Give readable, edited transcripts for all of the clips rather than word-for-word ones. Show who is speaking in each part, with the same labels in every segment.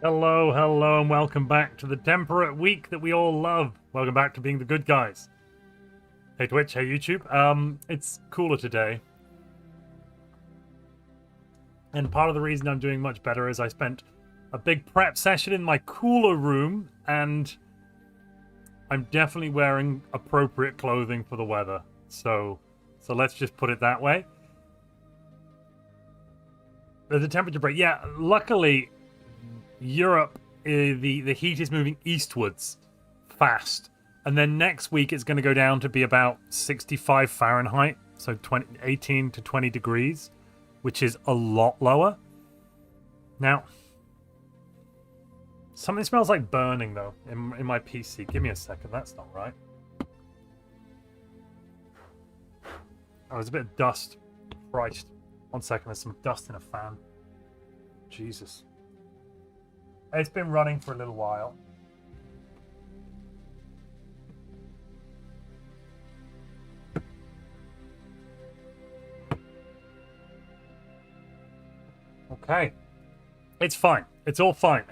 Speaker 1: Hello, hello, and welcome back to the temperate week that we all love. Welcome back to being the good guys. Hey Twitch, hey YouTube. It's cooler today. And part of the reason I'm doing much better is I spent a big prep session in my cooler room, and I'm definitely wearing appropriate clothing for the weather. So let's just put it that way. There's a temperature break. Yeah, luckily Europe, the heat is moving eastwards fast, and then next week it's going to go down to be about 65 Fahrenheit, so 18 to 20 degrees, which is a lot lower. Now, something smells like burning though in my PC. Give me a second, that's not right. Oh, there's a bit of dust. Christ. 1 second, there's some dust in a fan. Jesus. It's been running for a little while. Okay. It's fine. It's all fine.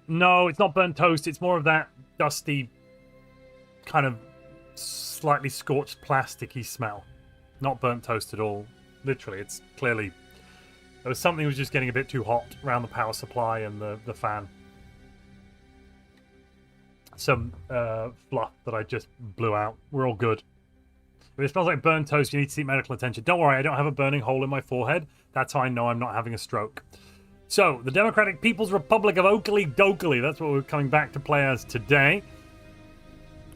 Speaker 1: No, it's not burnt toast. It's more of that dusty, kind of slightly scorched plasticky smell. Not burnt toast at all. Literally, it's clearly... There was something that was just getting a bit too hot around the power supply and the fan. Some fluff that I just blew out. We're all good. If it smells like burnt toast, you need to seek medical attention. Don't worry, I don't have a burning hole in my forehead. That's how I know I'm not having a stroke. So, the Democratic People's Republic of Oakley Dokley. That's what we're coming back to play as today.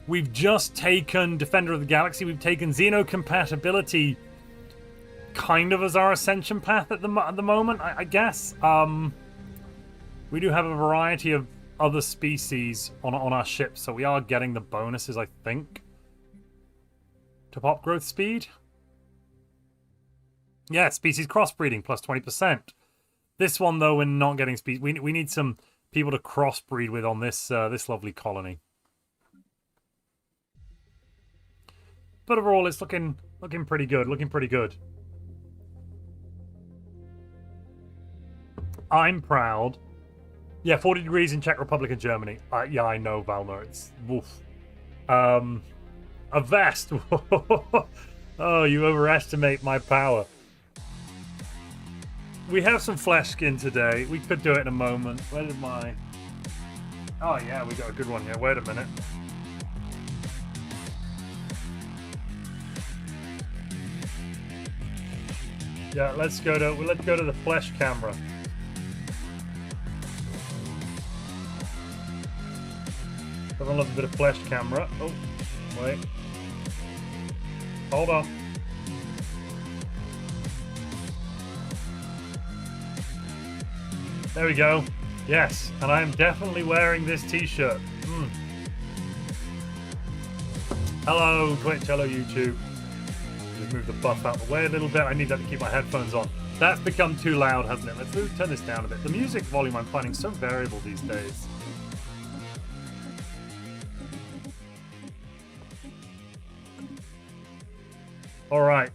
Speaker 1: We've just taken Defender of the Galaxy. We've taken Xenocompatibility kind of as our ascension path at the moment, I guess. We do have a variety of other species on our ship, so we are getting the bonuses, I think. To pop growth speed? Yeah, species crossbreeding, plus 20%. This one, though, we're not getting species. We need some people to crossbreed with on this this lovely colony. But overall, it's looking pretty good. Looking pretty good. I'm proud. Yeah, 40 degrees in Czech Republic and Germany. Yeah, I know, Valmer. It's woof. A vest. Oh, you overestimate my power. We have some flesh skin today. We could do it in a moment. Where did my... Oh, yeah, we got a good one here. Wait a minute. Yeah, let's go to the flesh camera. Everyone loves a bit of flesh camera. Oh, wait. Hold on. There we go. Yes, and I am definitely wearing this t-shirt. Hello, Twitch. Hello, YouTube. Just move the buff out of the way a little bit. I need that to keep my headphones on. That's become too loud, hasn't it? Let's turn this down a bit. The music volume I'm finding so variable these days. All right.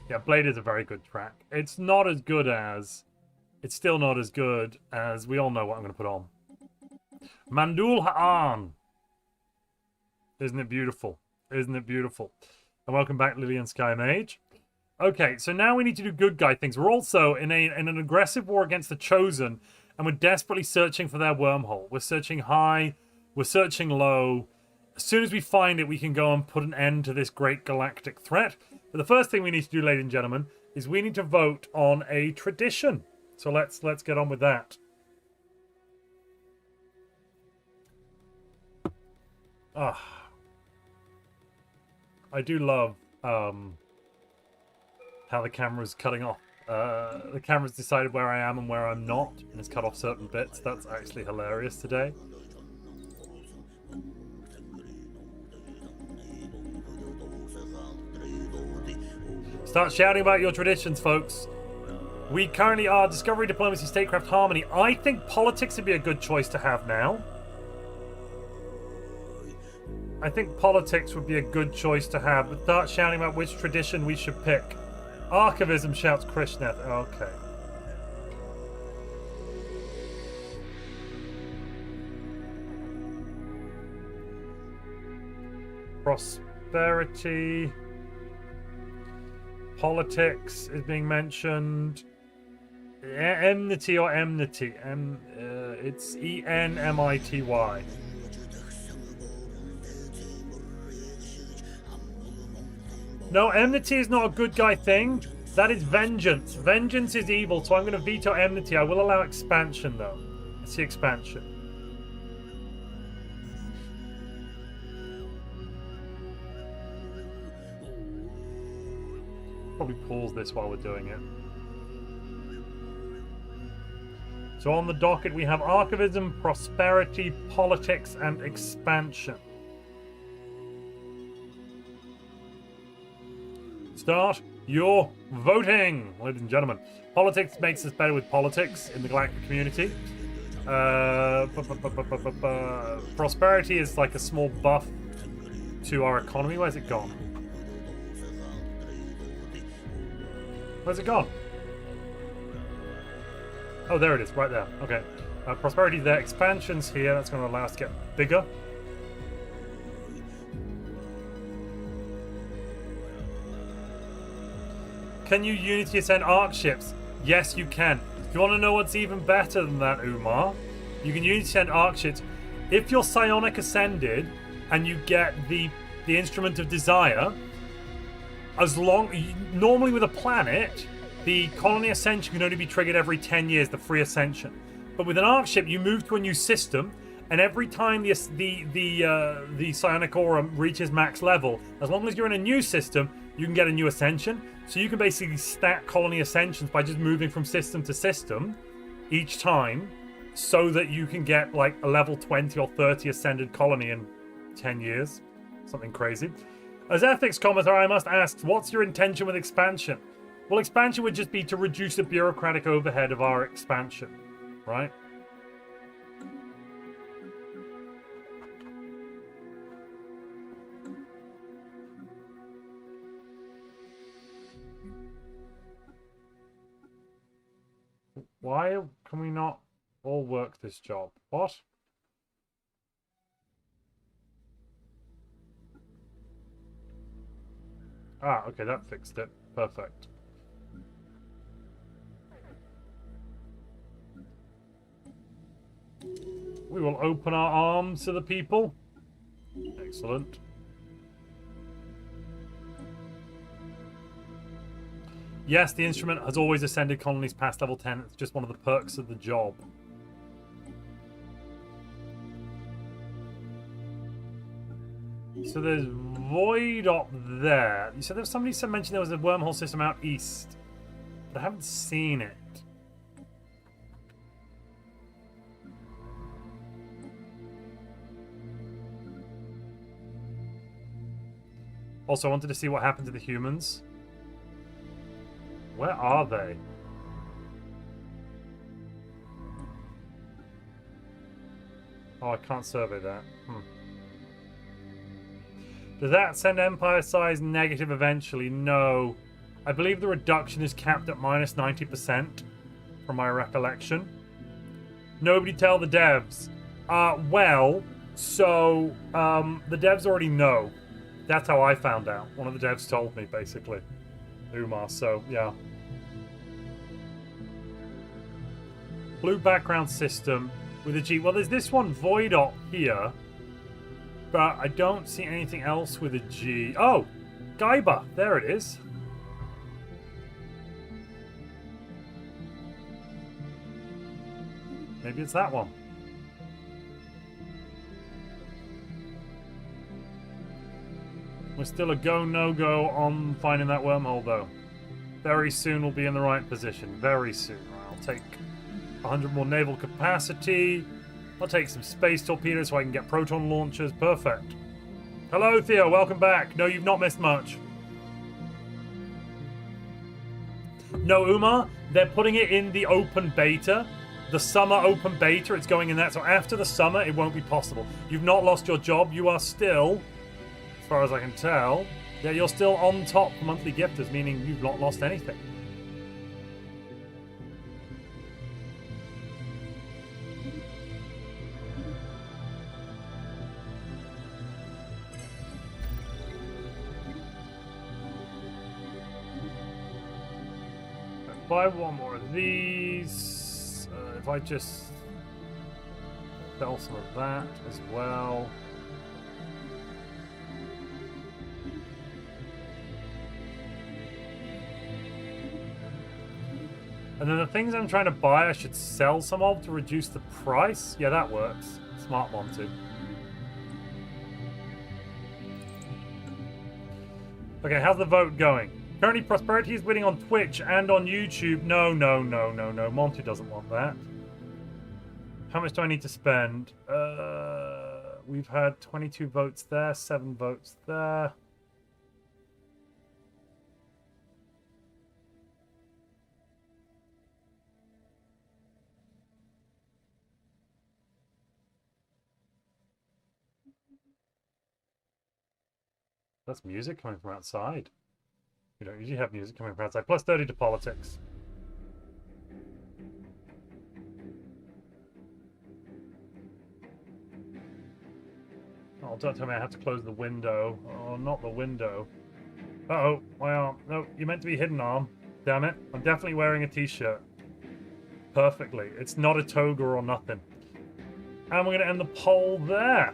Speaker 1: Yeah, Blade is a very good track. It's not as good as... It's still not as good as... We all know what I'm going to put on. Mandul Ha'an. Isn't it beautiful? Isn't it beautiful? And welcome back, Lillian Sky Mage. Okay, so now we need to do good guy things. We're also in an aggressive war against the Chosen, and we're desperately searching for their wormhole. We're searching high. We're searching low. As soon as we find it, we can go and put an end to this great galactic threat. But the first thing we need to do, ladies and gentlemen, is we need to vote on a tradition. So let's get on with that. I do love how the camera's cutting off. The camera's decided where I am and where I'm not, and it's cut off certain bits. That's actually hilarious today. Start shouting about your traditions, folks. We currently are Discovery, Diplomacy, Statecraft, Harmony. I think politics would be a good choice to have now. I think politics would be a good choice to have, but start shouting about which tradition we should pick. Archivism, shouts Krishneth. Okay. Prosperity. Politics is being mentioned. Enmity or enmity. It's E-N-M-I-T-Y. No, enmity is not a good guy thing. That is vengeance. Vengeance is evil, so I'm going to veto enmity. I will allow expansion, though. Let's see expansion. Probably pause this while we're doing it. So on the docket we have archivism, prosperity, politics, and expansion. Start your voting, ladies and gentlemen. Politics makes us better with politics in the galactic community. Prosperity is like a small buff to our economy. Where's it gone? Where's it gone? Oh, there it is, right there. Okay. Prosperity there. Expansion's here. That's going to allow us to get bigger. Can you Unity ascend arc ships? Yes, you can. If you want to know what's even better than that, Umar, you can Unity ascend arc ships. If you're Psionic ascended and you get the Instrument of Desire, normally with a planet, the colony ascension can only be triggered every 10 years, the free ascension. But with an arc ship, you move to a new system, and every time the psionic aura reaches max level, as long as you're in a new system, you can get a new ascension. So you can basically stack colony ascensions by just moving from system to system each time, so that you can get like a level 20 or 30 ascended colony in 10 years. Something crazy. As ethics commenter, I must ask, what's your intention with expansion? Well, expansion would just be to reduce the bureaucratic overhead of our expansion, right? Why can we not all work this job? What? Ah, okay, that fixed it. Perfect. We will open our arms to the people. Excellent. Yes, the instrument has always ascended colonies past level 10. It's just one of the perks of the job. So there's void up there. You said there was somebody mentioned there was a wormhole system out east, but I haven't seen it. Also, I wanted to see what happened to the humans. Where are they? Oh, I can't survey that. Does that send Empire size negative eventually? No. I believe the reduction is capped at minus 90% from my recollection. Nobody tell the devs. The devs already know. That's how I found out. One of the devs told me, basically. Umar, so, yeah. Blue background system with a G. Well, there's this one, Void Op, here. But I don't see anything else with a G. Oh! Gaiba! There it is. Maybe it's that one. We're still a go, no-go on finding that wormhole, though. Very soon we'll be in the right position. Very soon. I'll take 100 more naval capacity. I'll take some space torpedoes so I can get proton launchers. Perfect. Hello, Theo. Welcome back. No, you've not missed much. No, Umar, they're putting it in the open beta. The summer open beta, it's going in that. So after the summer, it won't be possible. You've not lost your job. You are still, as far as I can tell, Yeah, you're still on top for monthly gifters, meaning you've not lost anything. Buy one more of these. If I just sell some of that as well. And then the things I'm trying to buy, I should sell some of to reduce the price. Yeah, that works. Smart Montu. Okay, how's the vote going? Currently, Prosperity is winning on Twitch and on YouTube. No. Montu doesn't want that. How much do I need to spend? We've had 22 votes there, 7 votes there. That's music coming from outside. We don't usually have music coming from outside. Plus 30 to politics. Oh, don't tell me I have to close the window. Oh, not the window. Uh-oh, my arm. No, you're meant to be hidden, arm. Damn it. I'm definitely wearing a t-shirt. Perfectly. It's not a toga or nothing. And we're going to end the poll there.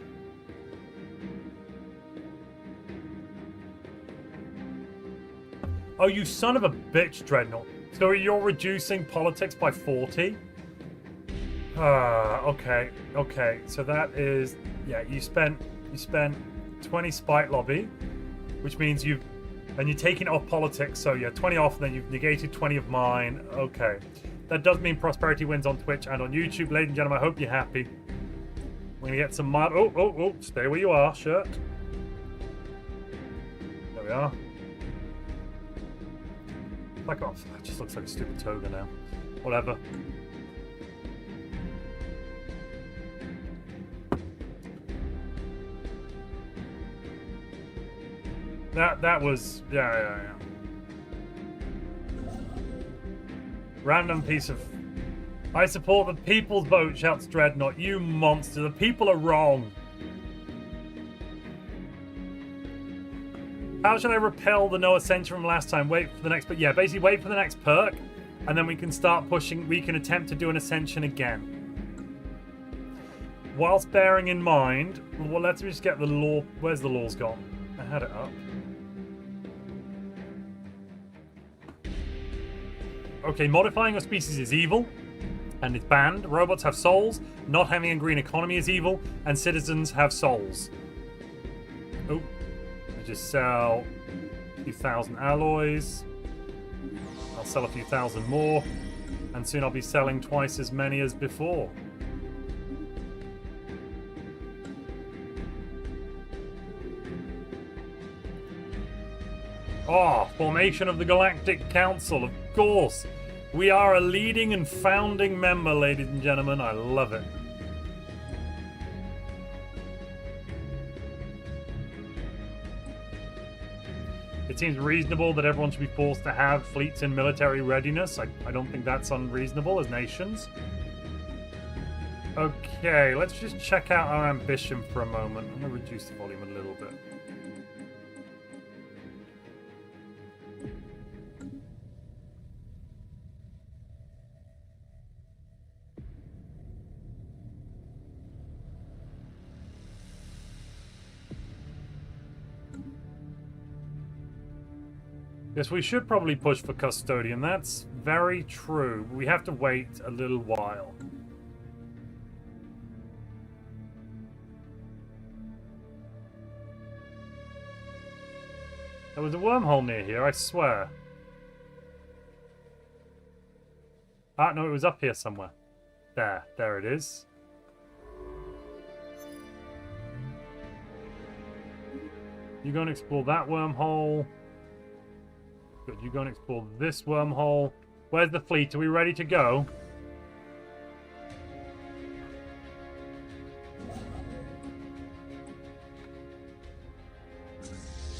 Speaker 1: Oh, you son of a bitch, Dreadnought. So you're reducing politics by 40? Okay. Okay, so that is... Yeah, you spent 20 spite lobby, which means you've... And you're taking off politics, so yeah, 20 off, and then you've negated 20 of mine. Okay. That does mean Prosperity wins on Twitch and on YouTube. Ladies and gentlemen, I hope you're happy. We're going to get some... Oh, stay where you are, shirt. There we are. Back off. That just looks like a stupid toga now. Whatever. That was... Yeah. Random piece of... I support the people's vote, shouts Dreadnought. You monster. The people are wrong. How should I repel the no Ascension from last time? Wait for the next... But yeah, basically wait for the next perk. And then we can start pushing... We can attempt to do an Ascension again. Whilst bearing in mind... Well, let's just get the law... Where's the laws gone? I had it up. Okay, modifying a species is evil. And it's banned. Robots have souls. Not having a green economy is evil. And citizens have souls. Oh. Just sell a few thousand alloys. I'll sell a few thousand more. And soon I'll be selling twice as many as before. Oh, formation of the Galactic Council, of course. We are a leading and founding member, ladies and gentlemen. I love it. It seems reasonable that everyone should be forced to have fleets in military readiness. I don't think that's unreasonable as nations. Okay, let's just check out our ambition for a moment. I'm going to reduce the volume a little bit. Yes, we should probably push for Custodian. That's very true. We have to wait a little while. There was a wormhole near here, I swear. Ah, no, it was up here somewhere. There it is. You go and explore that wormhole. Good, you go and explore this wormhole. Where's the fleet? Are we ready to go?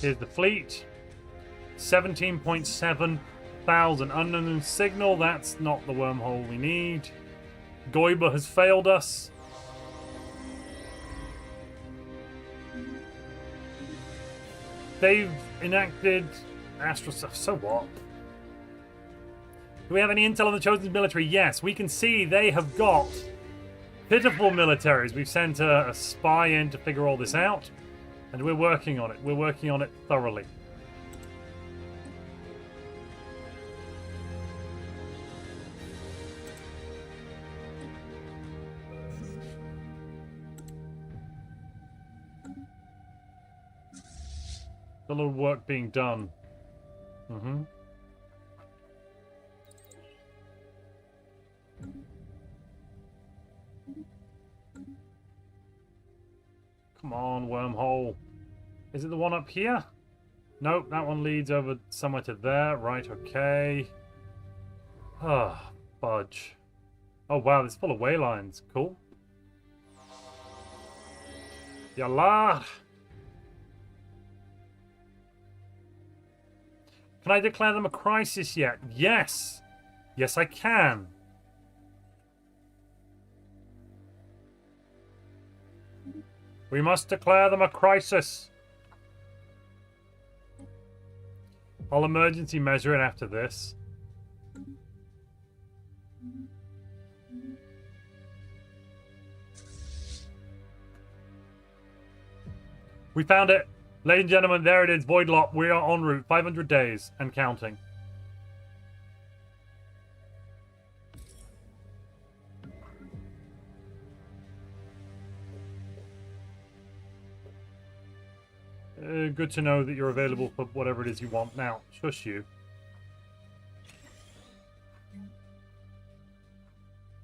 Speaker 1: Here's the fleet. 17.7 thousand. Unknown signal. That's not the wormhole we need. Goiba has failed us. They've enacted astral stuff. So what? Do we have any intel on the Chosen's military? Yes, we can see they have got pitiful militaries. We've sent a spy in to figure all this out, and we're working on it. We're working on it thoroughly. A little work being done. Mm-hmm. Come on, wormhole. Is it the one up here? Nope, that one leads over somewhere to there. Right, okay. Ah, fudge. Oh, wow, this is full of way lines. Cool. Yallah! Can I declare them a crisis yet? Yes! Yes, I can. We must declare them a crisis. I'll emergency measure it after this. We found it. Ladies and gentlemen, there it is. Void Lot. We are en route. 500 days and counting. Good to know that you're available for whatever it is you want. Now, shush you.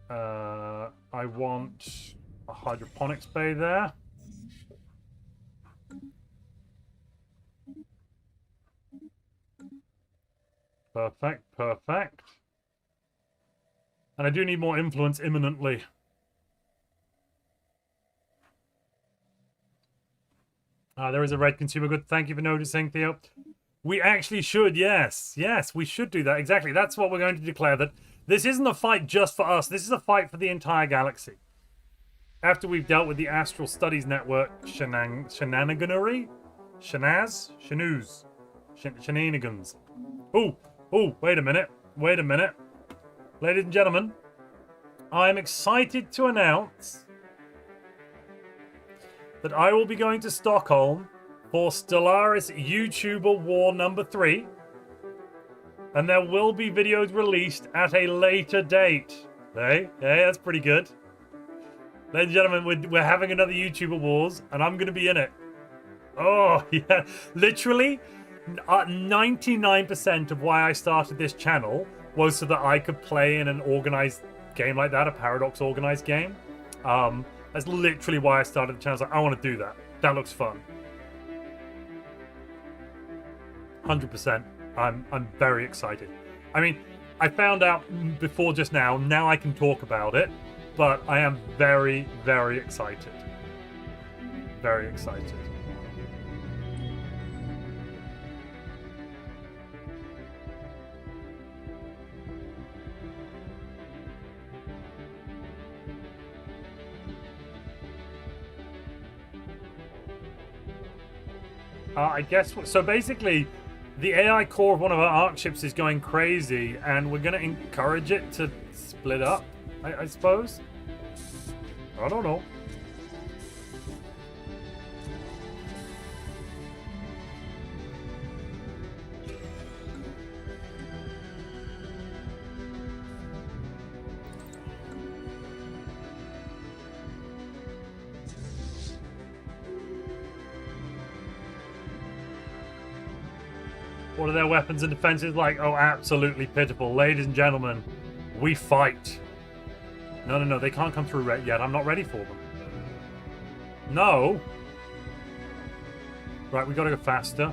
Speaker 1: I want a hydroponics bay there. Perfect, perfect. And I do need more influence imminently. There is a red consumer good. Thank you for noticing, Theo. We actually should, yes. Yes, we should do that. Exactly. That's what we're going to declare. That this isn't a fight just for us. This is a fight for the entire galaxy. After we've dealt with the Astral Studies Network shenaniganery? Shenanigans. Oh, wait a minute. Wait a minute. Ladies and gentlemen, I'm excited to announce that I will be going to Stockholm for Stellaris YouTuber War number 3. And there will be videos released at a later date. Hey, that's pretty good. Ladies and gentlemen, we're having another YouTuber Wars, and I'm going to be in it. Oh, yeah. Literally, 99% of why I started this channel was so that I could play in an organized game like that, a Paradox organized game. That's literally why I started the channel. I was like, I want to do that. That looks fun. 100%. I'm very excited. I mean, I found out before just now. Now I can talk about it. But I am very, very excited. Very excited. I guess so. Basically, the AI core of one of our arc ships is going crazy, and we're going to encourage it to split up, I suppose. I don't know. What are their weapons and defenses like? Oh, absolutely pitiful. Ladies and gentlemen, we fight. No, they can't come through yet. I'm not ready for them. No. Right, we gotta go faster.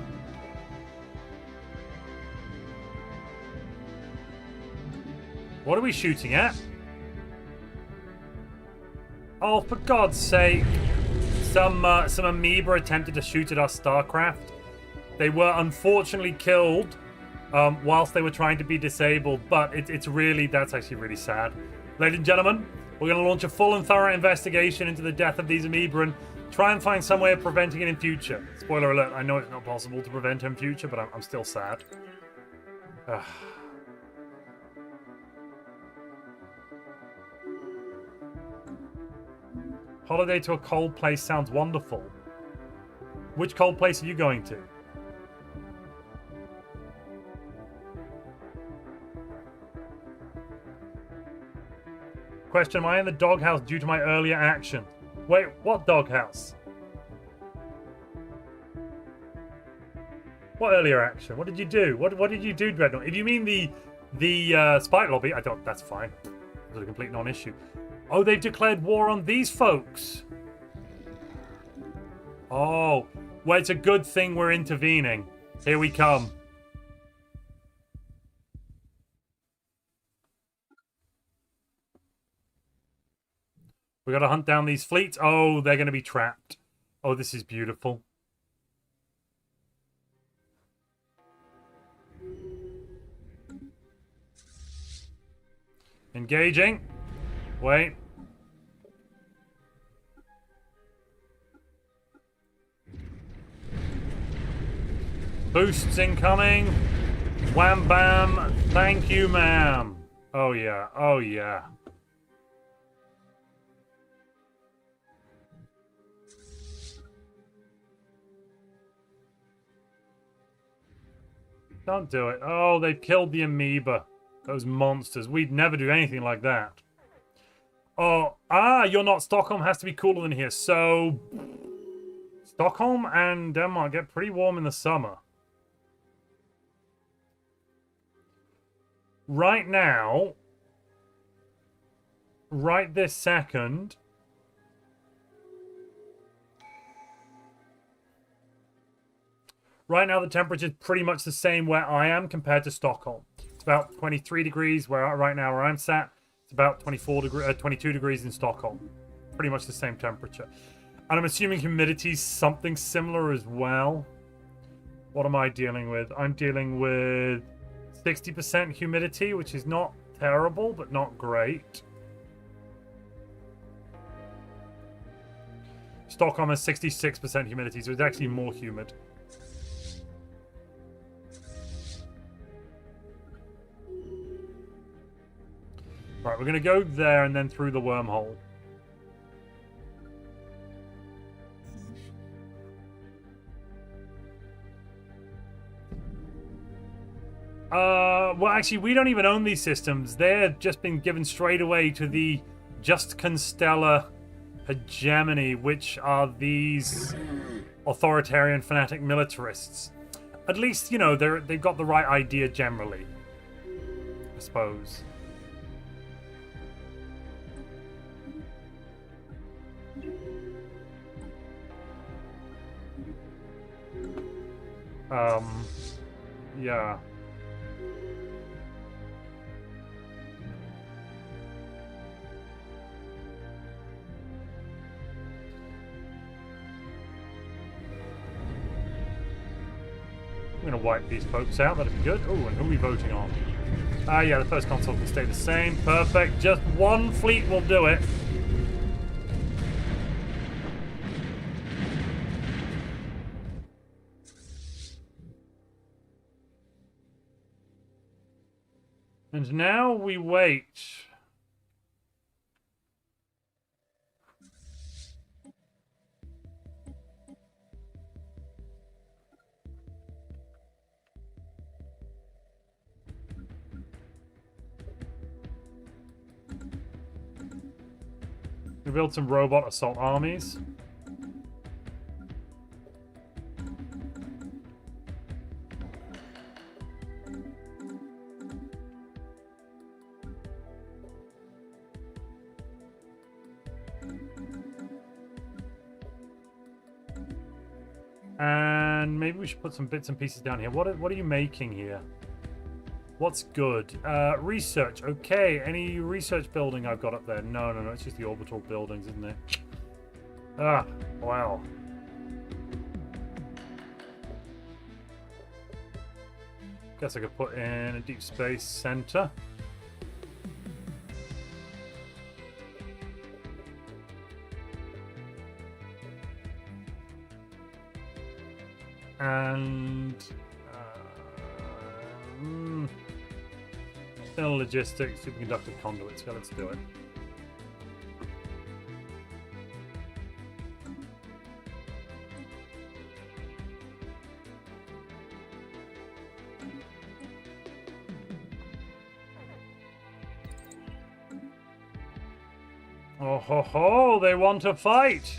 Speaker 1: What are we shooting at? Oh, for God's sake. Some amoeba attempted to shoot at our StarCraft. They were unfortunately killed whilst they were trying to be disabled, but it's really, that's actually really sad. Ladies and gentlemen, we're going to launch a full and thorough investigation into the death of these amoeba and try and find some way of preventing it in future. Spoiler alert, I know it's not possible to prevent it in future, but I'm still sad. Ugh. Holiday to a cold place sounds wonderful. Which cold place are you going to? Question, am I in the doghouse due to my earlier action? Wait, what doghouse? What earlier action? What did you do? What did you do, Dreadnought? If you mean the spike lobby, I don't, that's fine. It's a complete non-issue. Oh, they've declared war on these folks. Oh, well, it's a good thing we're intervening. Here we come. We gotta hunt down these fleets. Oh, they're gonna be trapped. Oh, this is beautiful. Engaging. Wait. Boosts incoming. Wham bam. Thank you, ma'am. Oh yeah. Oh yeah. Don't do it. Oh, they've killed the amoeba. Those monsters. We'd never do anything like that. Oh, you're not. Stockholm has to be cooler than here. So, Stockholm and Denmark get pretty warm in the summer. Right now, right this second, right now the temperature is pretty much the same where I am compared to Stockholm. It's about 23 degrees right now where I'm sat. It's about 22 degrees in Stockholm. Pretty much the same temperature. And I'm assuming humidity's something similar as well. What am I dealing with? I'm dealing with 60% humidity, which is not terrible, but not great. Stockholm has 66% humidity, so it's actually more humid. Right, we're going to go there and then through the wormhole. Well, actually, we don't even own these systems. They're just been given straight away to the Just Constellar hegemony, which are these authoritarian fanatic militarists. At least, you know, they've got the right idea generally, I suppose. Yeah. I'm going to wipe these folks out. That'd be good. Oh, and who are we voting on? Yeah, the first console can stay the same. Perfect. Just one fleet will do it. And now we wait. We build some robot assault armies. And maybe we should put some bits and pieces down here. What are you making here? What's good? Research. Okay. Any research building I've got up there? No. It's just the orbital buildings, isn't it? Ah, wow. Guess I could put in a deep space center. And still logistics, superconductor conduits. So let's do it. Oh ho ho! They want to fight.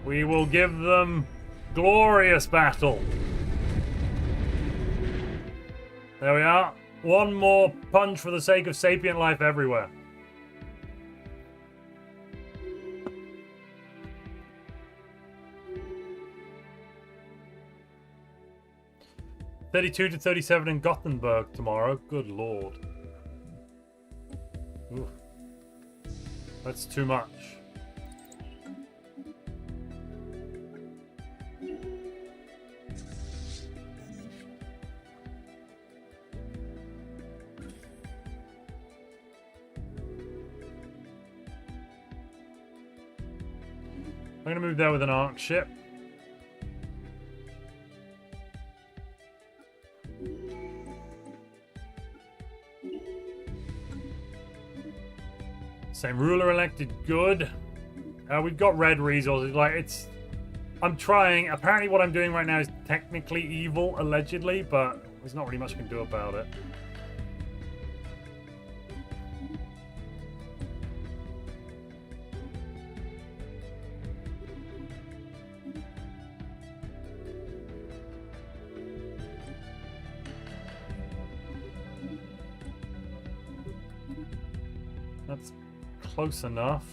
Speaker 1: We will give them glorious battle. There we are. One more punch for the sake of sapient life everywhere. $32 to $37 in Gothenburg tomorrow. Good lord. Ooh. That's too much. I'm going to move there with an arc ship. Same ruler elected, good. We've got red resources. Like, it's... I'm trying. Apparently what I'm doing right now is technically evil, allegedly, but there's not really much I can do about it. That's close enough.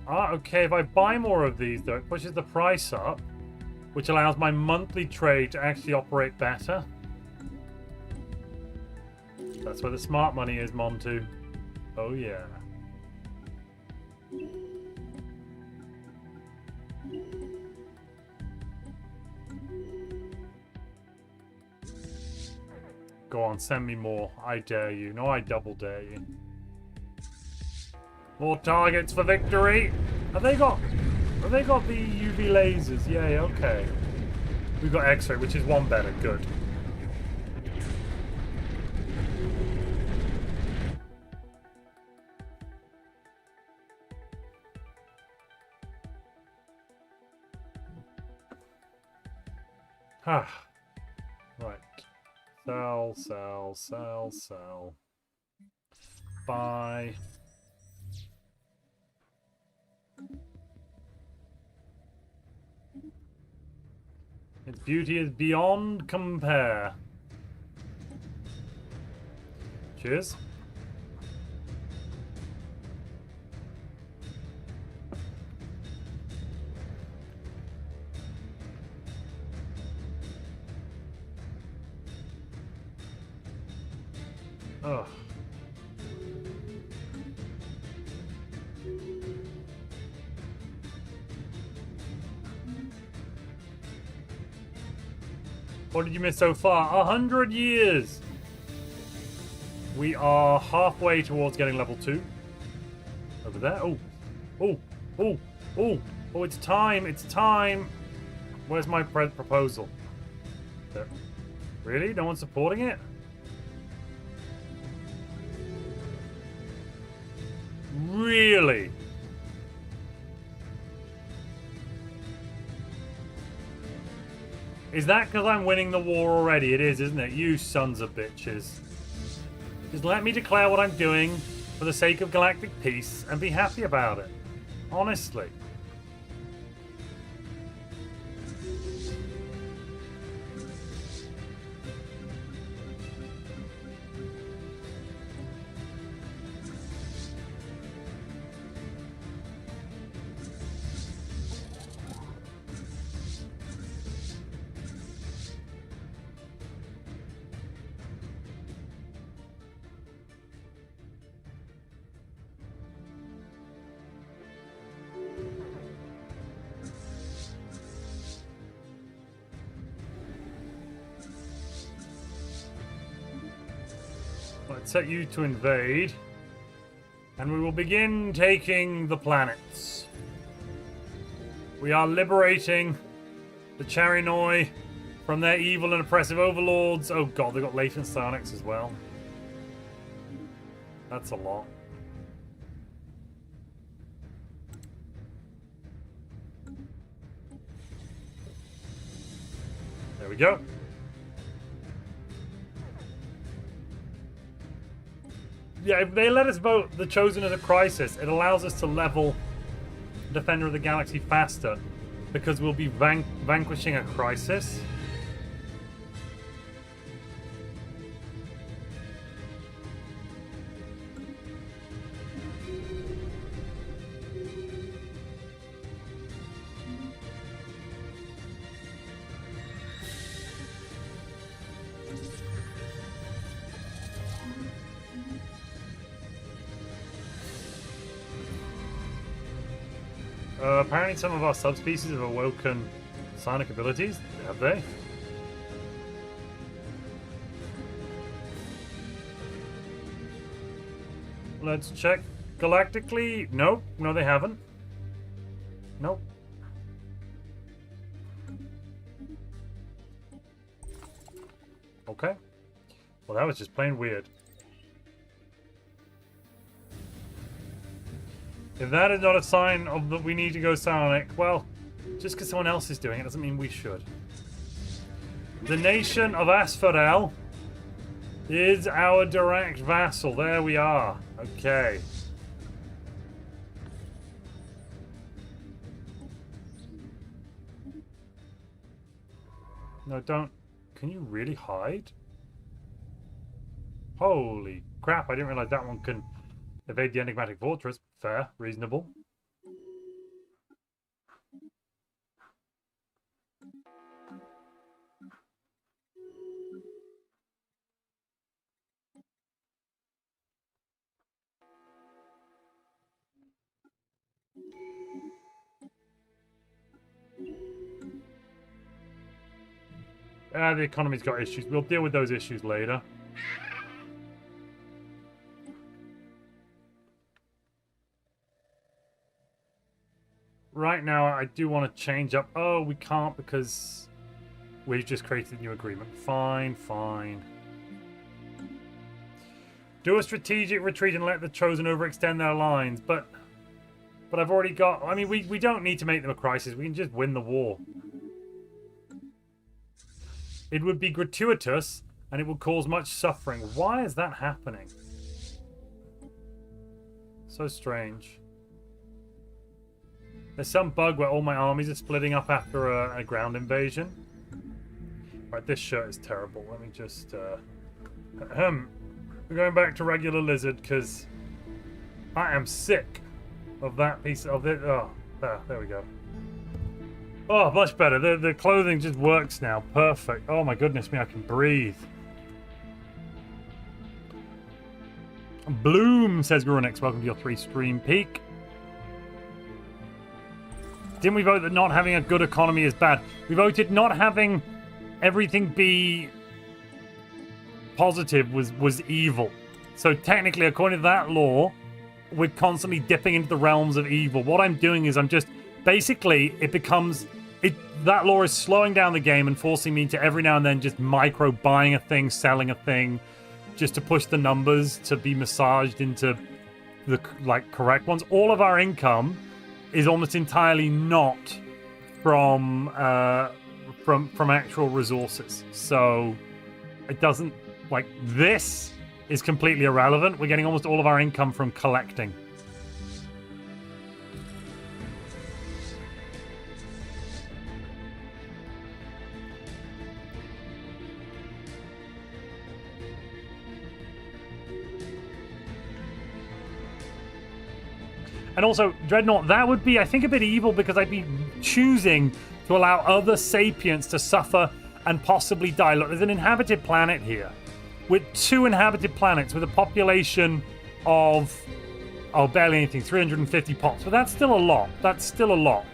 Speaker 1: Okay, if I buy more of these, though, it pushes the price up, which allows my monthly trade to actually operate better. That's where the smart money is, Montu. Oh, yeah. Go on, send me more. I dare you. No, I double dare you. More targets for victory. Have they got the UV lasers? Yay, okay. We've got X-ray, which is one better. Good. Ah. Right. Sell. Buy. Its beauty is beyond compare. Cheers. Ugh. What did you miss so far? 100 years! We are halfway towards getting level 2. Over there. Oh, it's time. It's time. Where's my proposal? There. Really? No one's supporting it? Really? Is that because I'm winning the war already? It is, isn't it? You sons of bitches. Just let me declare what I'm doing for the sake of galactic peace and be happy about it. Honestly. Let's set you to invade. And we will begin taking the planets. We are liberating the Charinoi from their evil and oppressive overlords. Oh god, they've got latent psionics as well. That's a lot. There we go. Yeah, if they let us vote the Chosen as a crisis, it allows us to level Defender of the Galaxy faster because we'll be vanquishing a crisis. Apparently some of our subspecies have awoken psionic abilities. Have they? Let's check galactically. Nope. No, they haven't. Nope. Okay. Well, that was just plain weird. If that is not a sign of that we need to go psionic, well, just because someone else is doing it doesn't mean we should. The nation of Asphodel is our direct vassal. There we are. Okay. No, don't. Can you really hide? Holy crap, I didn't realize that one can evade the enigmatic fortress. Fair, reasonable. The economy's got issues. We'll deal with those issues later. Right now, I do want to change up. Oh, we can't because we've just created a new agreement. Fine, fine. Do a strategic retreat and let the Chosen overextend their lines. But I've already got... I mean, we don't need to make them a crisis. We can just win the war. It would be gratuitous and it would cause much suffering. Why is that happening? So strange. There's some bug where all my armies are splitting up after a ground invasion. Right, this shirt is terrible. Let me just... We're going back to regular lizard because I am sick of that piece of it. Oh, there we go. Oh, much better. The clothing just works now. Perfect. Oh my goodness me, I can breathe. Bloom, says Grunix. Welcome to your 3 stream peak. Didn't we vote that not having a good economy is bad? We voted not having everything be positive was evil. So technically, according to that law, we're constantly dipping into the realms of evil. What I'm doing is I'm just... Basically, it becomes... that law is slowing down the game and forcing me to every now and then just micro buying a thing, selling a thing, just to push the numbers to be massaged into the correct ones. All of our income is almost entirely not from actual resources. So it doesn't this is completely irrelevant. We're getting almost all of our income from collecting. And also, Dreadnought, that would be, I think, a bit evil because I'd be choosing to allow other sapients to suffer and possibly die. Look, there's an inhabited planet here. With 2 inhabited planets with a population of, barely anything, 350 pops. But that's still a lot. That's still a lot.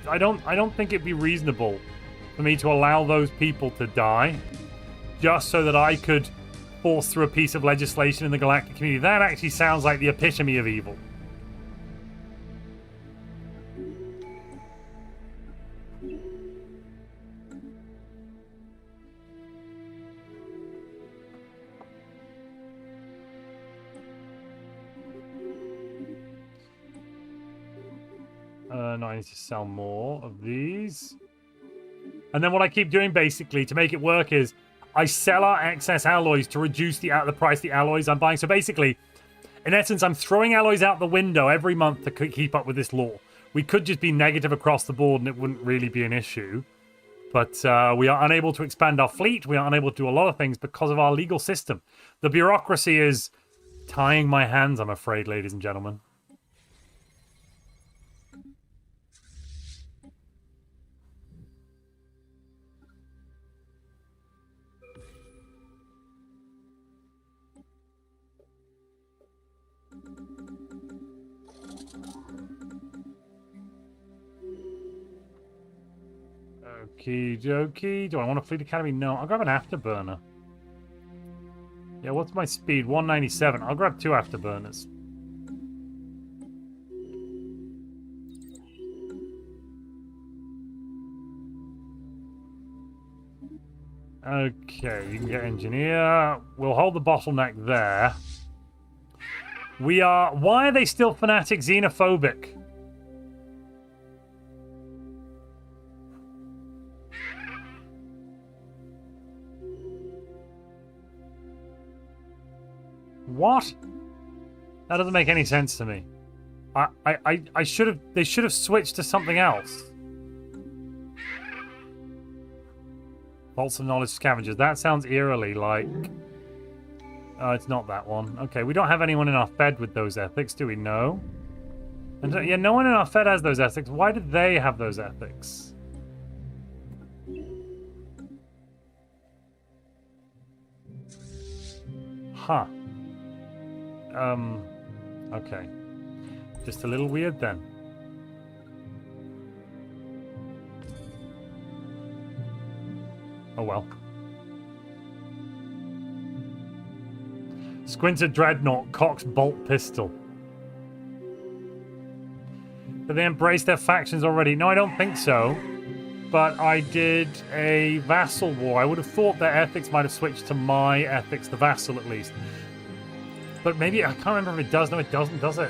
Speaker 1: I don't think it'd be reasonable for me to allow those people to die just so that I could force through a piece of legislation in the galactic community. That actually sounds like the epitome of evil. No, I need to sell more of these. And then what I keep doing, basically, to make it work is I sell our excess alloys to reduce the price of the alloys I'm buying. So basically, in essence, I'm throwing alloys out the window every month to keep up with this law. We could just be negative across the board and it wouldn't really be an issue. But we are unable to expand our fleet. We are unable to do a lot of things because of our legal system. The bureaucracy is tying my hands, I'm afraid, ladies and gentlemen. Okie dokie. Do I want a fleet academy? No. I'll grab an afterburner. Yeah, what's my speed? 197. I'll grab 2 afterburners. Okay, you can get engineer. We'll hold the bottleneck there. We are... Why are they still fanatic xenophobic? What? That doesn't make any sense to me. I should have... They should have switched to something else. Vaults of Knowledge Scavengers. That sounds eerily like... it's not that one. Okay, we don't have anyone in our Fed with those ethics, do we? No. And yeah, no one in our Fed has those ethics. Why did they have those ethics? Huh. Okay. Just a little weird then. Oh well. Squinter Dreadnought cocks bolt pistol. Did they embrace their factions already? No, I don't think so. But I did a vassal war. I would have thought their ethics might have switched to my ethics, the vassal at least. But maybe, I can't remember if it does. No, it doesn't, does it?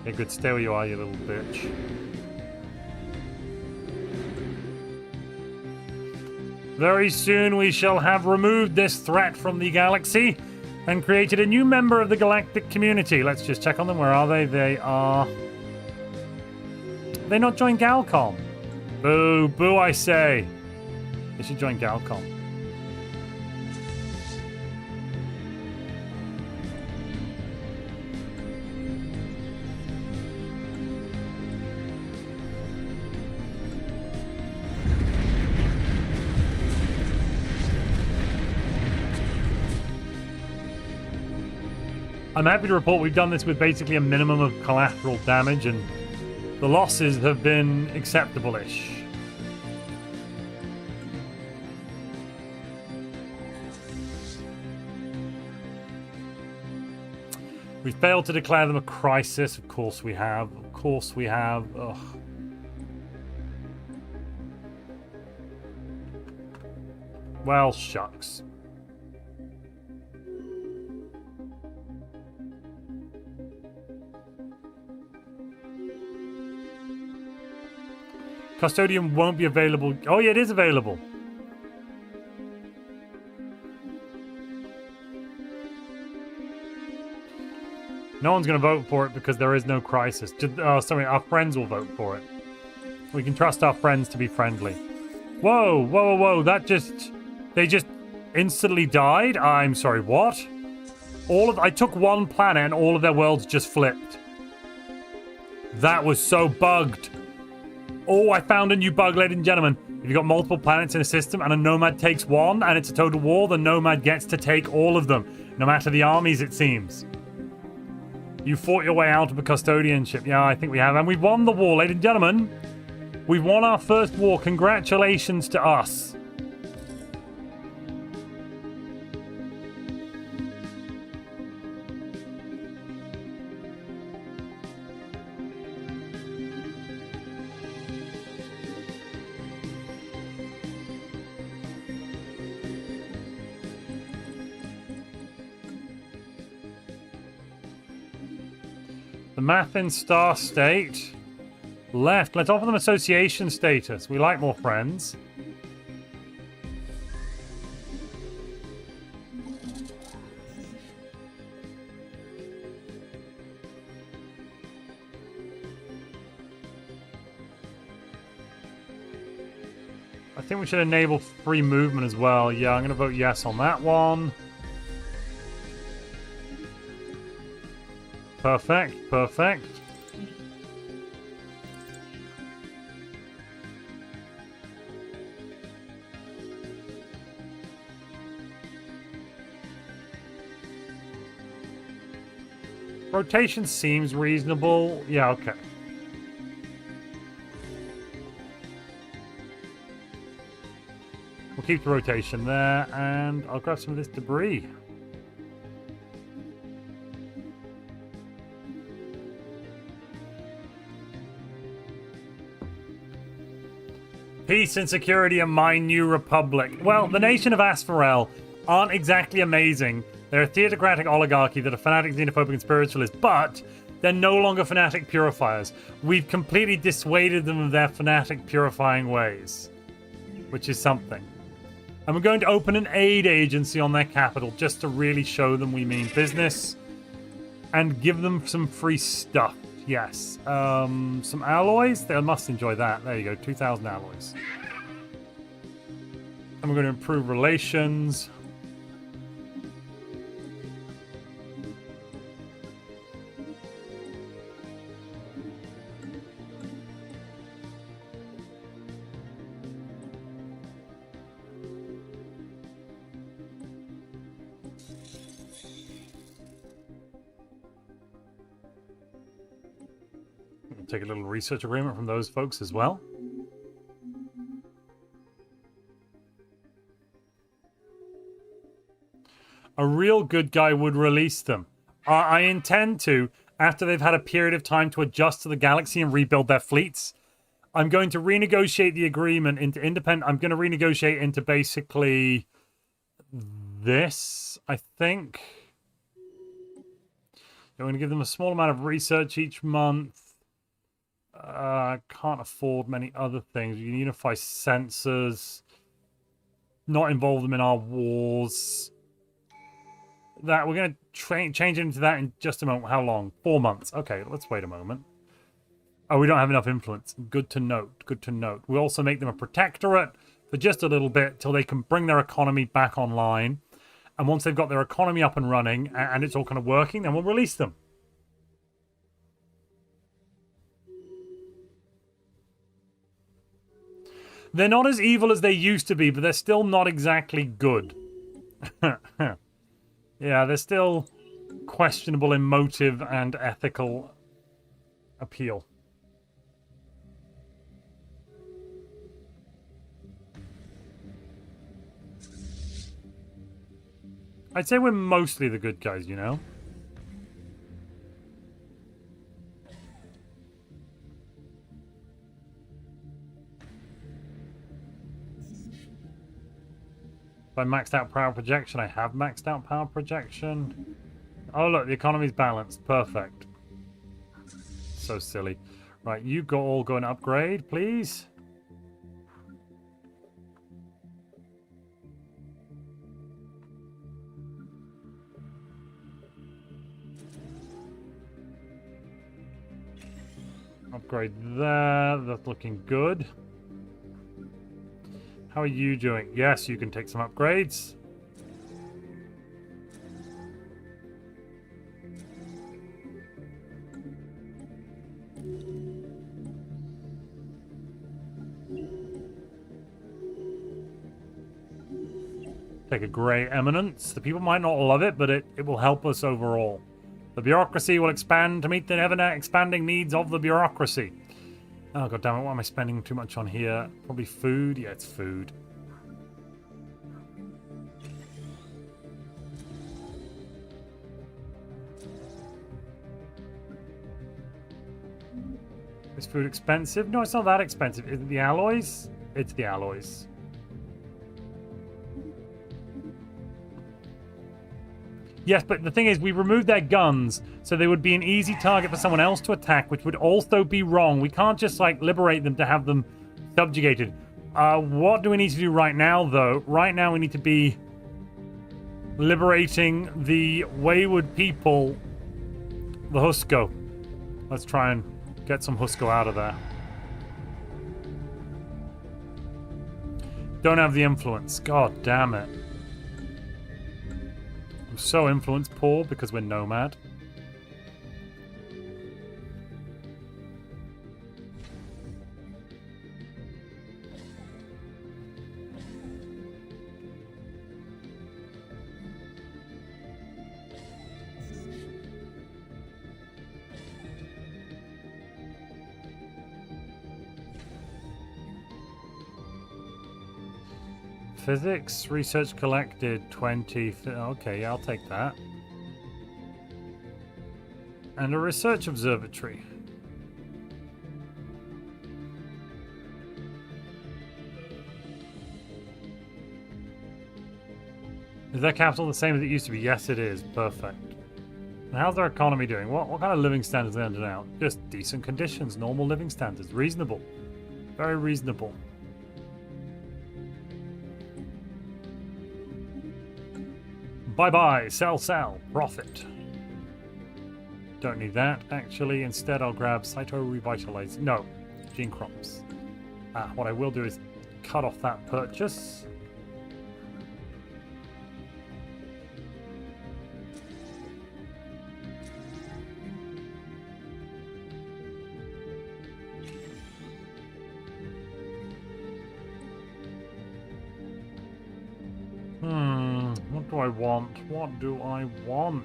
Speaker 1: Yeah, good. Stay where you are, you little bitch. Very soon we shall have removed this threat from the galaxy and created a new member of the galactic community. Let's just check on them. Where are they? They are... They not joined Galcom. Boo, boo, I say. They should join Galcom. I'm happy to report we've done this with basically a minimum of collateral damage, and the losses have been acceptable-ish. We failed to declare them a crisis. Of course we have. Of course we have. Ugh. Well, shucks. Custodian won't be available. Oh, yeah, it is available. No one's going to vote for it because there is no crisis. Sorry, our friends will vote for it. We can trust our friends to be friendly. Whoa, whoa, whoa, whoa. That just... They just instantly died? I'm sorry, what? I took one planet and all of their worlds just flipped. That was so bugged. Oh, I found a new bug, ladies and gentlemen. If you've got multiple planets in a system and a Nomad takes one and it's a total war, the Nomad gets to take all of them, no matter the armies, it seems. You fought your way out of a Custodian ship. Yeah, I think we have. And we've won the war, ladies and gentlemen. We've won our first war. Congratulations to us. The Mathin Star State left. Let's offer them association status. We like more friends. I think we should enable free movement as well. Yeah, I'm going to vote yes on that one. Perfect, perfect. Rotation seems reasonable. Yeah, okay. We'll keep the rotation there, and I'll grab some of this debris. Peace and security in my new republic. Well, the nation of Aspharel aren't exactly amazing. They're a theocratic oligarchy that are fanatic, xenophobic, and spiritualists, but they're no longer fanatic purifiers. We've completely dissuaded them of their fanatic purifying ways, which is something. And we're going to open an aid agency on their capital just to really show them we mean business and give them some free stuff. Yes. Some alloys? They must enjoy that. There you go. 2,000 alloys. And we're going to improve relations. Take a little research agreement from those folks as well. A real good guy would release them. I intend to, after they've had a period of time to adjust to the galaxy and rebuild their fleets. I'm going to renegotiate the agreement into independent. I'm going to renegotiate into basically this, I think. I'm going to give them a small amount of research each month. Can't afford many other things. We can unify sensors. Not involve them in our wars. That we're going to change into that in just a moment. How long? 4 months. Okay, let's wait a moment. Oh, we don't have enough influence. Good to note. Good to note. We also make them a protectorate for just a little bit till they can bring their economy back online. And once they've got their economy up and running and it's all kind of working, then we'll release them. They're not as evil as they used to be, but they're still not exactly good. Yeah, they're still questionable in motive and ethical appeal. I'd say we're mostly the good guys, you know? If I maxed out power projection, I have maxed out power projection. Oh, look, the economy's balanced. Perfect. So silly. Right, you all go and upgrade, please. Upgrade there. That's looking good. How are you doing? Yes, you can take some upgrades. Take a grey eminence. The people might not love it, but it will help us overall. The bureaucracy will expand to meet the ever-expanding needs of the bureaucracy. Oh, god damn it, what am I spending too much on here? Probably food? Yeah, it's food. Is food expensive? No, it's not that expensive. Is it the alloys? It's the alloys. Yes, but the thing is, we removed their guns, so they would be an easy target for someone else to attack, which would also be wrong. We can't just, like, liberate them to have them subjugated. What do we need to do right now, though? Right now, we need to be liberating the wayward people, the Husko. Let's try and get some Husko out of there. Don't have the influence. God damn it. I'm so influence poor because we're Nomad. Physics, research collected, 20... Okay, yeah, I'll take that. And a research observatory. Is their capital the same as it used to be? Yes, it is. Perfect. And how's their economy doing? What kind of living standards are they under now? Just decent conditions, normal living standards. Reasonable. Very reasonable. Bye-bye, sell, profit. Don't need that, actually. Instead, I'll grab Cyto Revitalize. No, gene crops. What I will do is cut off that purchase. What do I want? What do I want?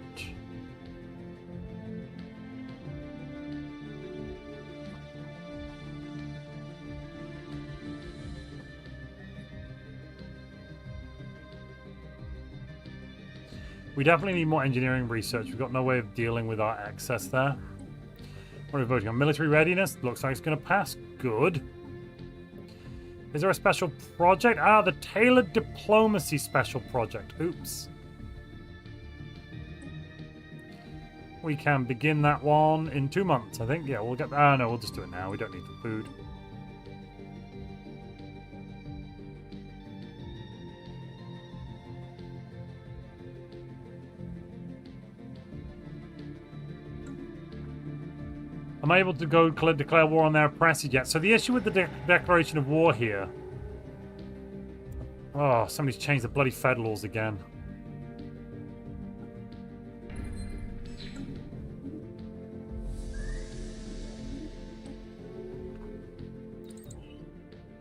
Speaker 1: We definitely need more engineering research. We've got no way of dealing with our excess there. What are we voting on? Military readiness? Looks like it's going to pass. Good. Is there a special project? Ah, the Tailored Diplomacy Special Project. Oops. We can begin that one in 2 months, I think. Yeah, we'll get... Ah, no, we'll just do it now. We don't need the food. I'm able to go declare war on their oppressors yet. So the issue with the declaration of war here... Oh, somebody's changed the bloody Fed laws again.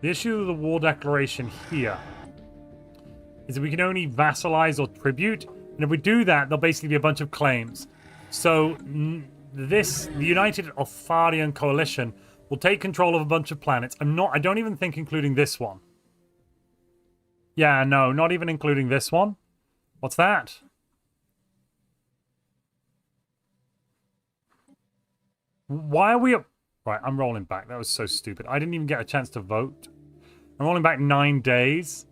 Speaker 1: The issue of the war declaration here is that we can only vassalize or tribute. And if we do that, there'll basically be a bunch of claims. So... the United Otharian Coalition will take control of a bunch of planets. I don't even think including this one. Yeah, no, not even including this one. What's that? Why are we up? Right, I'm rolling back. That was so stupid. I didn't even get a chance to vote. I'm rolling back 9 days.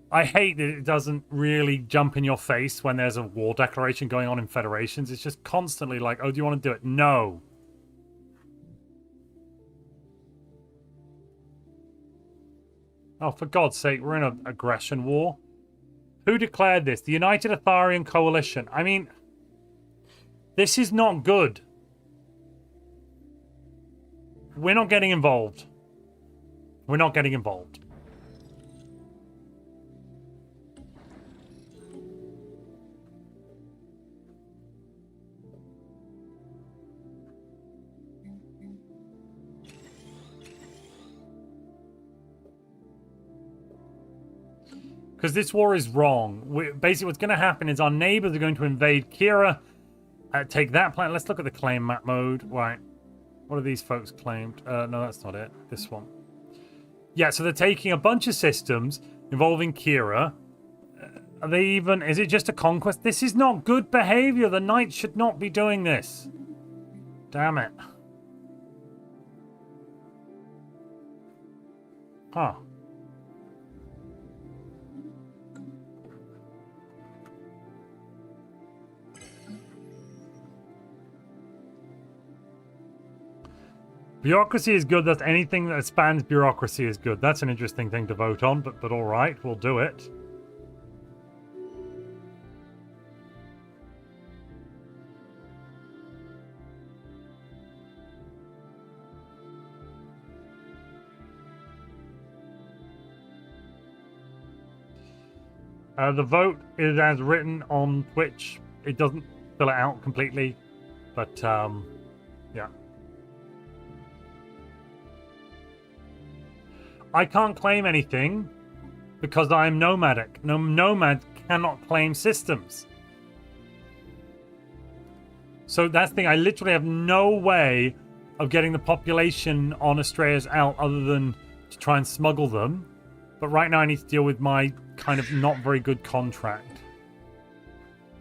Speaker 1: I hate that it doesn't really jump in your face when there's a war declaration going on in federations. It's just constantly like, oh, do you want to do it? No. Oh, for God's sake, we're in an aggression war. Who declared this? The United Otharian Coalition. I mean, this is not good. We're not getting involved. We're not getting involved. Because this war is wrong. Basically, what's going to happen is our neighbors are going to invade Kira, take that planet. Let's look at the claim map mode. Right. What are these folks claimed? No, that's not it. This one. Yeah, so they're taking a bunch of systems involving Kira. Are they even... Is it just a conquest? This is not good behavior. The Knights should not be doing this. Damn it. Huh. Bureaucracy is good. That's anything that spans bureaucracy is good. That's an interesting thing to vote on, but all right, we'll do it. The vote is as written on Twitch. It doesn't fill it out completely, but yeah. I can't claim anything because I'm nomadic. Nomads cannot claim systems. So that's the thing. I literally have no way of getting the population on Astraeus out other than to try and smuggle them. But right now I need to deal with my kind of not very good contract.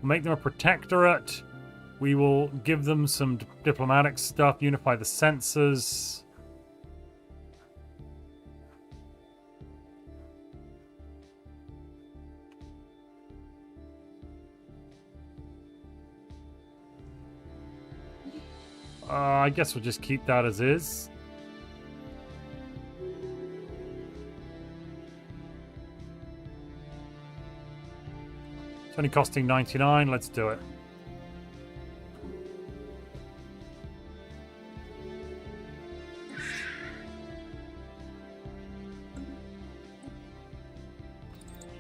Speaker 1: We'll make them a protectorate. We will give them some diplomatic stuff, unify the censors. I guess we'll just keep that as is. It's only costing 99. Let's do it.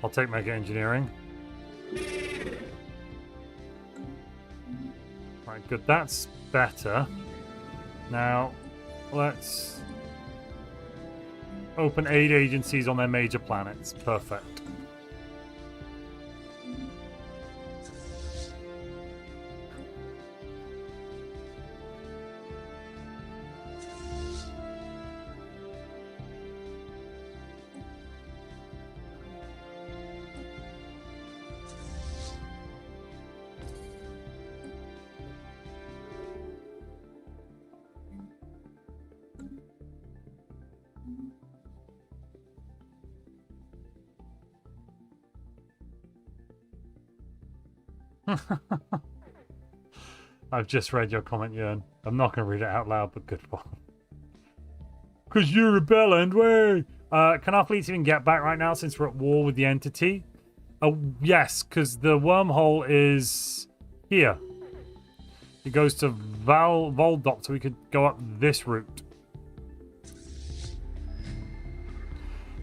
Speaker 1: I'll take Mega Engineering. Right, good. That's better. Now, let's open aid agencies on their major planets. Perfect. I've just read your comment, Jörn. I'm not going to read it out loud, but good one. Because you're rebelling, way! Can our fleets even get back right now since we're at war with the entity? Yes, because the wormhole is here. It goes to Voldok, so we could go up this route.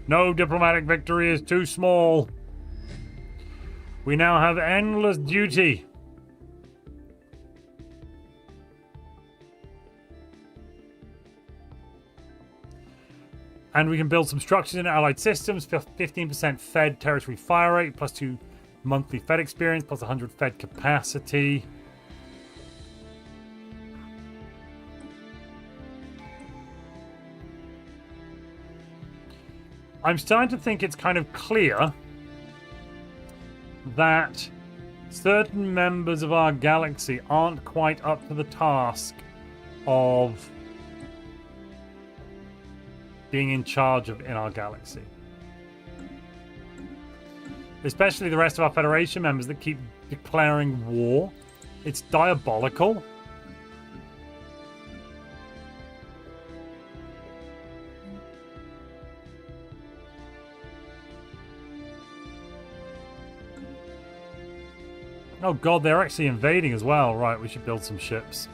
Speaker 1: No diplomatic victory is too small. We now have endless duty. And we can build some structures in allied systems. 15% fed territory fire rate, plus 2 monthly fed experience, plus 100 fed capacity. I'm starting to think it's kind of clear that certain members of our galaxy aren't quite up to the task of being in charge of in our galaxy. Especially the rest of our Federation members that keep declaring war. It's diabolical. Oh god, they're actually invading as well. Right, we should build some ships.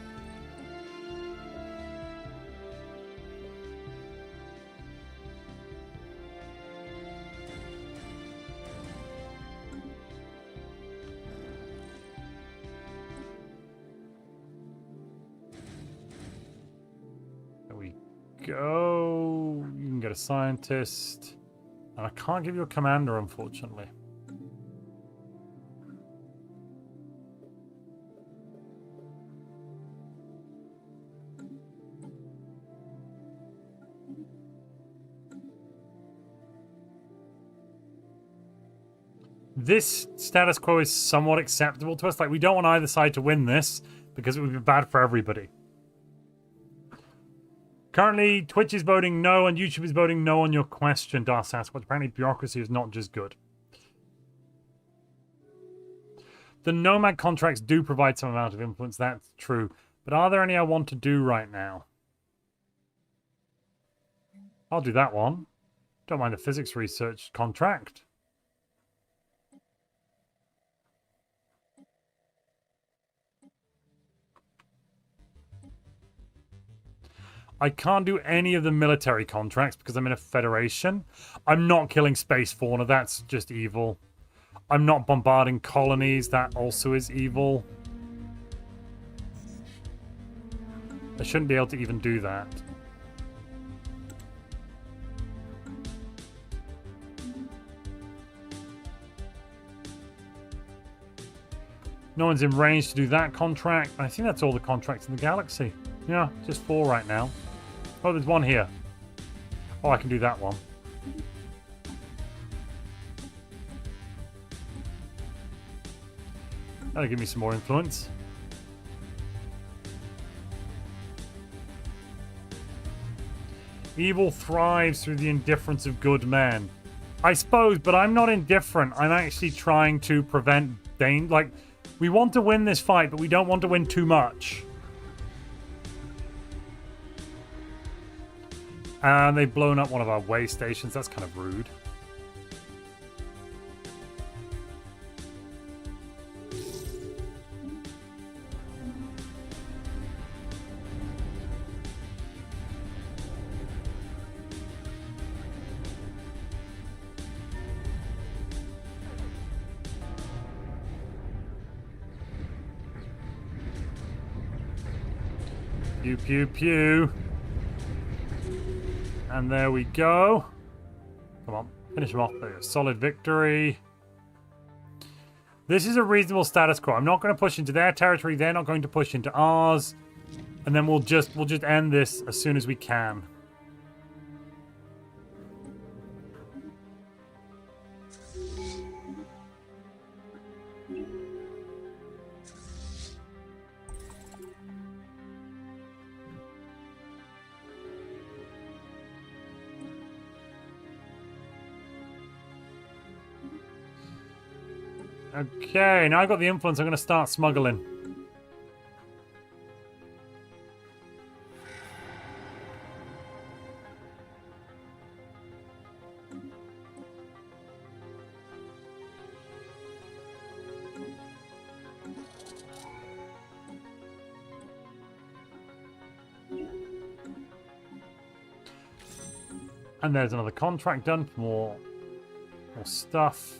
Speaker 1: There we go. You can get a scientist. And I can't give you a commander, unfortunately. This status quo is somewhat acceptable to us. Like, we don't want either side to win this because it would be bad for everybody. Currently, Twitch is voting no and YouTube is voting no on your question, Dark Sasquatch. Apparently, bureaucracy is not just good. The Nomad contracts do provide some amount of influence, that's true. But are there any I want to do right now? I'll do that one. Don't mind the physics research contract. I can't do any of the military contracts because I'm in a federation. I'm not killing space fauna, that's just evil. I'm not bombarding colonies, that also is evil. I shouldn't be able to even do that. No one's in range to do that contract. I think that's all the contracts in the galaxy. Yeah, just 4 right now. Oh, there's one here. Oh, I can do that one. That'll give me some more influence. Evil thrives through the indifference of good men. I suppose, but I'm not indifferent. I'm actually trying to prevent danger. Like, we want to win this fight, but we don't want to win too much. And they've blown up one of our way stations. That's kind of rude. Pew, pew, pew. And there we go. Come on, finish them off. There you go. Solid victory. This is a reasonable status quo. I'm not going to push into their territory. They're not going to push into ours. And then we'll just end this as soon as we can. Okay, now I've got the influence. I'm going to start smuggling. And there's another contract done for more stuff.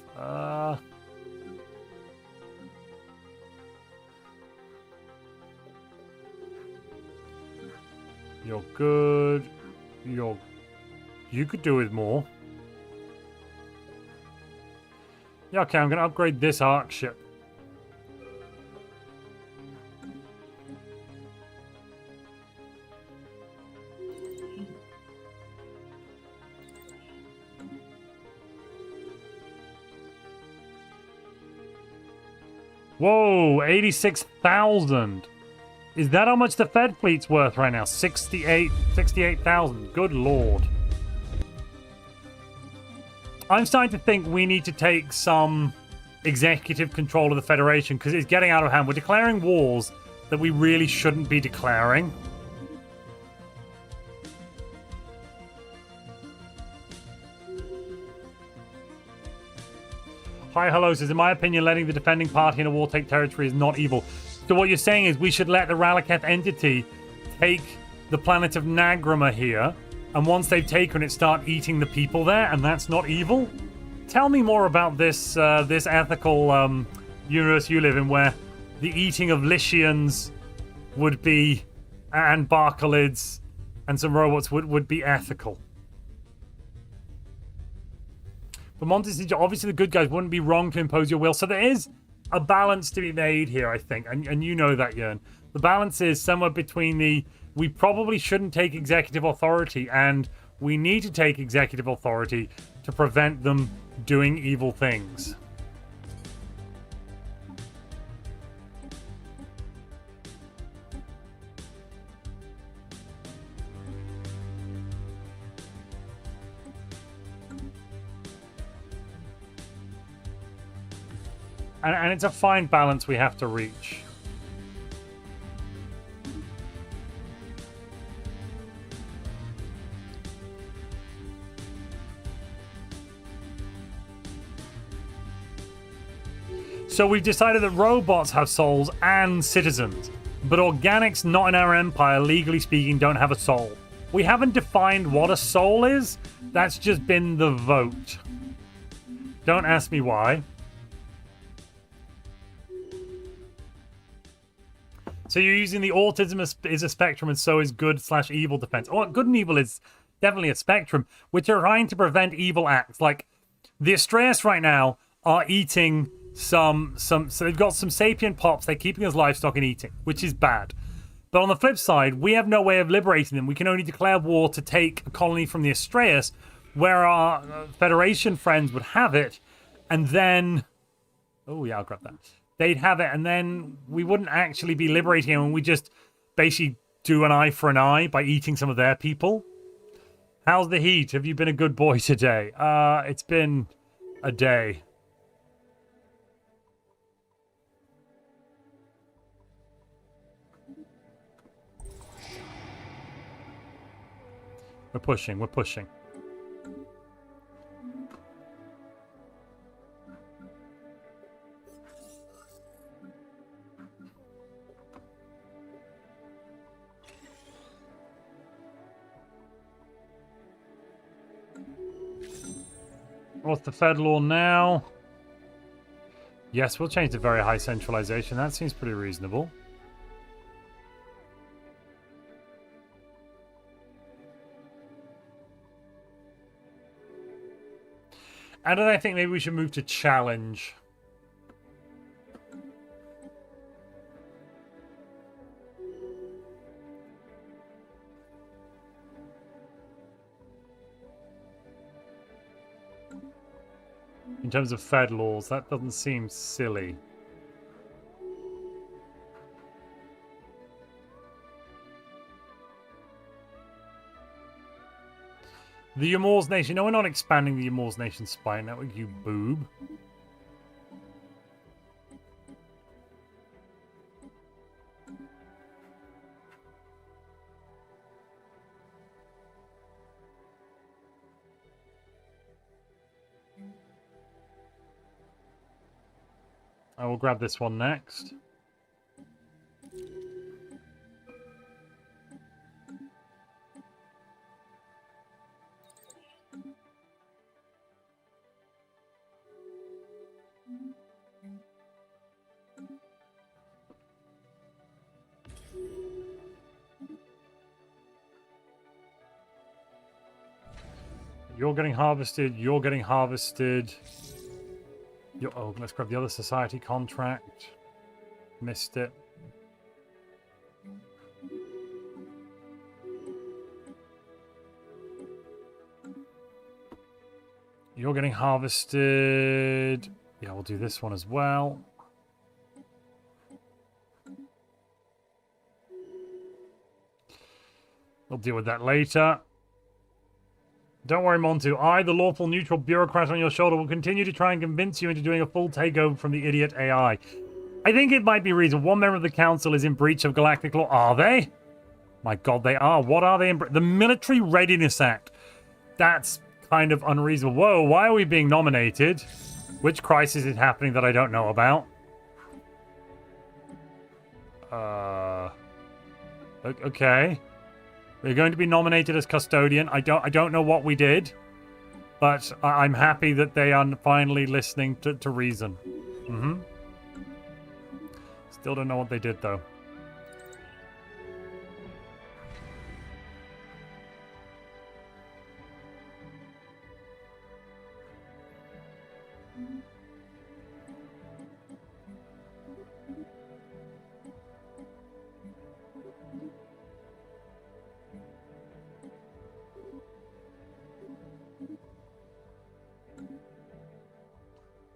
Speaker 1: You're good. You could do with more. Yeah, okay, I'm going to upgrade this arc ship. Whoa, 86,000. Is that how much the Fed fleet's worth right now? 68,000. Good lord. I'm starting to think we need to take some executive control of the Federation because it's getting out of hand. We're declaring wars that we really shouldn't be declaring. Hi, hello says, in my opinion, letting the defending party in a war take territory is not evil. So what you're saying is we should let the Ralaketh entity take the planet of Nagrama here, and once they've taken it, start eating the people there, and that's not evil? Tell me more about this this ethical universe you live in, where the eating of Lycians would be, and Barcalids, and some robots would be ethical. For Montu's obviously the good guys wouldn't be wrong to impose your will. So there is a balance to be made here, I think. And you know that, Yearn. The balance is somewhere between the we probably shouldn't take executive authority and we need to take executive authority to prevent them doing evil things. And it's a fine balance we have to reach. So we've decided that robots have souls and citizens, but organics not in our empire, legally speaking, don't have a soul. We haven't defined what a soul is. That's just been the vote. Don't ask me why. So you're using the autism is a spectrum, and so is good/evil defense. Oh, good and evil is definitely a spectrum. We're trying to prevent evil acts. Like the Astraeus right now are eating so they've got some sapient pops. They're keeping us livestock and eating, which is bad. But on the flip side, we have no way of liberating them. We can only declare war to take a colony from the Astraeus, where our Federation friends would have it, and then... Oh, yeah, I'll grab that. They'd have it, and then we wouldn't actually be liberating them, and we just basically do an eye for an eye by eating some of their people. How's the heat? Have you been a good boy today? It's been a day. We're pushing, we're pushing. What's the Fed law now? Yes, we'll change to very high centralization. That seems pretty reasonable. And I think maybe we should move to challenge. In terms of Fed laws, that doesn't seem silly. The Ymor's Nation. No, we're not expanding the Ymor's Nation spy network, you boob. I will grab this one next. You're getting harvested. You're getting harvested. Oh, let's grab the other society contract. Missed it. You're getting harvested. Yeah, we'll do this one as well. We'll deal with that later. Don't worry, Montu. I, the lawful neutral bureaucrat on your shoulder, will continue to try and convince you into doing a full takeover from the idiot AI. I think it might be reason. One member of the council is in breach of galactic law. Are they? My God, they are. What are they in breach? The Military Readiness Act. That's kind of unreasonable. Whoa, why are we being nominated? Which crisis is happening that I don't know about? Okay. We're going to be nominated as Custodian. I don't know what we did, but I'm happy that they are finally listening to reason. Still don't know what they did, though.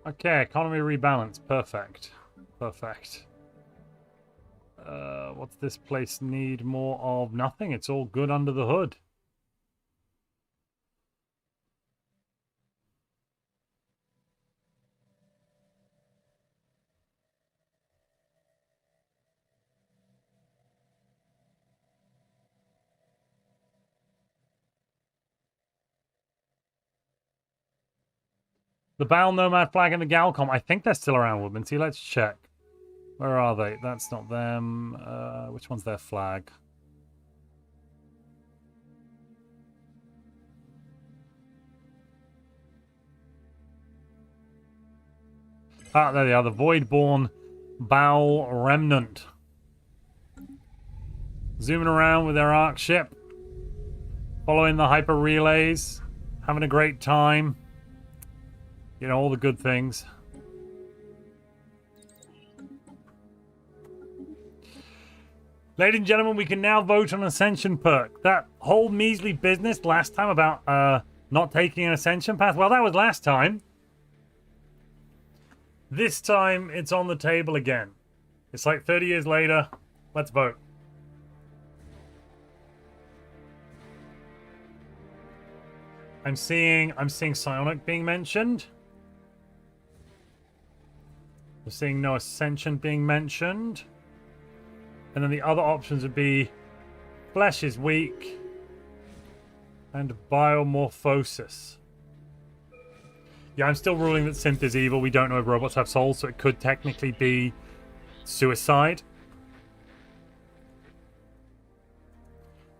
Speaker 1: Okay, economy rebalance. Perfect. Perfect. What's this place need more of? Nothing. It's all good under the hood. The Battle Nomad flag and the Galcom. I think they're still around, Woodman. See, let's check. Where are they? That's not them. Which one's their flag? Ah, there they are. The Voidborn Bow Remnant. Zooming around with their arc ship. Following the hyper relays. Having a great time. You know, all the good things. Ladies and gentlemen, we can now vote on Ascension perk. That whole measly business last time about not taking an Ascension path, well, that was last time. This time, it's on the table again. It's like 30 years later. Let's vote. I'm seeing Psionic being mentioned. We're seeing no Ascension being mentioned. And then the other options would be Flesh is weak and Biomorphosis. Yeah, I'm still ruling that Synth is evil. We don't know if robots have souls, so it could technically be suicide.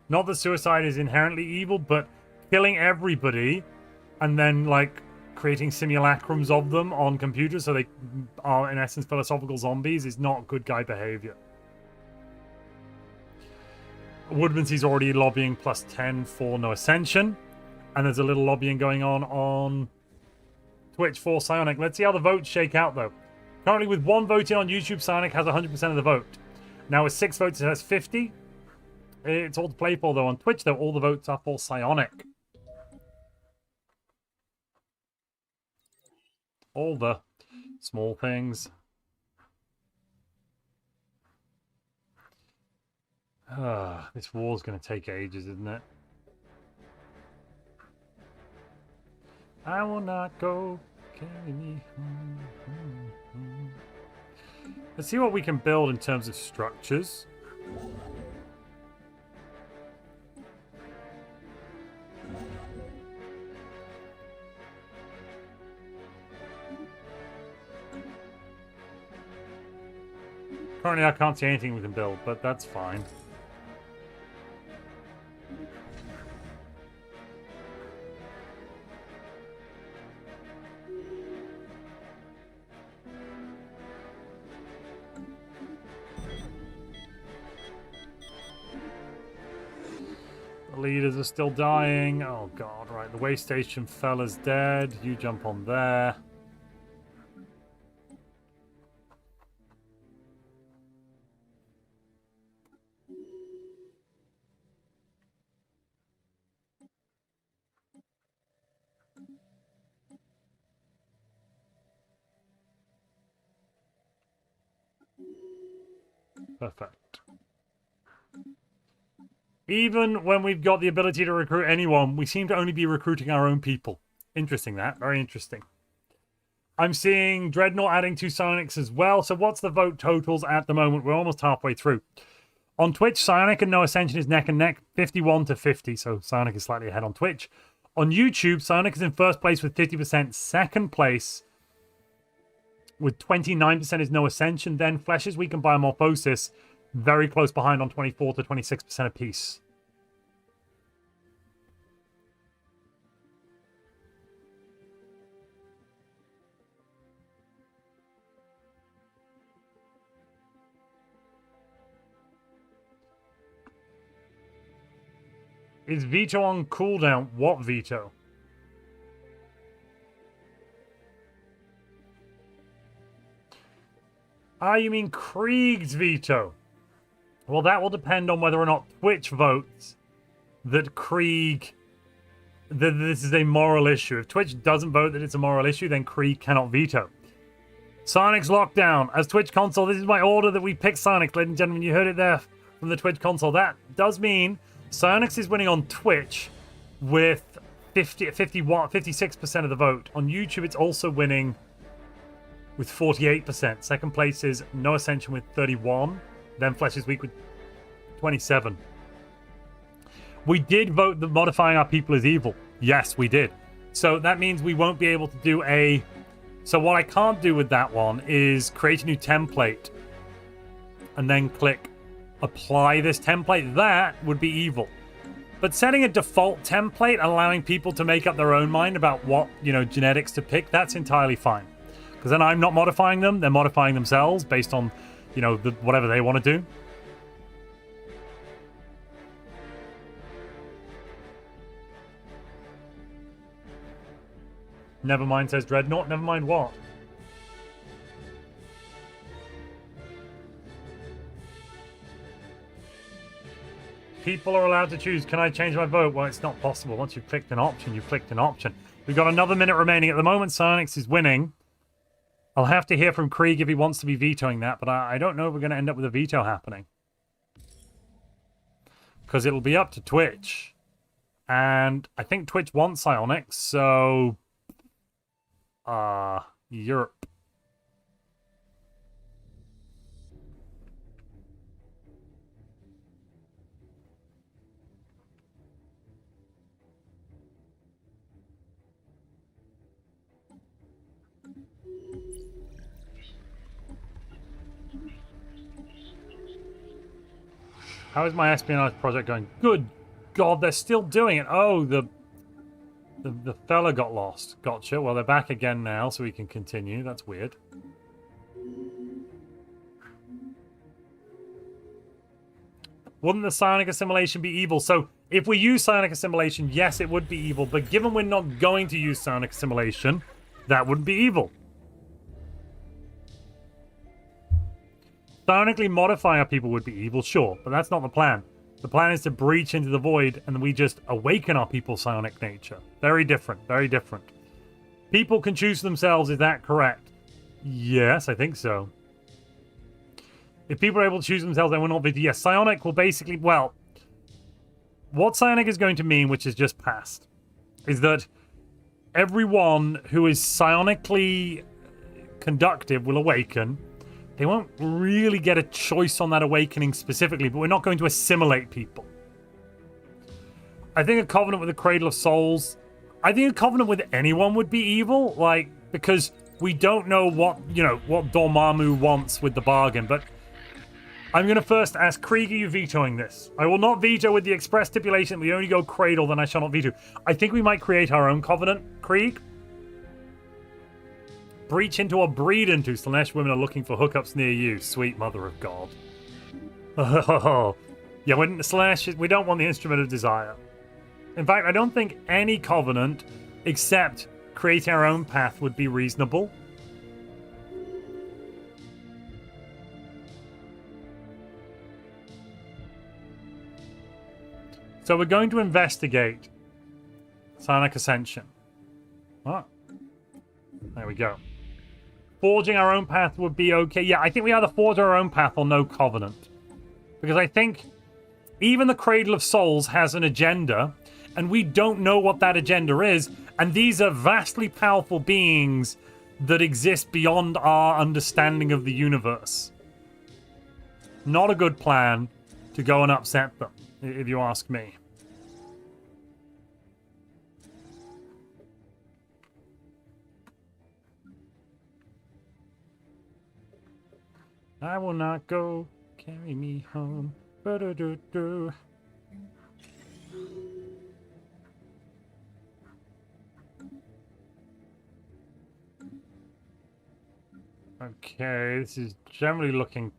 Speaker 1: Not that suicide is inherently evil, but killing everybody and then, like, creating simulacrums of them on computers so they are, in essence, philosophical zombies is not good guy behavior. Woodman's already lobbying +10 for no Ascension. And there's a little lobbying going on Twitch for Psionic. Let's see how the votes shake out, though. Currently, with 1 vote in on YouTube, Psionic has 100% of the vote. Now, with 6 votes, it has 50. It's all to play for, though. On Twitch, though, all the votes are for Psionic. All the small things. This war's going to take ages, isn't it? I will not go. Carry me home. Let's see what we can build in terms of structures. Currently, I can't see anything we can build, but that's fine. The leaders are still dying. Oh, God, right. The way station fella's dead. You jump on there. Perfect. Even when we've got the ability to recruit anyone, we seem to only be recruiting our own people. Interesting, that. Very interesting. I'm seeing Dreadnought adding 2 Psionics as well. So what's the vote totals at the moment? We're almost halfway through. On Twitch, Psionic and no Ascension is neck and neck, 51 to 50. So Psionic is slightly ahead on Twitch. On YouTube, Psionic is in first place with 50%. Second place with 29% is no Ascension. Then Flesh is weak and Biomorphosis, very close behind on 24 to 26% apiece. Is Veto on cooldown? What Veto? Ah, you mean Krieg's veto? Well, that will depend on whether or not Twitch votes that Krieg this is a moral issue. If Twitch doesn't vote that it's a moral issue, then Krieg cannot veto. Psionic's lockdown. As Twitch console, this is my order that we pick Psionic, ladies and gentlemen. You heard it there from the Twitch console. That does mean Psionics is winning on Twitch with 56% of the vote. On YouTube, it's also winning with 48%. Second place is No Ascension with 31. Then Flesh is Weak with 27. We did vote that modifying our people is evil. Yes, we did. So that means we won't be able to do a... So what I can't do with that one is create a new template and then click apply this template. That would be evil. But setting a default template, allowing people to make up their own mind about what, genetics to pick, that's entirely fine. Because then I'm not modifying them. They're modifying themselves based on, whatever they want to do. Never mind, says Dreadnought. Never mind what? People are allowed to choose. Can I change my vote? Well, it's not possible. Once you've clicked an option, you've clicked an option. We've got another minute remaining. At the moment, Psionics is winning. I'll have to hear from Krieg if he wants to be vetoing that, but I don't know if we're going to end up with a veto happening. Because it'll be up to Twitch. And I think Twitch wants Psionics, so... Europe. How is my espionage project going? Good God, they're still doing it. Oh, the fella got lost. Gotcha. Well, they're back again now, so we can continue. That's weird. Wouldn't the psionic assimilation be evil? So, if we use psionic assimilation, yes, it would be evil. But given we're not going to use psionic assimilation, that wouldn't be evil. Psionically modify our people would be evil, sure, but that's not the plan. The plan is to breach into the void, and we just awaken our people's psionic nature. Very different, very different. People can choose for themselves, is that correct? Yes, I think so. If people are able to choose themselves, then we're not... Yes, psionic will basically... Well, what psionic is going to mean, which is just passed, is that everyone who is psionically conductive will awaken. They won't really get a choice on that awakening specifically, but we're not going to assimilate people. I think a covenant with the Cradle of Souls... I think a covenant with anyone would be evil, because we don't know what Dormammu wants with the bargain, but I'm going to first ask Krieg, are you vetoing this? I will not veto with the express stipulation we only go Cradle, then I shall not veto. I think we might create our own covenant, Krieg. Breach into or breed into. Slanesh women are looking for hookups near you. Sweet mother of God. Oh, yeah, Slanesh, we don't want the instrument of desire. In fact, I don't think any covenant except creating our own path would be reasonable. So we're going to investigate Psionic Ascension. Oh, there we go. Forging our own path would be okay. Yeah, I think we either forge our own path or no covenant. Because I think even the Cradle of Souls has an agenda, and we don't know what that agenda is, and these are vastly powerful beings that exist beyond our understanding of the universe. Not a good plan to go and upset them, if you ask me. I will not go. Carry me home. Ba-da-do-do. Okay, this is generally looking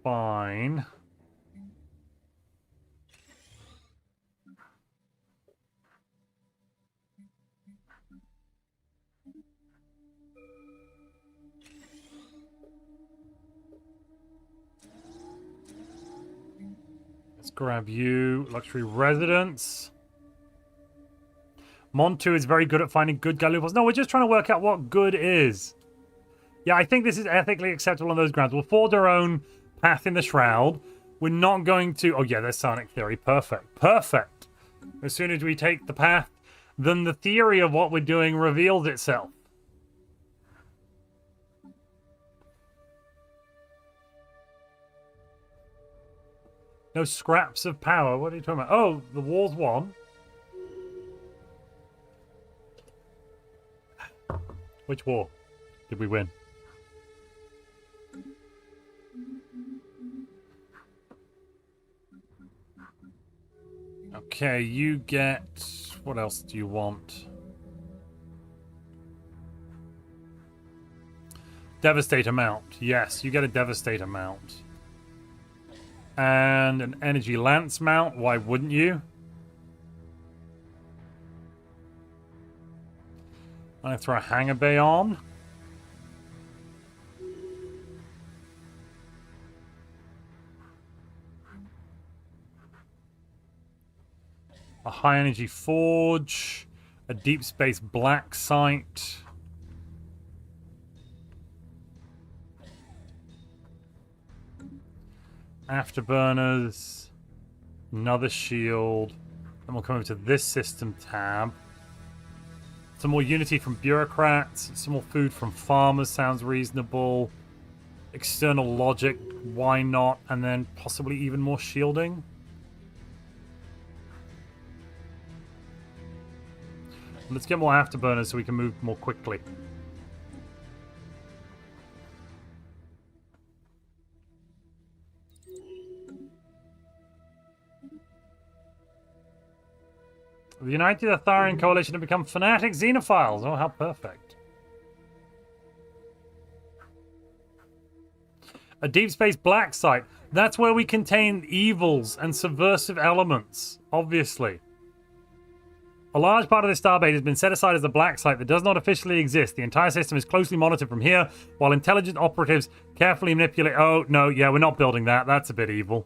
Speaker 1: fine. Let's grab you. Luxury residence. Montu is very good at finding good galoopas. No, we're just trying to work out what good is. Yeah, I think this is ethically acceptable on those grounds. We'll forge our own path in the Shroud. We're not going to... Oh, yeah, there's Psionic theory. Perfect. Perfect. As soon as we take the path, then the theory of what we're doing reveals itself. No scraps of power. What are you talking about? Oh, the war's won. Which war did we win? Okay, you get... What else do you want? Devastator mount. Yes, you get a Devastator mount. And an Energy Lance mount. Why wouldn't you? I'm going to throw a Hangar Bay on. A high energy forge, a deep space black site, afterburners, another shield, and we'll come over to this system tab. Some more unity from bureaucrats, some more food from farmers sounds reasonable. External logic, why not? And then possibly even more shielding. Let's get more afterburners so we can move more quickly. The United Atharian Coalition have become fanatic xenophiles. Oh, how perfect. A deep space black site. That's where we contain evils and subversive elements, obviously. A large part of this starbase has been set aside as a black site that does not officially exist. The entire system is closely monitored from here, while intelligent operatives carefully manipulate... Oh, no, yeah, we're not building that. That's a bit evil.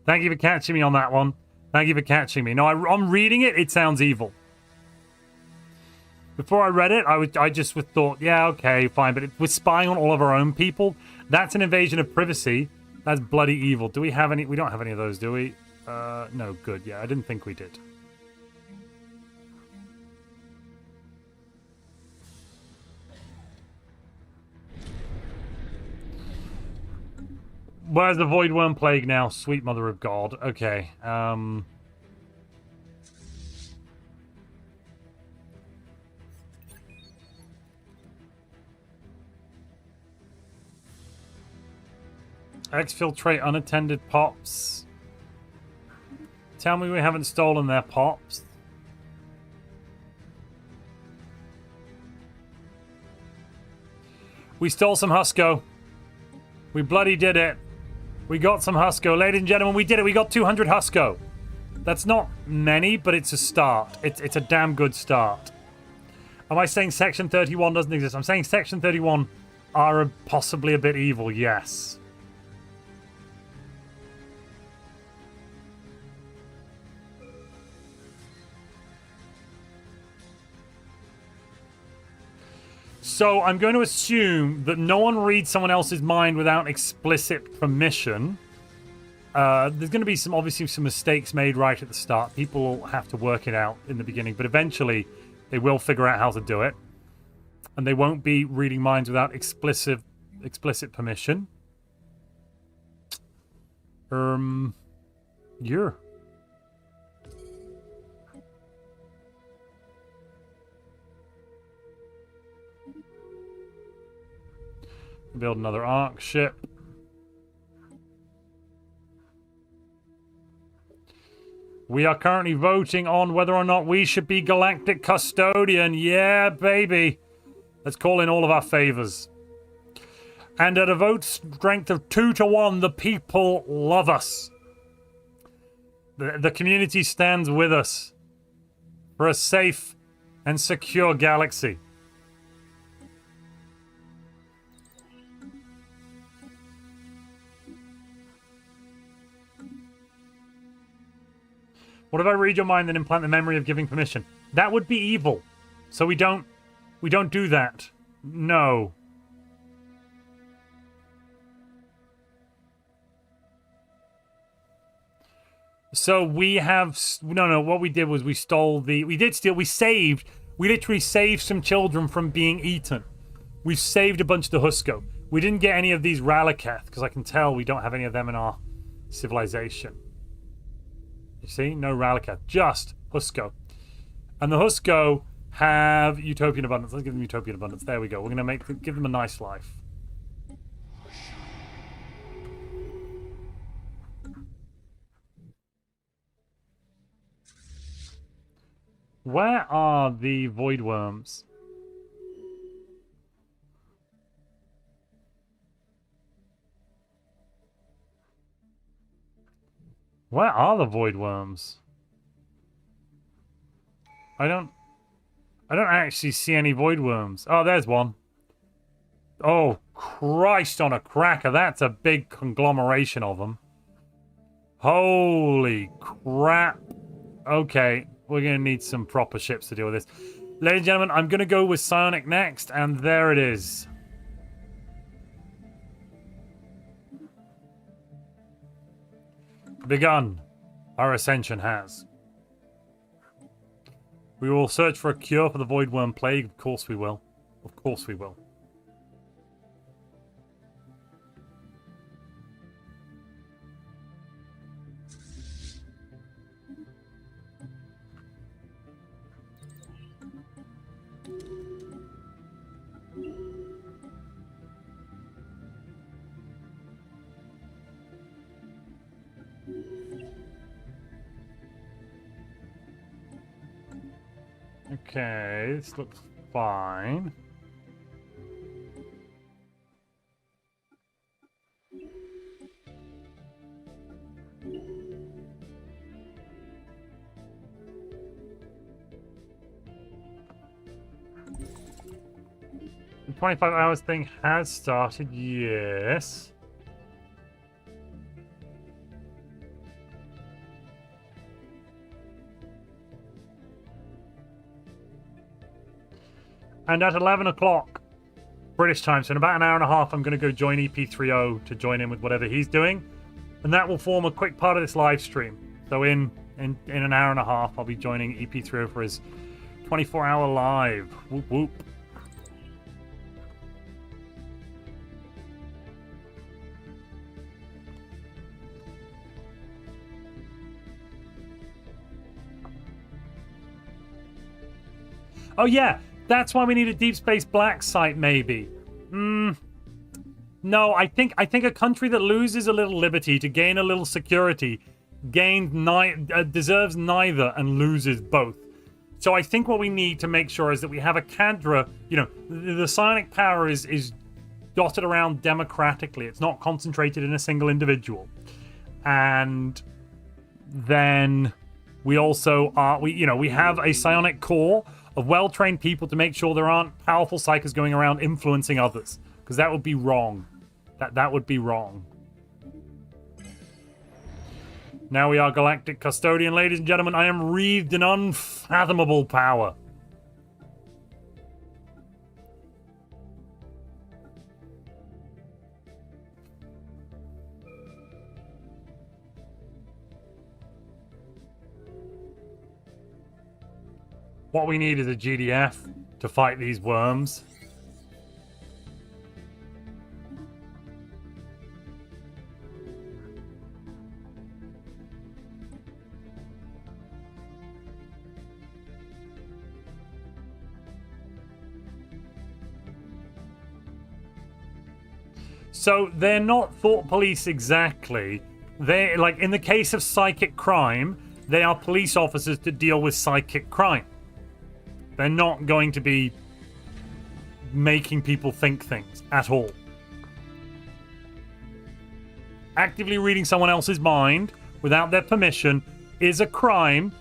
Speaker 1: Thank you for catching me on that one. Thank you for catching me. No, I'm reading it. It sounds evil. Before I read it, I just thought, yeah, okay, fine. But we're spying on all of our own people. That's an invasion of privacy. That's bloody evil. Do we have any... We don't have any of those, do we? No, good. Yeah, I didn't think we did. Where's the Void Worm Plague now? Sweet Mother of God. Okay. Exfiltrate unattended pops. Tell me we haven't stolen their pops. We stole some Husko. We bloody did it. We got some Husko. Ladies and gentlemen, we did it. We got 200 Husko. That's not many, but it's a start. It's a damn good start. Am I saying Section 31 doesn't exist? I'm saying Section 31 are possibly a bit evil, yes. So I'm going to assume that no one reads someone else's mind without explicit permission. There's going to be obviously some mistakes made right at the start. People will have to work it out in the beginning, but eventually they will figure out how to do it. And they won't be reading minds without explicit permission. Yeah. Build another Ark ship. We are currently voting on whether or not we should be galactic custodian. Yeah, baby. Let's call in all of our favors. And at a vote strength of 2-1, the people love us. The community stands with us for a safe and secure galaxy. What if I read your mind and implant the memory of giving permission? That would be evil. So we don't do that. No. So we have... No, what we did was we stole the... We did steal... We saved... We literally saved some children from being eaten. We saved a bunch of the Husko. We didn't get any of these Ralaketh, because I can tell we don't have any of them in our civilization. You see? No Ralaketh. Just Husko. And the Husko have Utopian Abundance. Let's give them Utopian Abundance. There we go. We're going to give them a nice life. Where are the Void Worms? Where are the Void Worms? I don't actually see any Void Worms. Oh, there's one. Oh, Christ on a cracker. That's a big conglomeration of them. Holy crap. Okay, we're going to need some proper ships to deal with this. Ladies and gentlemen, I'm going to go with Psionic next, and there it is. Begun. Our Ascension has. We will search for a cure for the Void Worm Plague. Of course we will. Of course we will. Okay, this looks fine. The 25 hours thing has started, yes. And at 11 o'clock British time, so in about an hour and a half, I'm going to go join EP30 to join in with whatever he's doing. And that will form a quick part of this live stream. So in an hour and a half, I'll be joining EP30 for his 24-hour live. Whoop, whoop. Oh, yeah. That's why we need a Deep Space Black site, maybe. No, I think a country that loses a little liberty to gain a little security deserves neither and loses both. So I think what we need to make sure is that we have a cadre. You know, the psionic power is dotted around democratically. It's not concentrated in a single individual. And then we also we have a psionic core of well-trained people to make sure there aren't powerful psychers going around influencing others. Because that would be wrong. That would be wrong. Now we are Galactic Custodian, ladies and gentlemen. I am wreathed in unfathomable power. What we need is a GDF to fight these worms. So they're not thought police exactly. They're like, in the case of psychic crime, they are police officers to deal with psychic crime. They're not going to be making people think things at all. Actively reading someone else's mind without their permission is a crime.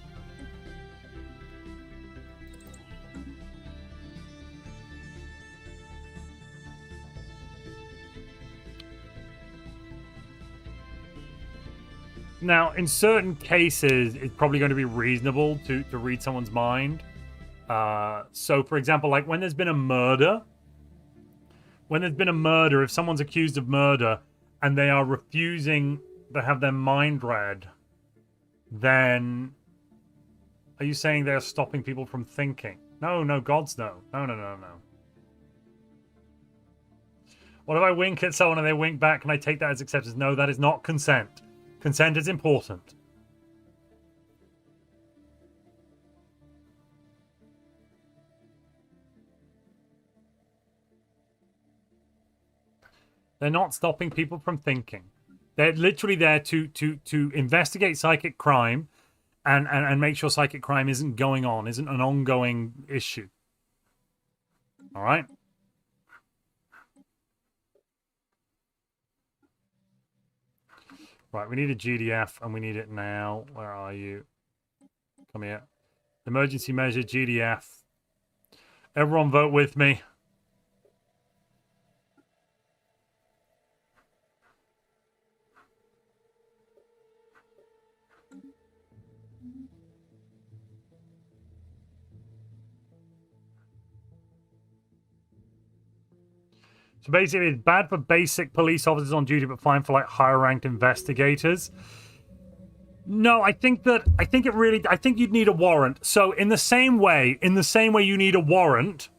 Speaker 1: Now, in certain cases, it's probably going to be reasonable to read someone's mind. So, for example, like when there's been a murder, if someone's accused of murder and they are refusing to have their mind read, then are you saying they're stopping people from thinking? No, gods, no. No. What if I wink at someone and they wink back and I take that as acceptance? No, that is not consent. Consent is important. They're not stopping people from thinking. They're literally there to investigate psychic crime and make sure psychic crime isn't going on, isn't an ongoing issue. All right? Right, we need a GDF, and we need it now. Where are you? Come here. Emergency measure, GDF. Everyone vote with me. So basically, it's bad for basic police officers on duty, but fine for like higher ranked investigators. No, I think you'd need a warrant. So in the same way you need a warrant,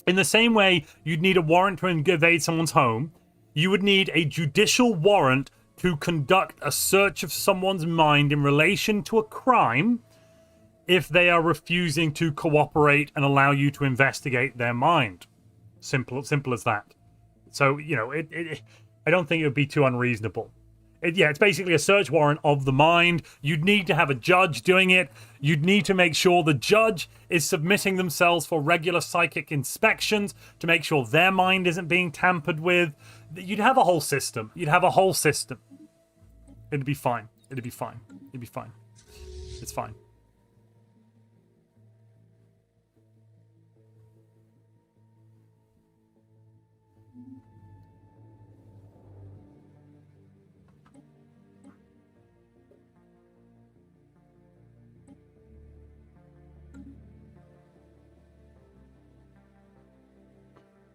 Speaker 1: in the same way you'd need a warrant to invade someone's home, you would need a judicial warrant to conduct a search of someone's mind in relation to a crime if they are refusing to cooperate and allow you to investigate their mind. Simple as that. So, you know, I don't think it would be too unreasonable. It's basically a search warrant of the mind. You'd need to have a judge doing it. You'd need to make sure the judge is submitting themselves for regular psychic inspections to make sure their mind isn't being tampered with. You'd have a whole system. It'd be fine. It's fine.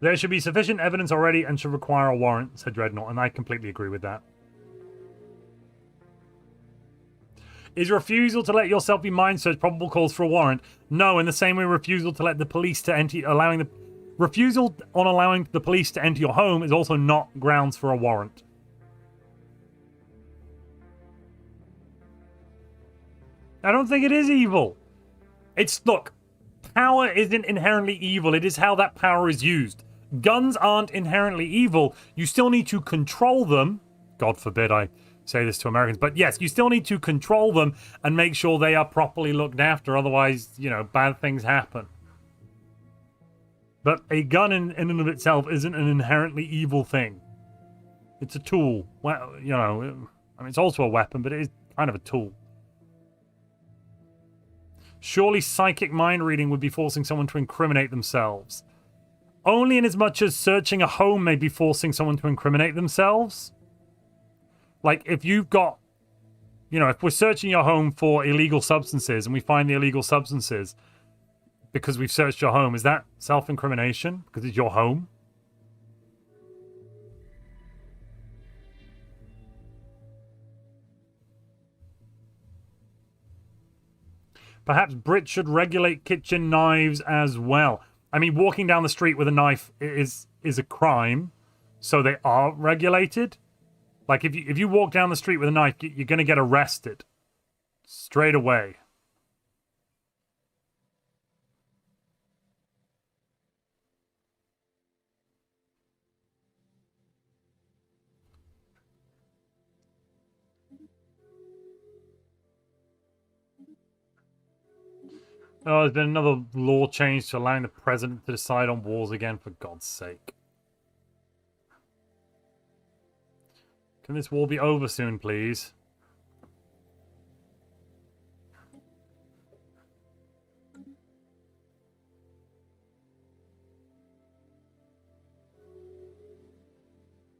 Speaker 1: There should be sufficient evidence already and should require a warrant, said Dreadnought, and I completely agree with that. Is refusal to let yourself be mind searched probable cause for a warrant? No, in the same way refusal to let the police to enter, refusal on allowing the police to enter your home is also not grounds for a warrant. I don't think it is evil. Look, power isn't inherently evil. It is how that power is used. Guns aren't inherently evil. You still need to control them. God forbid I say this to Americans. But yes, you still need to control them and make sure they are properly looked after. Otherwise, you know, bad things happen. But a gun in and of itself isn't an inherently evil thing. It's a tool. Well, you know, I mean, it's also a weapon, but it is kind of a tool. Surely psychic mind reading would be forcing someone to incriminate themselves. Only in as much as searching a home may be forcing someone to incriminate themselves. Like, if you've got, you know, if we're searching your home for illegal substances and we find the illegal substances because we've searched your home, is that self-incrimination because it's your home? Perhaps Brits should regulate kitchen knives as well. I mean, walking down the street with a knife is a crime, so they are regulated. Like, if you walk down the street with a knife, you're going to get arrested straight away. Oh, there's been another law change to allowing the president to decide on wars again, for God's sake. Can this war be over soon, please?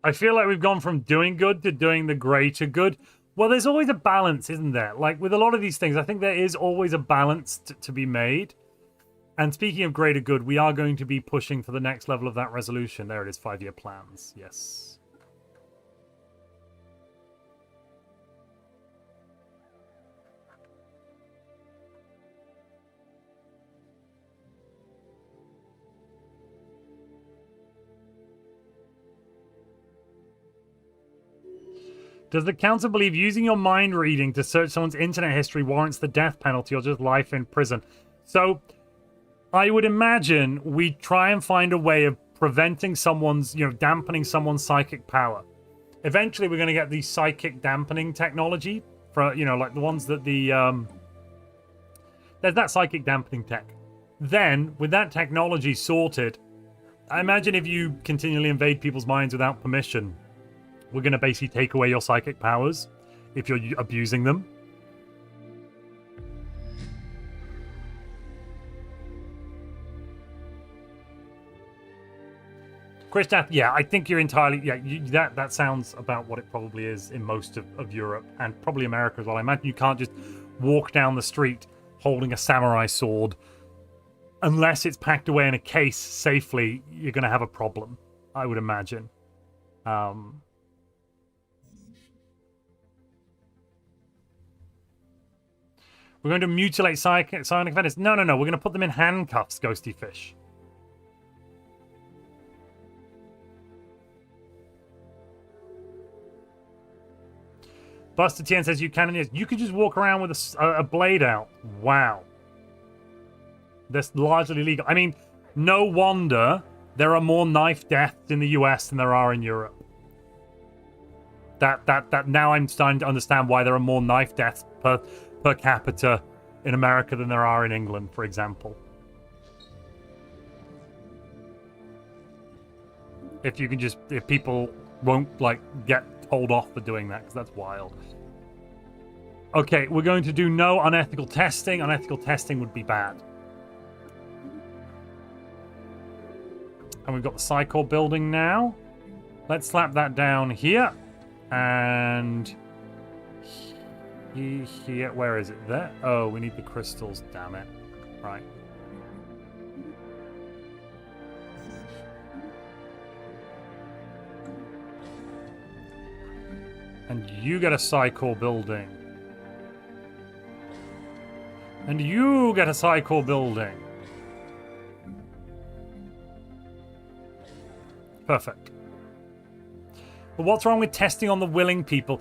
Speaker 1: I feel like we've gone from doing good to doing the greater good. Well, there's always a balance, isn't there? Like with a lot of these things, I think there is always a balance to be made. And speaking of greater good, we are going to be pushing for the next level of that resolution. There it is, 5-year plans. Yes. Does the council believe using your mind reading to search someone's internet history warrants the death penalty or just life in prison? So, I would imagine we try and find a way of preventing someone's, dampening someone's psychic power. Eventually, we're going to get the psychic dampening technology for, like the ones that there's that psychic dampening tech. Then, with that technology sorted, I imagine if you continually invade people's minds without permission, we're going to basically take away your psychic powers if you're abusing them. Chris, yeah, I think you're entirely... Yeah, that sounds about what it probably is in most of Europe and probably America as well. I imagine you can't just walk down the street holding a samurai sword. Unless it's packed away in a case safely, you're going to have a problem, I would imagine. We're going to mutilate psionic offenders. No. We're going to put them in handcuffs, Ghosty Fish. Buster TN says you can. You can just walk around with a blade out. Wow. That's largely legal. I mean, no wonder there are more knife deaths in the US than there are in Europe. That now I'm starting to understand why there are more knife deaths per capita in America than there are in England, for example. If people won't get told off for doing that, because that's wild. Okay, we're going to do no unethical testing. Unethical testing would be bad. And we've got the Psychor building now. Let's slap that down here. And here, where is it? There? Oh, we need the crystals, damn it. Right. And you get a Psychor building. And you get a Psychor building. Perfect. But what's wrong with testing on the willing people?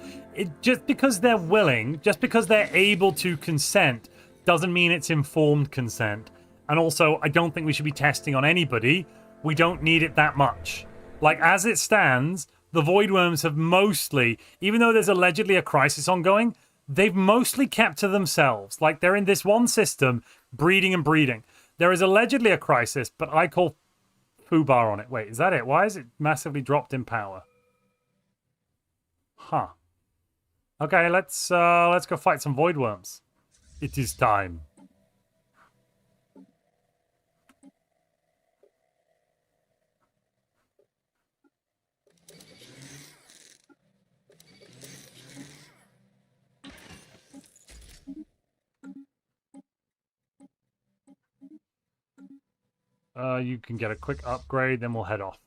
Speaker 1: Just because they're willing, just because they're able to consent, doesn't mean it's informed consent. And also, I don't think we should be testing on anybody. We don't need it that much. Like, as it stands, the Voidworms have mostly, even though there's allegedly a crisis ongoing, they've mostly kept to themselves. Like, they're in this one system, breeding and breeding. There is allegedly a crisis, but I call foobar on it. Wait, is that it? Why is it massively dropped in power? Huh. Okay, let's go fight some Voidworms. It is time. You can get a quick upgrade, then we'll head off.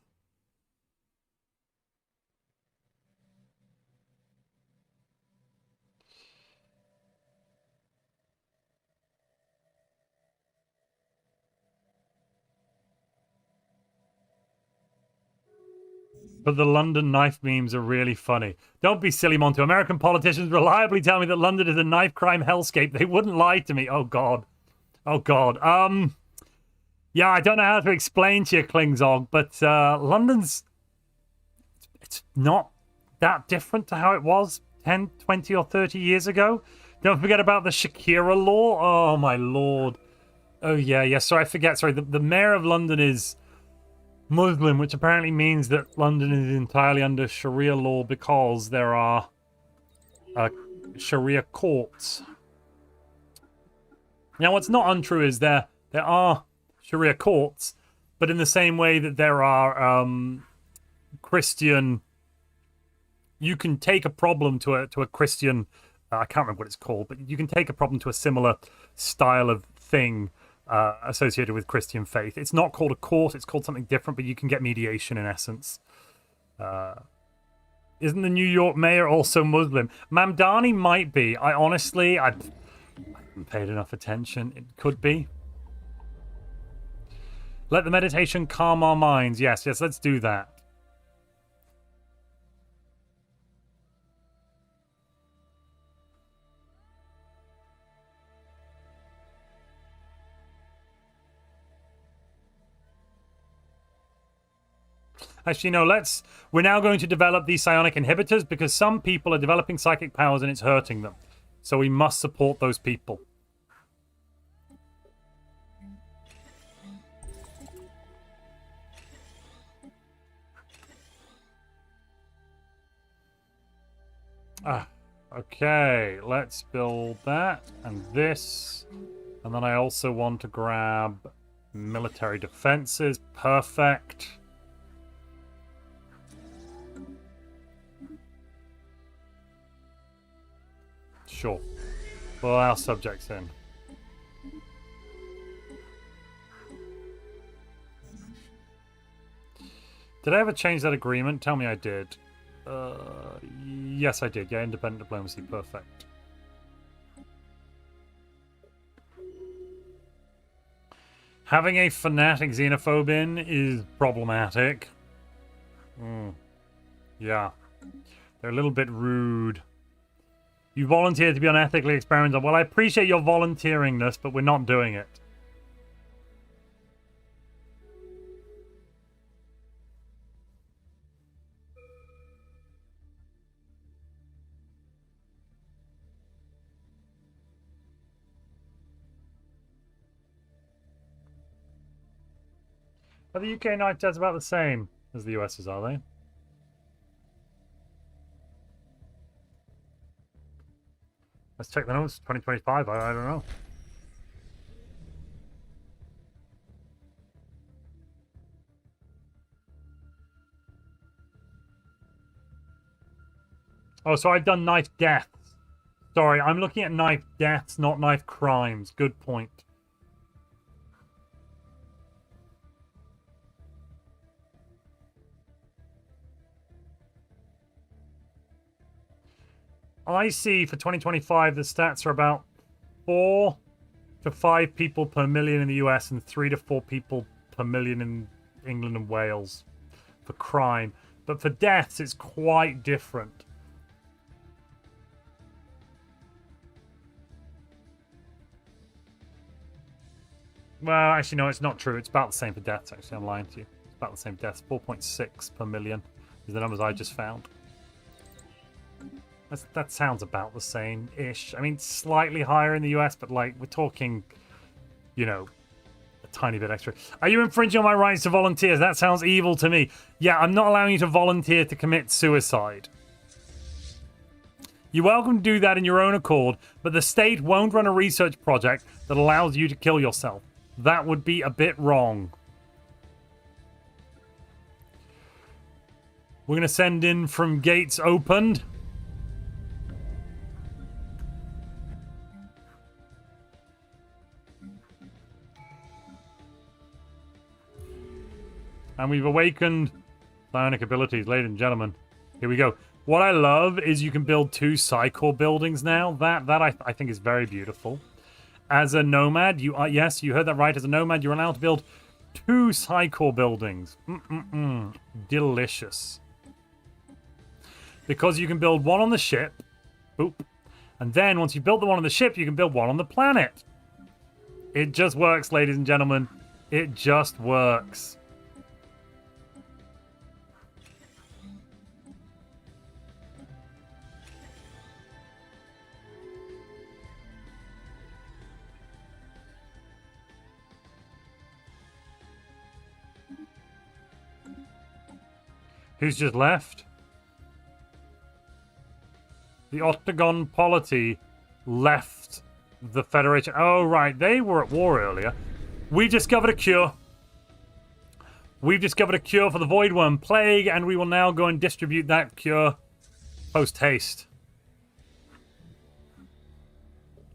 Speaker 1: But the London knife memes are really funny. Don't be silly, Montu. American politicians reliably tell me that London is a knife crime hellscape. They wouldn't lie to me. Oh, God. Oh, God. Yeah, I don't know how to explain to you, Klingzog, but London's... It's not that different to how it was 10, 20, or 30 years ago. Don't forget about the Shakira law. Oh, my Lord. Oh, yeah. Sorry, I forget. Sorry, the mayor of London is Muslim, which apparently means that London is entirely under Sharia law because there are Sharia courts. Now, what's not untrue is there are Sharia courts, but in the same way that there are Christian you can take a problem to a Christian. I can't remember what it's called, but you can take a problem to a similar style of thing associated with Christian faith. It's not called a court; it's called something different. But you can get mediation in essence. Isn't the New York mayor also Muslim? Mamdani might be. I honestly, I haven't paid enough attention. It could be. Let the meditation calm our minds. Yes, let's do that. Actually, no, we're now going to develop these psionic inhibitors because some people are developing psychic powers and it's hurting them. So we must support those people. Okay, let's build that and this. And then I also want to grab military defenses. Perfect. Sure. Pull our subjects in. Did I ever change that agreement? Tell me I did. Yes, I did. Yeah, independent diplomacy. Perfect. Having a fanatic xenophobe in is problematic. Yeah. They're a little bit rude. You volunteered to be unethically experimental. Well, I appreciate your volunteeringness, but we're not doing it. Are the UK night jets about the same as the US's, are they? Let's check the notes. 2025, I don't know. Oh, so I've done knife deaths. Sorry, I'm looking at knife deaths, not knife crimes. Good point. I see for 2025 the stats are about 4 to 5 people per million in the US and 3 to 4 people per million in England and Wales for crime. But for deaths, it's quite different. Well, actually, no, it's not true. It's about the same for deaths, actually. I'm lying to you. It's about the same deaths. 4.6 per million is the numbers I just found. That sounds about the same-ish. I mean, slightly higher in the US, but, like, we're talking, you know, a tiny bit extra. Are you infringing on my rights to volunteers? That sounds evil to me. Yeah, I'm not allowing you to volunteer to commit suicide. You're welcome to do that in your own accord, but the state won't run a research project that allows you to kill yourself. That would be a bit wrong. We're going to send in from gates opened. And we've awakened psionic abilities, ladies and gentlemen. Here we go. What I love is you can build 2 Psycore buildings now. That I think is very beautiful. As a nomad, you are, yes, you heard that right. As a nomad, you're allowed to build 2 Psycore buildings. Delicious. Because you can build one on the ship. Boop. And then once you built the one on the ship, you can build one on the planet. It just works, ladies and gentlemen. It just works. Who's just left? The Octagon Polity left the Federation. Oh, right. They were at war earlier. We discovered a cure. We've discovered a cure for the Voidworm Plague, and we will now go and distribute that cure Post haste.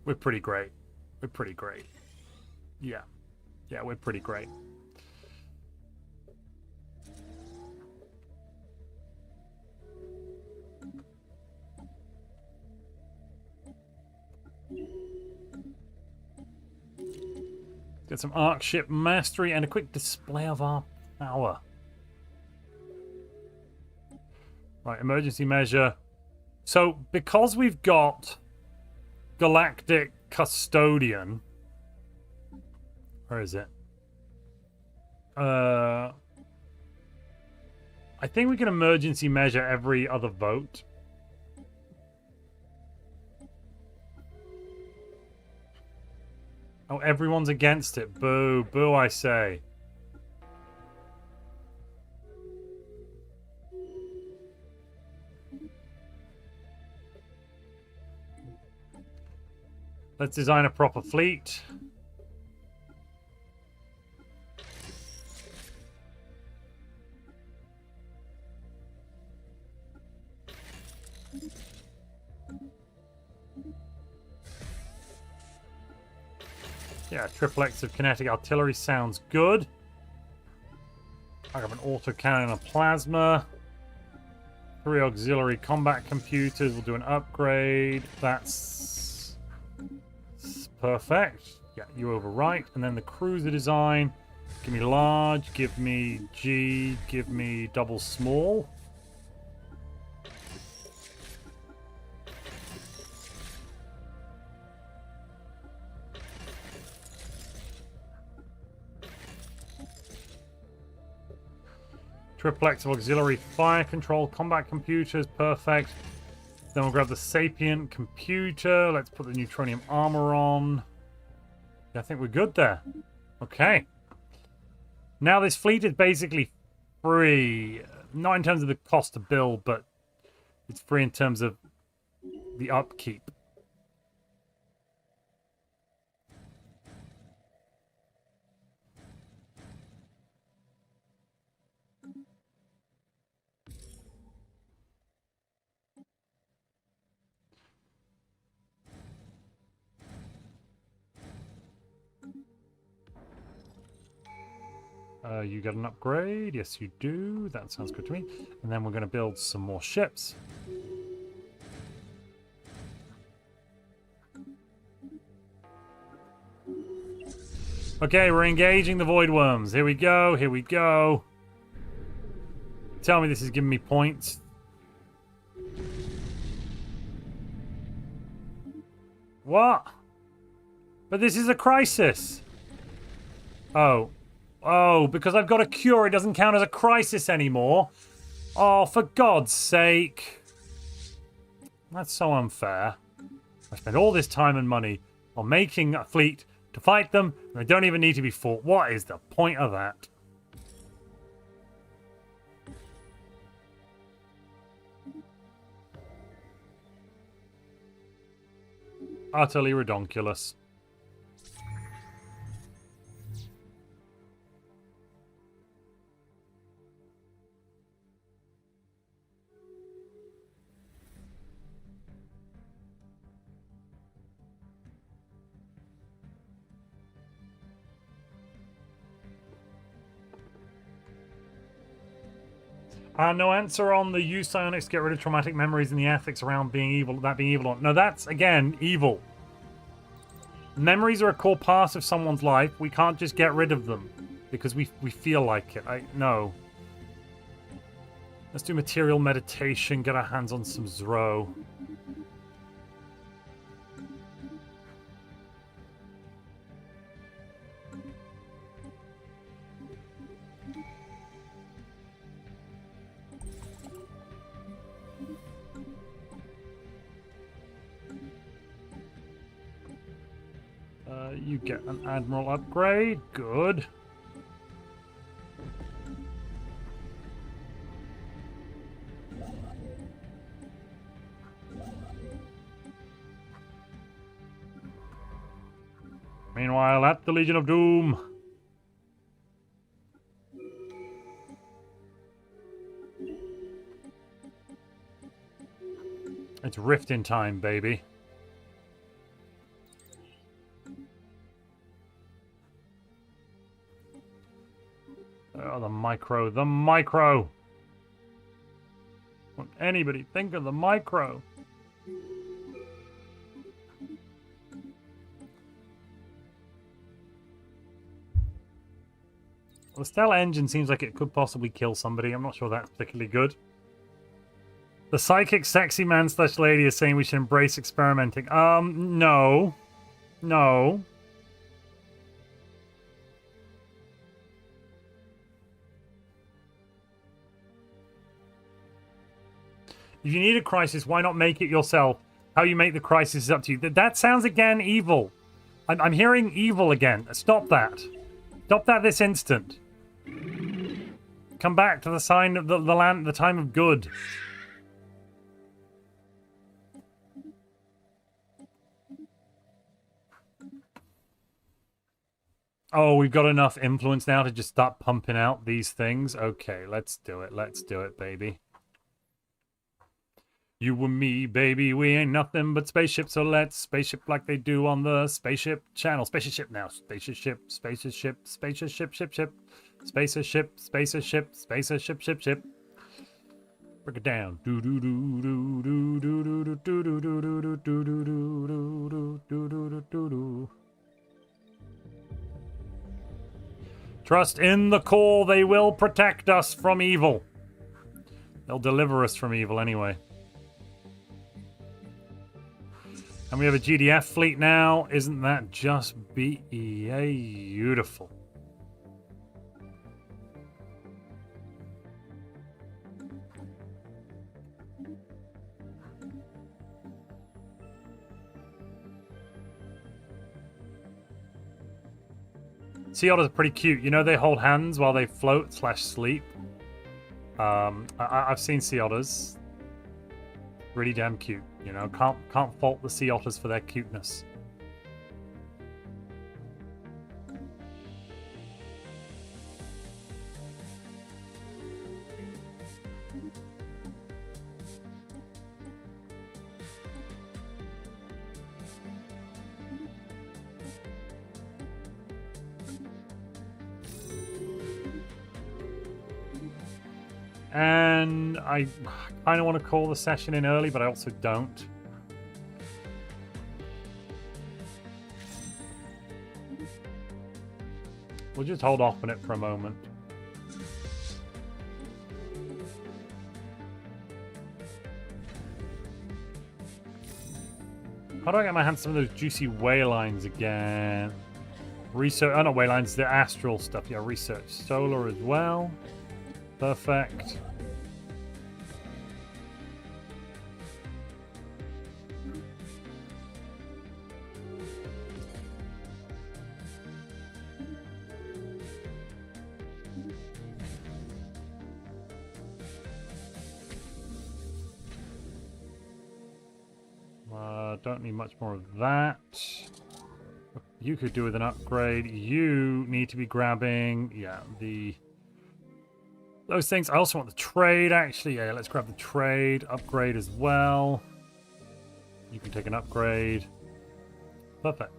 Speaker 1: We're pretty great. We're pretty great. Yeah. Yeah, we're pretty great. Get some arc ship mastery and a quick display of our power. Right, emergency measure. So, because we've got galactic Custodian, where is it? I think we can emergency measure every other vote. Oh, everyone's against it. Boo. Boo, I say. Let's design a proper fleet. Yeah, triple X of kinetic artillery sounds good. I have an autocannon and a plasma. 3 auxiliary combat computers. We'll do an upgrade. That's perfect. Yeah, you overwrite. And then the cruiser design. Give me large. Give me G. Give me double small. Triplex of auxiliary fire control combat computers, perfect. Then we'll grab the sapient computer. Let's put the neutronium armor on. Yeah, I think we're good there. Okay. Now this fleet is basically free. Not in terms of the cost to build, but it's free in terms of the upkeep. You get an upgrade. Yes, you do. That sounds good to me. And then we're going to build some more ships. Okay, we're engaging the Void Worms. Here we go. Here we go. Tell me this is giving me points. What? But this is a crisis. Oh. Oh, because I've got a cure, it doesn't count as a crisis anymore. Oh, for God's sake. That's so unfair. I spent all this time and money on making a fleet to fight them, and they don't even need to be fought. What is the point of that? Utterly redonkulous. No answer on the use psionics to get rid of traumatic memories and the ethics around being evil. That being evil. No, that's again evil. Memories are a core part of someone's life. We can't just get rid of them because we feel like it. No. Let's do material meditation. Get our hands on some Zro. You get an Admiral upgrade. Good. Meanwhile, at the Legion of Doom. It's rift in time, baby. Oh, the micro. The micro! Won't anybody think of the micro? The Stella engine seems like it could possibly kill somebody. I'm not sure that's particularly good. The psychic sexy man / lady is saying we should embrace experimenting. No. No. If you need a crisis, why not make it yourself? How you make the crisis is up to you. That sounds again evil. I'm hearing evil again. Stop that. Stop that this instant. Come back to the sign of the land, the time of good. Oh, we've got enough influence now to just start pumping out these things. Okay, let's do it. Let's do it, baby. You and me, baby, we ain't nothing but spaceships, so let's spaceship like they do on the spaceship channel. Spaceship now. Spaceship, spaceship, spaceship, ship, ship. Spaceship, spaceship, spaceship, ship, ship. Break it down. Do do do do do do do do do do do do do do do do do do do. Trust in the core, they will protect us from evil. They'll deliver us from evil anyway. And we have a GDF fleet now. Isn't that just beautiful? Sea otters are pretty cute. You know they hold hands while they float / sleep. I've seen sea otters. Really damn cute. You know, can't fault the sea otters for their cuteness. And I kind of want to call the session in early, but I also don't. We'll just hold off on it for a moment. How do I get my hands on some of those juicy whale lines again? Research, oh, not whale lines, the astral stuff. Yeah, research solar as well. Perfect. Don't need much more of that. You could do with an upgrade. You need to be grabbing, yeah, those things. I also want the trade, actually. Yeah, let's grab the trade. Upgrade as well. You can take an upgrade. Perfect.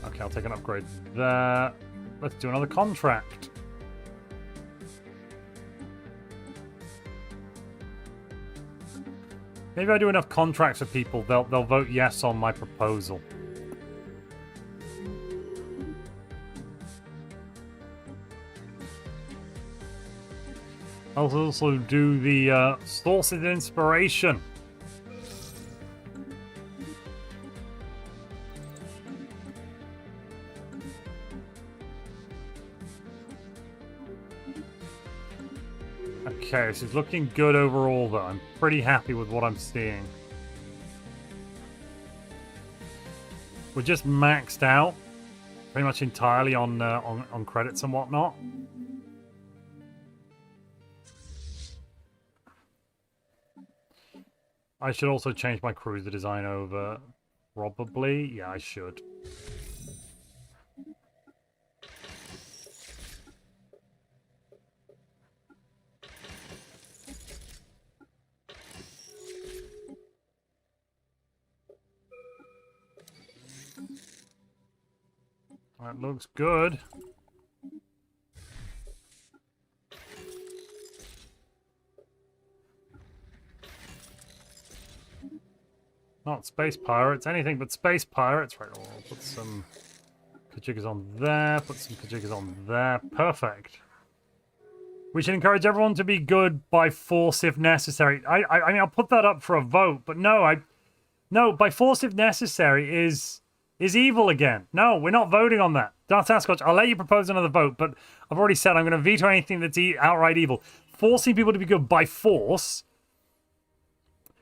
Speaker 1: Okay, I'll take an upgrade there. Let's do another contract. Maybe if I do enough contracts for people, they'll vote yes on my proposal. I'll also do the sources of inspiration. Okay, this is looking good overall, though. I'm pretty happy with what I'm seeing. We're just maxed out, pretty much entirely on credits and whatnot. I should also change my cruiser design over. Probably. Yeah, I should. That looks good. Not space pirates, anything but space pirates. Right, I'll put some Kajigas on there, put some Kajigas on there. Perfect. We should encourage everyone to be good by force if necessary. I mean, I'll put that up for a vote, but no, by force if necessary is evil again. No, we're not voting on that. Darth Sasquatch, I'll let you propose another vote, but I've already said I'm going to veto anything that's outright evil. Forcing people to be good by force.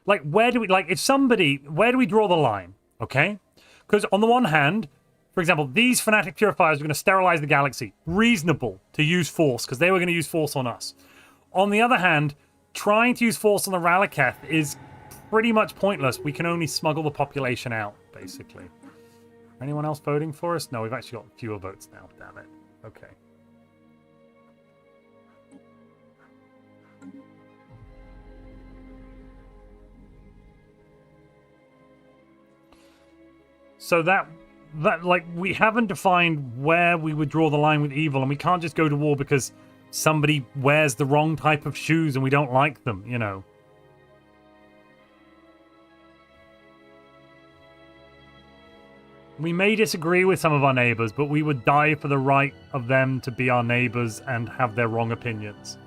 Speaker 1: Like, where do we draw the line? Okay? Because on the one hand, for example, these fanatic purifiers are going to sterilize the galaxy. Reasonable to use force, because they were going to use force on us. On the other hand, trying to use force on the Ralaketh is pretty much pointless. We can only smuggle the population out, basically. Anyone else voting for us? No, we've actually got fewer votes now. Damn it. Okay. So that like, we haven't defined where we would draw the line with evil, and we can't just go to war because somebody wears the wrong type of shoes and we don't like them, you know. We may disagree with some of our neighbors, but we would die for the right of them to be our neighbors and have their wrong opinions.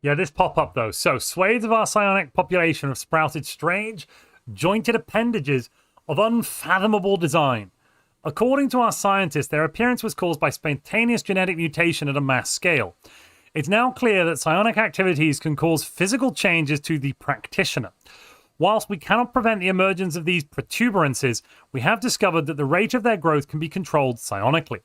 Speaker 1: Yeah, this pop-up, though. So, swathes of our psionic population have sprouted strange, jointed appendages of unfathomable design. According to our scientists, their appearance was caused by spontaneous genetic mutation at a mass scale. It's now clear that psionic activities can cause physical changes to the practitioner. Whilst we cannot prevent the emergence of these protuberances, we have discovered that the rate of their growth can be controlled psionically.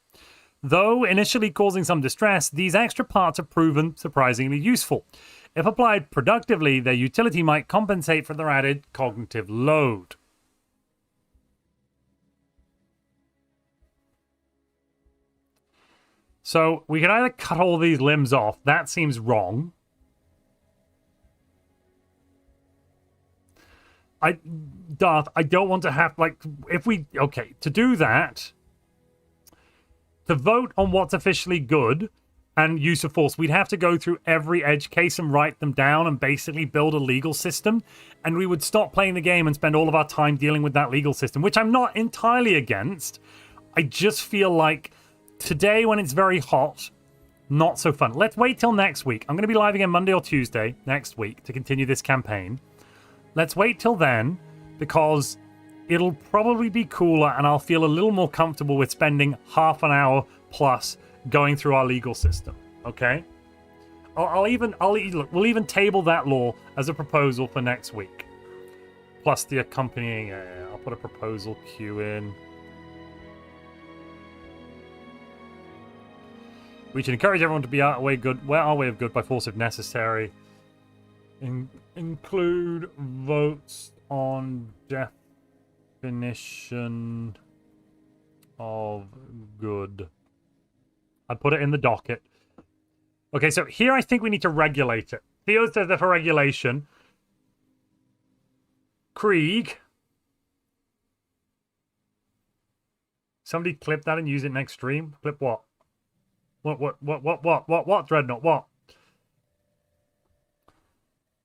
Speaker 1: Though initially causing some distress, these extra parts have proven surprisingly useful. If applied productively, their utility might compensate for their added cognitive load. So we can either cut all these limbs off. That seems wrong. Darth, I don't want to have, like, if we... Okay, to do that... To vote on what's officially good and use of force, we'd have to go through every edge case and write them down and basically build a legal system. And we would stop playing the game and spend all of our time dealing with that legal system, which I'm not entirely against. I just feel like today, when it's very hot, not so fun. Let's wait till next week. I'm going to be live again Monday or Tuesday next week to continue this campaign. Let's wait till then, because it'll probably be cooler and I'll feel a little more comfortable with spending half an hour plus going through our legal system. Okay? Look, we'll even table that law as a proposal for next week. Plus the accompanying, I'll put a proposal queue in. We should encourage everyone to be our way of good by force if necessary. Include votes on definition of good. I'd put it in the docket. Okay, so here I think we need to regulate it. Theo says that for regulation. Krieg. Somebody clip that and use it next stream. Clip what? What, Dreadnought? What?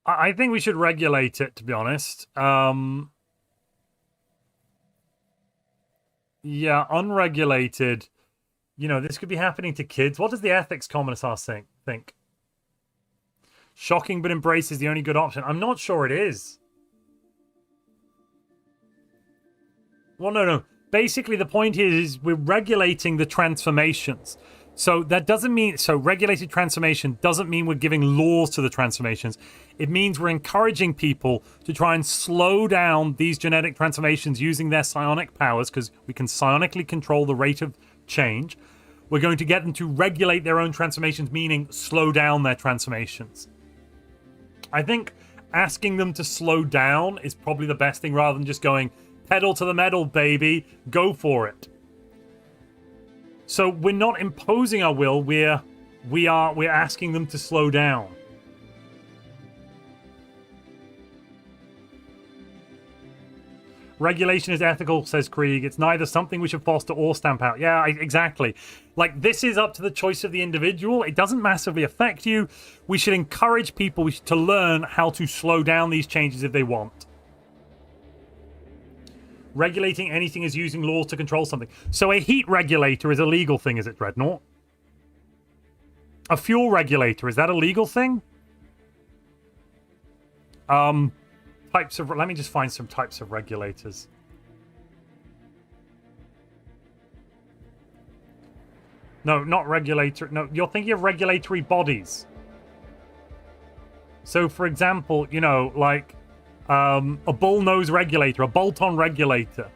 Speaker 1: I think we should regulate it, to be honest. Yeah, unregulated. You know, this could be happening to kids. What does the ethics commissar think? Shocking, but embrace is the only good option. I'm not sure it is. Well, no. basically the point is we're regulating the transformations. So that doesn't mean, so regulated transformation doesn't mean we're giving laws to the transformations. It means we're encouraging people to try and slow down these genetic transformations using their psionic powers, because we can psionically control the rate of change. We're going to get them to regulate their own transformations, meaning slow down their transformations. I think asking them to slow down is probably the best thing, rather than just going, pedal to the metal, baby, go for it. So we're not imposing our will, we're asking them to slow down. Regulation is ethical, says Krieg. It's neither something we should foster or stamp out. Yeah, exactly. Like, this is up to the choice of the individual. It doesn't massively affect you. We should encourage people to learn how to slow down these changes if they want. Regulating anything is using laws to control something. So a heat regulator is a legal thing, is it, Dreadnought? A fuel regulator, is that a legal thing? Types of... Let me just find some types of regulators. No, not regulator. No, you're thinking of regulatory bodies. So, for example, you know, like... a bullnose regulator, a bolt-on regulator,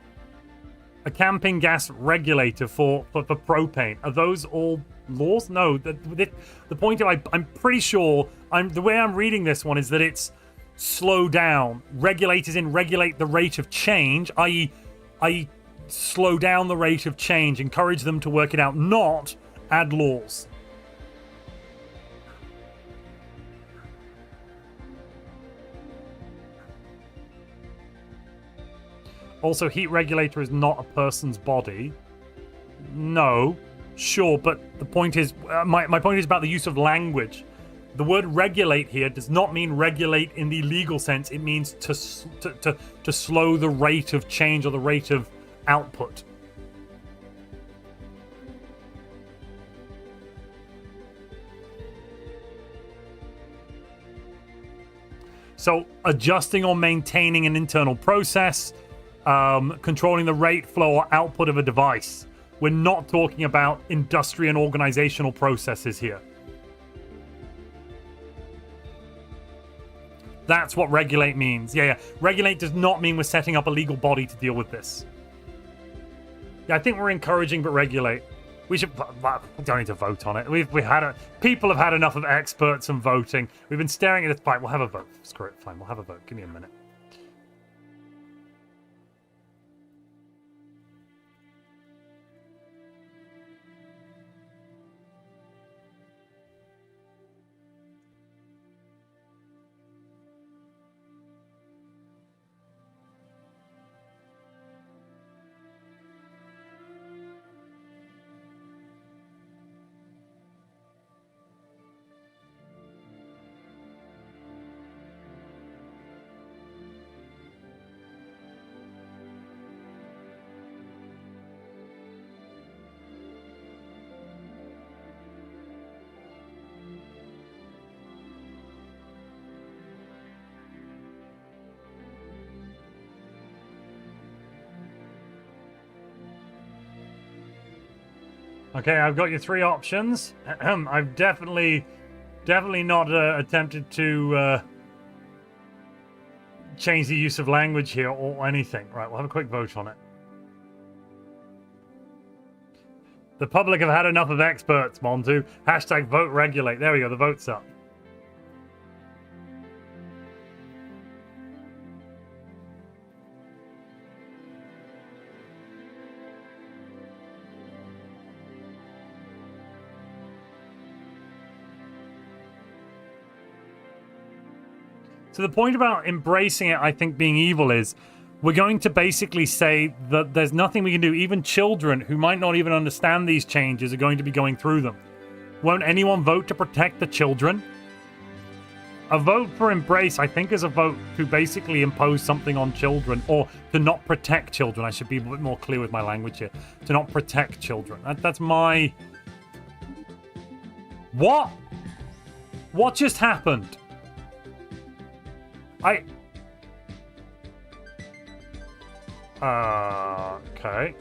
Speaker 1: a camping gas regulator for propane. Are those all laws? No. The point of I'm pretty sure the way I'm reading this one is that it's slow down. Regulate as in regulate the rate of change, i.e. slow down the rate of change, encourage them to work it out, not add laws. Also, heat regulator is not a person's body. No, sure, but the point is, my point is about the use of language. The word regulate here does not mean regulate in the legal sense. It means to slow the rate of change or the rate of output. So, adjusting or maintaining an internal process, controlling the rate, flow, or output of a device. We're not talking about industry and organizational processes here. That's what regulate means. Yeah. Regulate does not mean we're setting up a legal body to deal with this. Yeah, I think we're encouraging, but regulate. We don't need to vote on it. People have had enough of experts and voting. We've been staring at this. Fine, we'll have a vote. Screw it. Fine, we'll have a vote. Give me a minute. Okay, I've got your three options. I've definitely not attempted to change the use of language here or anything. Right, we'll have a quick vote on it. The public have had enough of experts, Montu. Hashtag vote regulate. There we go, the vote's up. So the point about embracing it, I think, being evil is we're going to basically say that there's nothing we can do. Even children who might not even understand these changes are going to be going through them. Won't anyone vote to protect the children? A vote for embrace, I think, is a vote to basically impose something on children, or to not protect children. I should be a bit more clear with my language here. To not protect children. That's my... What? What just happened? Okay.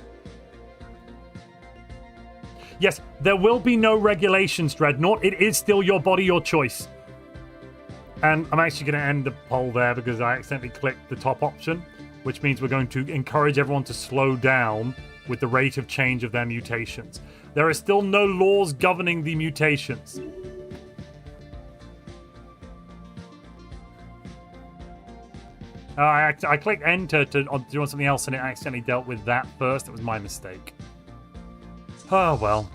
Speaker 1: Yes, there will be no regulations, Dreadnought. It is still your body, your choice. And I'm actually going to end the poll there because I accidentally clicked the top option, which means we're going to encourage everyone to slow down with the rate of change of their mutations. There are still no laws governing the mutations. I clicked enter to do something else and it accidentally dealt with that first. It was my mistake. Oh, well.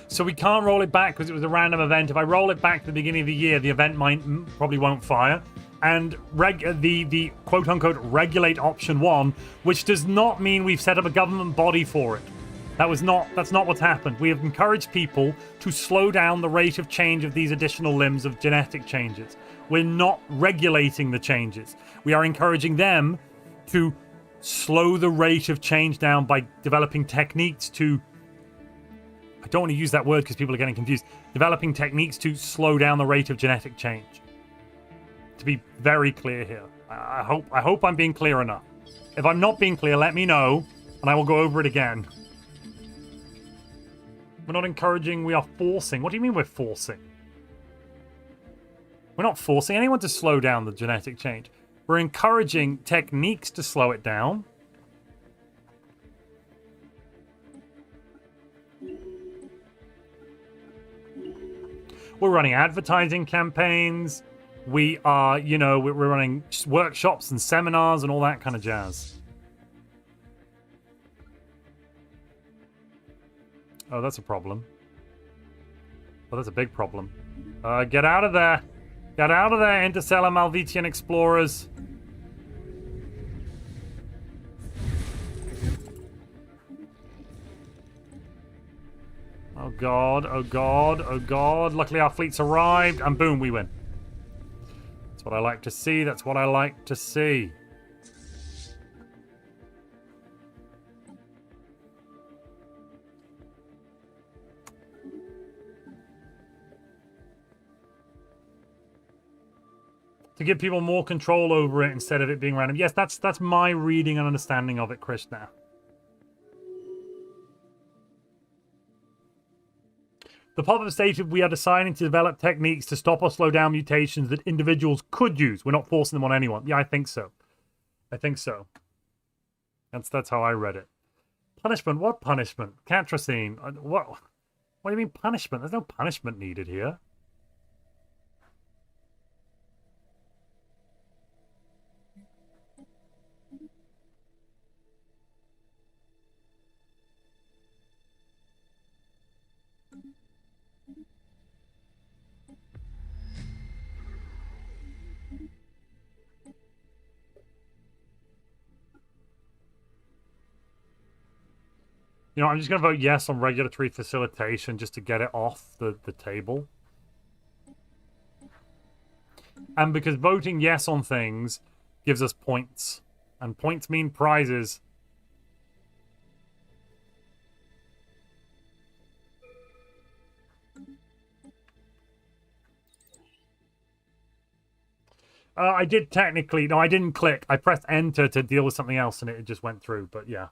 Speaker 1: So we can't roll it back because it was a random event. If I roll it back to the beginning of the year, the event probably won't fire. And the quote-unquote regulate option 1, which does not mean we've set up a government body for it. That's not what's happened. We have encouraged people to slow down the rate of change of these additional limbs of genetic changes. We're not regulating the changes. We are encouraging them to slow the rate of change down by developing techniques to... I don't want to use that word because people are getting confused. Developing techniques to slow down the rate of genetic change. To be very clear here. I hope I'm being clear enough. If I'm not being clear, let me know, and I will go over it again. We're not encouraging, we are forcing. What do you mean we're forcing? We're not forcing anyone to slow down the genetic change. We're encouraging techniques to slow it down. We're running advertising campaigns. We are, you know, we're running workshops and seminars and all that kind of jazz. Oh, that's a problem. Oh, that's a big problem. Get out of there. Get out of there, interstellar Malvitian explorers. Oh god, oh god, oh god. Luckily our fleet's arrived, and boom, we win. That's what I like to see, that's what I like to see. To give people more control over it instead of it being random. Yes, that's my reading and understanding of it, Krishna. The pop-up stated we are deciding to develop techniques to stop or slow down mutations that individuals could use. We're not forcing them on anyone. Yeah, I think so. I think so. That's how I read it. Punishment? What punishment? Catracine? What do you mean punishment? There's no punishment needed here. You know, I'm just going to vote yes on regulatory facilitation just to get it off the table. And because voting yes on things gives us points. And points mean prizes. I did technically... No, I didn't click. I pressed enter to deal with something else and it just went through. But yeah.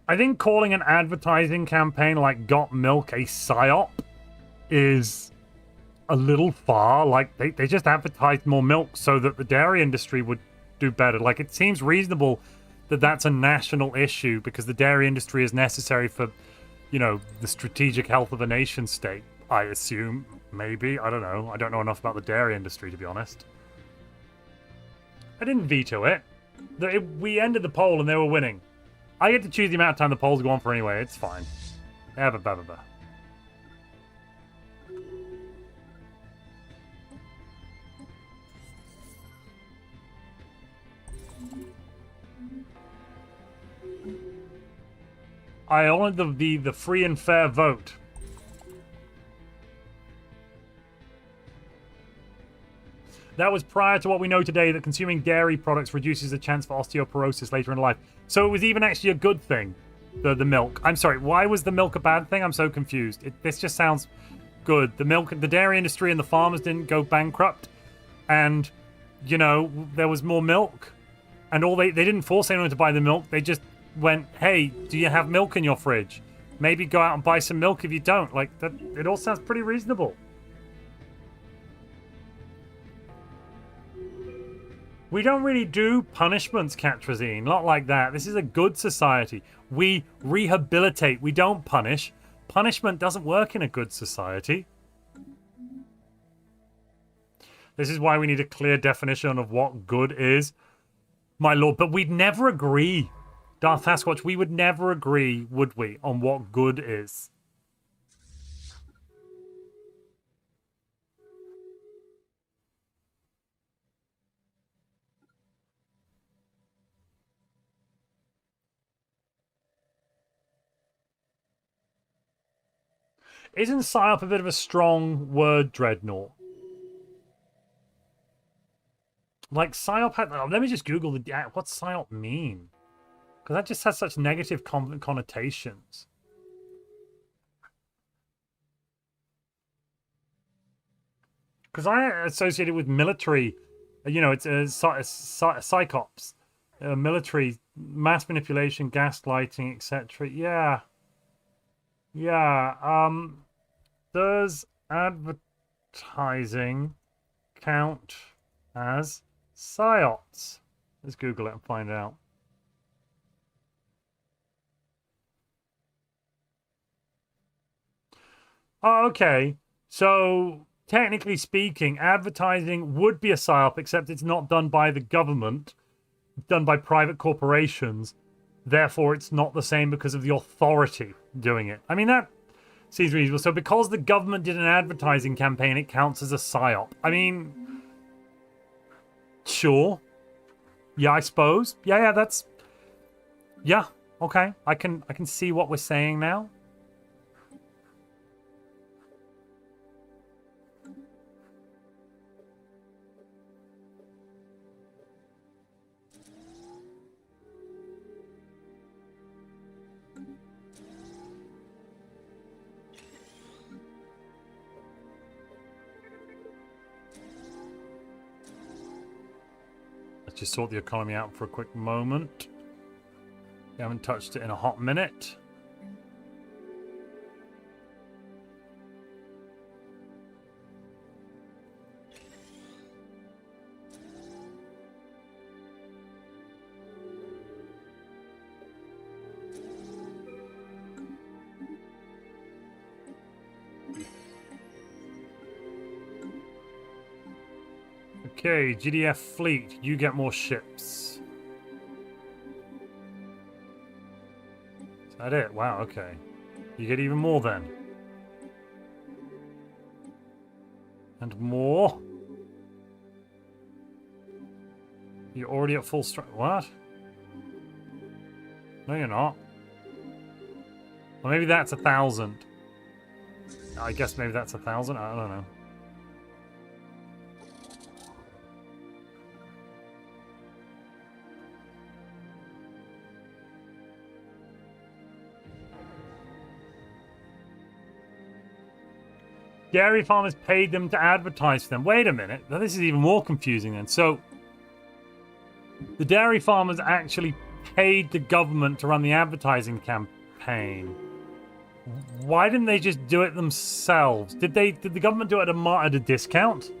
Speaker 1: I think calling an advertising campaign like Got Milk a psyop is a little far. Like, they just advertised more milk so that the dairy industry would do better. Like, it seems reasonable that that's a national issue because the dairy industry is necessary for, you know, the strategic health of a nation state, I assume. Maybe. I don't know. I don't know enough about the dairy industry, to be honest. I didn't veto it. We ended the poll and they were winning. I get to choose the amount of time the polls go on for anyway. It's fine. Blah, blah, blah, blah. I honor the free and fair vote. That was prior to what we know today, that consuming dairy products reduces the chance for osteoporosis later in life. So it was even actually a good thing, the milk. I'm sorry, why was the milk a bad thing? I'm so confused. This just sounds good. The milk, the dairy industry and the farmers didn't go bankrupt. And, you know, there was more milk. And they didn't force anyone to buy the milk. They just went, hey, do you have milk in your fridge? Maybe go out and buy some milk if you don't. Like, that, it all sounds pretty reasonable. We don't really do punishments, Katrazine. Not like that. This is a good society. We rehabilitate. We don't punish. Punishment doesn't work in a good society. This is why we need a clear definition of what good is, my lord. But we'd never agree, Darth Sasquatch. We would never agree, would we, on what good is? Isn't psyop a bit of a strong word, Dreadnought? Like, psyop had... Oh, let me just Google what's psyop mean? Because that just has such negative connotations. Because I associate it with military. You know, it's psychops. Military, mass manipulation, gaslighting, etc. Yeah. Yeah, does advertising count as psyops? Let's Google it and find out. Oh, okay. So, technically speaking, advertising would be a psyop, except it's not done by the government. It's done by private corporations. Therefore, it's not the same because of the authority doing it. I mean, that seems reasonable. So because the government did an advertising campaign, it counts as a psyop. I mean, sure. Yeah, I suppose. Yeah, that's... Yeah, okay. I can see what we're saying now. Just sort the economy out for a quick moment. We haven't touched it in a hot minute. Okay, GDF fleet, you get more ships. Is that it? Wow, okay. You get even more then. And more. You're already at full strength. What? No, you're not. Well, maybe that's 1,000. I guess maybe that's 1,000. I don't know. Dairy farmers paid them to advertise for them. Wait a minute. Now, this is even more confusing then. So, the dairy farmers actually paid the government to run the advertising campaign. Why didn't they just do it themselves? Did the government do it at a discount?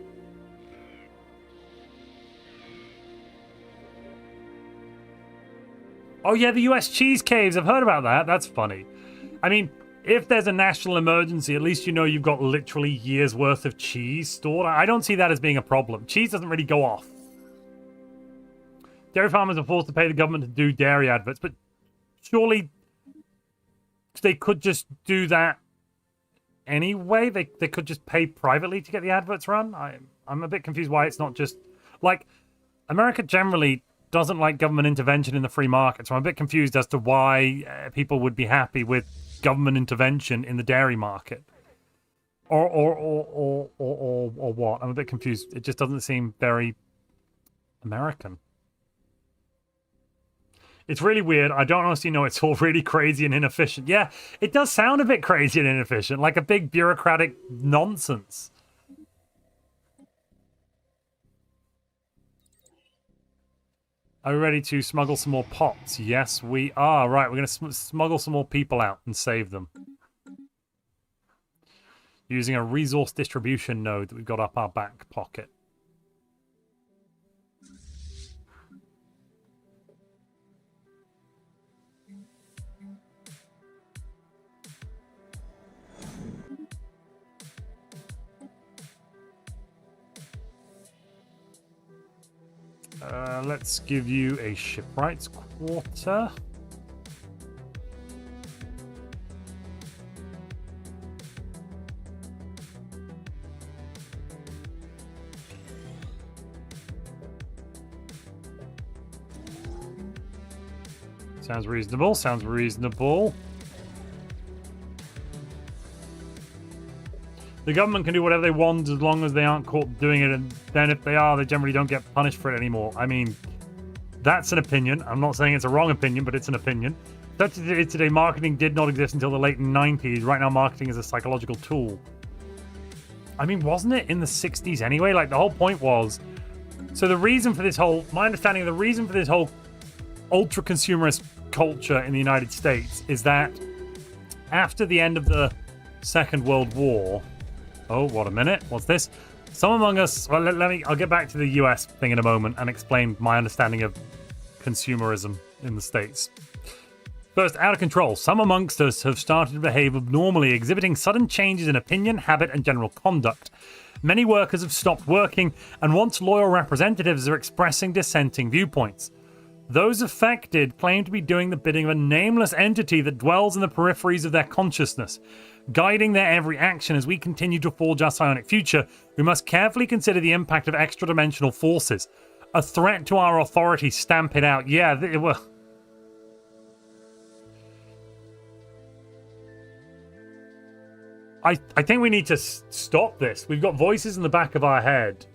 Speaker 1: Oh yeah, the US cheese caves. I've heard about that. That's funny. I mean, if there's a national emergency, at least you know you've got literally years worth of cheese stored. I don't see that as being a problem. Cheese doesn't really go off. Dairy farmers are forced to pay the government to do dairy adverts, but surely they could just do that anyway. They could just pay privately to get the adverts run. I'm a bit confused why it's not just like America generally doesn't like government intervention in the free market. So I'm a bit confused as to why people would be happy with government intervention in the dairy market. Or what? I'm a bit confused. It just doesn't seem very American. It's really weird. I don't honestly know. It's all really crazy and inefficient. Yeah, it does sound a bit crazy and inefficient, like a big bureaucratic nonsense. Are we ready to smuggle some more pots? Yes, we are. Right, we're going to smuggle some more people out and save them. Using a resource distribution node that we've got up our back pocket. Let's give you a shipwrights quarter. Sounds reasonable, sounds reasonable. The government can do whatever they want as long as they aren't caught doing it, and then if they are, they generally don't get punished for it anymore. I mean, that's an opinion. I'm not saying it's a wrong opinion, but it's an opinion. Such as it is today, marketing did not exist until the late 90s. Right now, marketing is a psychological tool. I mean, wasn't it in the 60s anyway? Like, the whole point was... So the reason for this whole... My understanding of the reason for this whole ultra-consumerist culture in the United States is that after the end of the Second World War... Oh, what a minute. What's this? Some among us... Well, I'll get back to the US thing in a moment and explain my understanding of consumerism in the States. First, out of control. Some amongst us have started to behave abnormally, exhibiting sudden changes in opinion, habit, and general conduct. Many workers have stopped working, and once loyal representatives are expressing dissenting viewpoints. Those affected claim to be doing the bidding of a nameless entity that dwells in the peripheries of their consciousness. Guiding their every action as we continue to forge our psionic future, we must carefully consider the impact of extra-dimensional forces. A threat to our authority, stamp it out. Yeah, I think we need to stop this. We've got voices in the back of our head.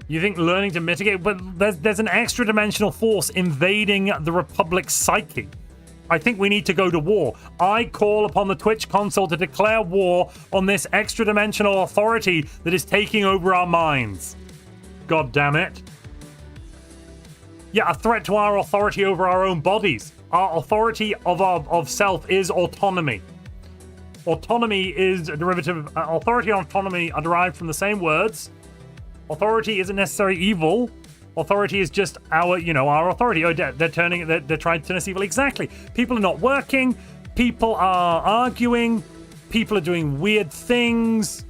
Speaker 1: You think learning to mitigate, but there's an extra dimensional force invading the Republic's psyche. I think we need to go to war. I call upon the Twitch console to declare war on this extra dimensional authority that is taking over our minds. God damn it. Yeah, a threat to our authority over our own bodies. Our authority of self is autonomy. Autonomy is a derivative. Authority and autonomy are derived from the same words. Authority isn't necessarily evil. Authority is just our authority. Oh, they're trying to turn us evil. Exactly. People are not working. People are arguing. People are doing weird things.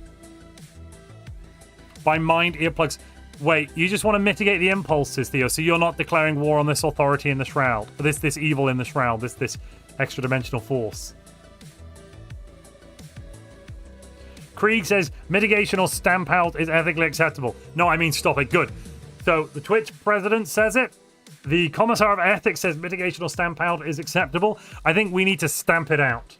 Speaker 1: By mind earplugs. Wait, you just want to mitigate the impulses, Theo. So you're not declaring war on this authority in the shroud, this evil in the shroud, this extra dimensional force. Krieg says mitigation or stamp out is ethically acceptable. No, I mean stop it. Good. So the Twitch president says it. The Commissar of Ethics says mitigation or stamp out is acceptable. I think we need to stamp it out.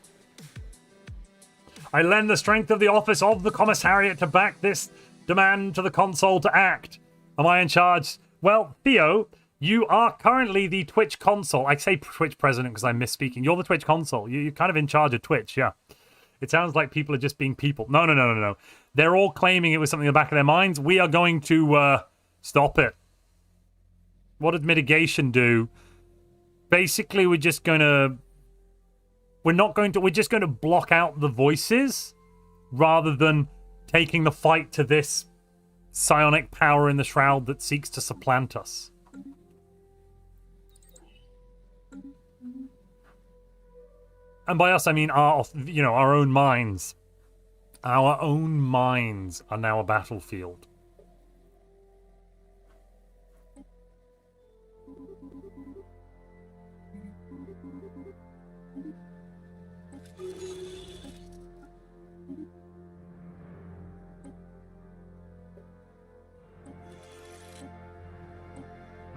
Speaker 1: I lend the strength of the office of the Commissariat to back this demand to the console to act. Am I in charge? Well, Theo, you are currently the Twitch console. I say Twitch president because I'm misspeaking. You're the Twitch console. You're kind of in charge of Twitch, yeah. It sounds like people are just being people. No. They're all claiming it was something in the back of their minds. We are going to stop it. What did mitigation do? Basically, we're just going to block out the voices rather than taking the fight to this psionic power in the shroud that seeks to supplant us. And by us, I mean our own minds. Our own minds are now a battlefield.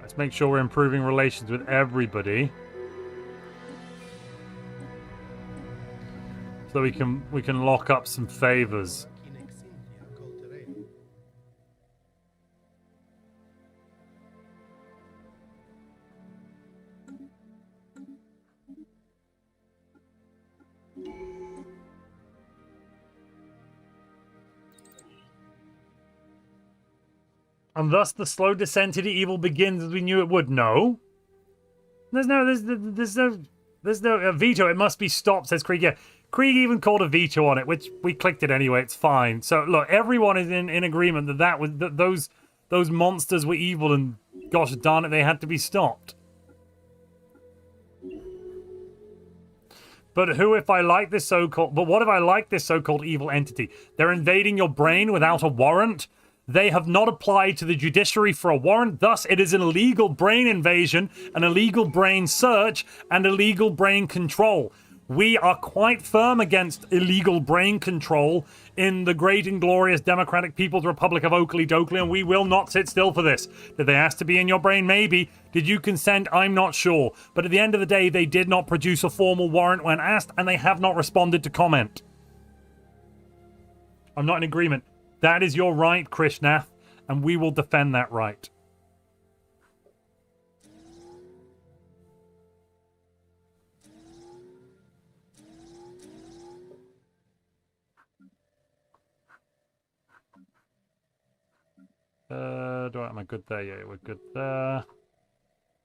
Speaker 1: Let's make sure we're improving relations with everybody. So we can lock up some favors. And thus the slow descent into evil begins as we knew it would. No. There's no veto. It must be stopped, says Krieg. Yeah, Krieg even called a veto on it, which we clicked it anyway. It's fine. So look, everyone is in agreement that those monsters were evil, and gosh darn it, they had to be stopped. But what if I like this so-called evil entity? They're invading your brain without a warrant. They have not applied to the judiciary for a warrant. Thus, it is an illegal brain invasion, an illegal brain search, and illegal brain control. We are quite firm against illegal brain control in the great and glorious Democratic People's Republic of Oakley Dokley, and we will not sit still for this. Did they ask to be in your brain? Maybe. Did you consent? I'm not sure. But at the end of the day, they did not produce a formal warrant when asked, and they have not responded to comment. I'm not in agreement. That is your right, Krishnath, and we will defend that right. Am I good there? Yeah, we're good there.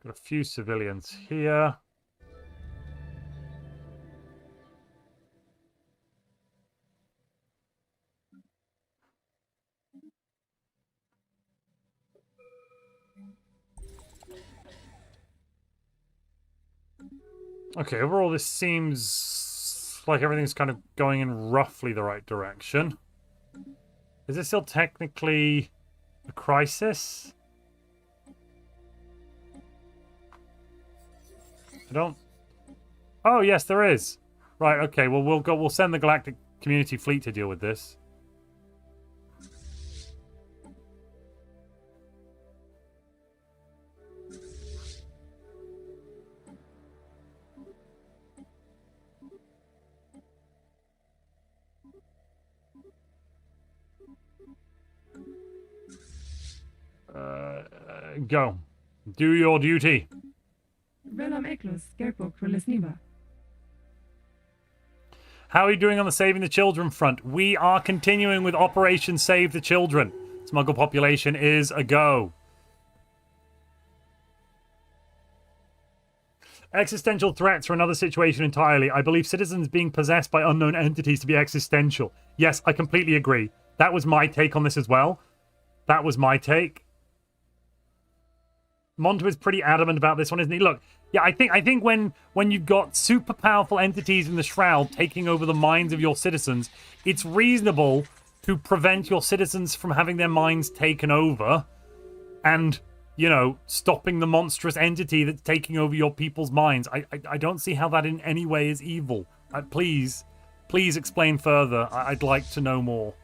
Speaker 1: Got a few civilians here. Okay, overall this seems like everything's kind of going in roughly the right direction. Is this still technically a crisis? I don't... Oh, yes, there is. Right, okay, well, we'll send the Galactic Community Fleet to deal with this. Go. Do your duty. How are you doing on the Saving the Children front? We are continuing with Operation Save the Children. Smuggle population is a go. Existential threats are another situation entirely. I believe citizens being possessed by unknown entities to be existential. Yes, I completely agree. That was my take on this as well. That was my take. Montu is pretty adamant about this one, isn't he? Look, yeah, I think when you've got super powerful entities in the Shroud taking over the minds of your citizens, it's reasonable to prevent your citizens from having their minds taken over and, you know, stopping the monstrous entity that's taking over your people's minds. I don't see how that in any way is evil. Please explain further. I'd like to know more.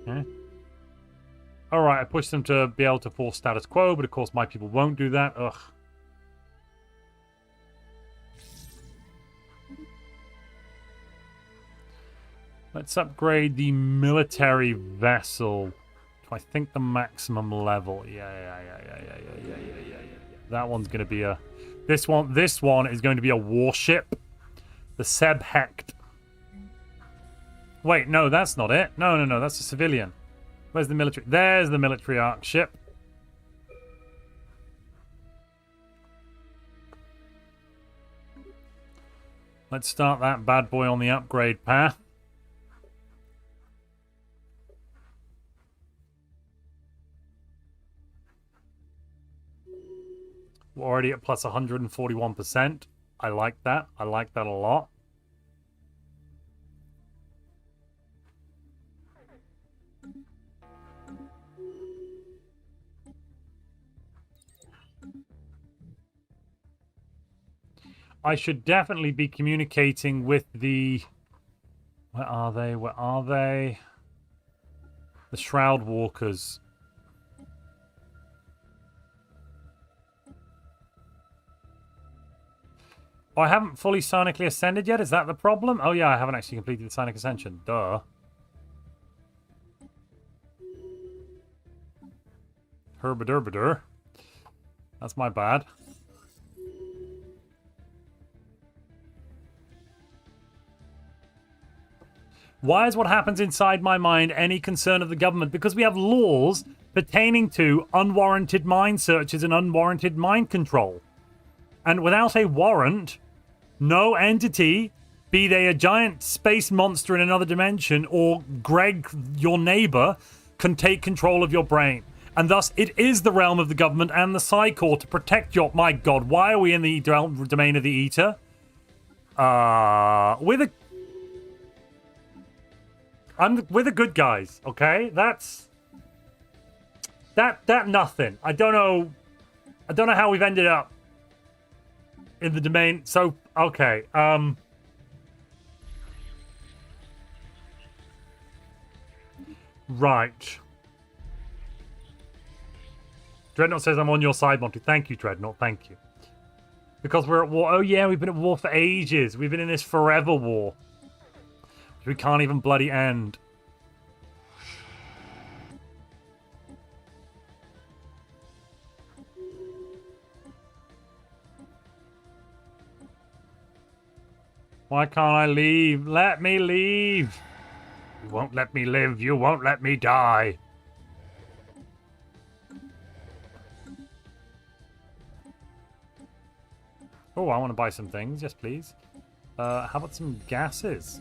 Speaker 1: Okay. Alright, I pushed them to be able to force status quo, but of course my people won't do that. Ugh. Let's upgrade the military vessel to, I think, the maximum level. Yeah. That one's going to be a... This one is going to be a warship. The Seb Hecht. Wait, no, that's not it. No, that's a civilian. Where's the military? There's the military arc ship. Let's start that bad boy on the upgrade path. We're already at plus 141%. I like that. I like that a lot. I should definitely be communicating with the... Where are they? Where are they? The Shroud Walkers. Oh, I haven't fully Psionically ascended yet? Is that the problem? Oh yeah, I haven't actually completed the Psionic Ascension. Duh. Herbaderbader. That's my bad. Why is what happens inside my mind any concern of the government? Because we have laws pertaining to unwarranted mind searches and unwarranted mind control. And without a warrant, no entity, be they a giant space monster in another dimension or Greg, your neighbor, can take control of your brain. And thus, it is the realm of the government and the Psi Corps to protect your... My God, why are we in the domain of the Eater? We're the good guys, okay? That's... That nothing. I don't know how we've ended up in the domain. So, okay. Right. Dreadnought says I'm on your side, Monty. Thank you, Dreadnought. Thank you. Because we're at war. Oh, yeah, we've been at war for ages. We've been in this forever war. We can't even bloody end. Why can't I leave? Let me leave. You won't let me live. You won't let me die. Oh, I want to buy some things. Yes, please. How about some gases?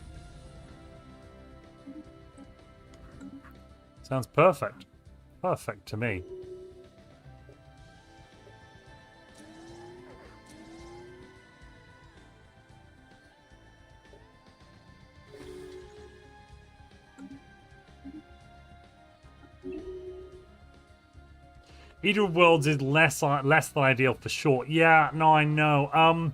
Speaker 1: Sounds perfect. Perfect to me. Eater of Worlds is less than ideal for sure. Yeah, no, I know.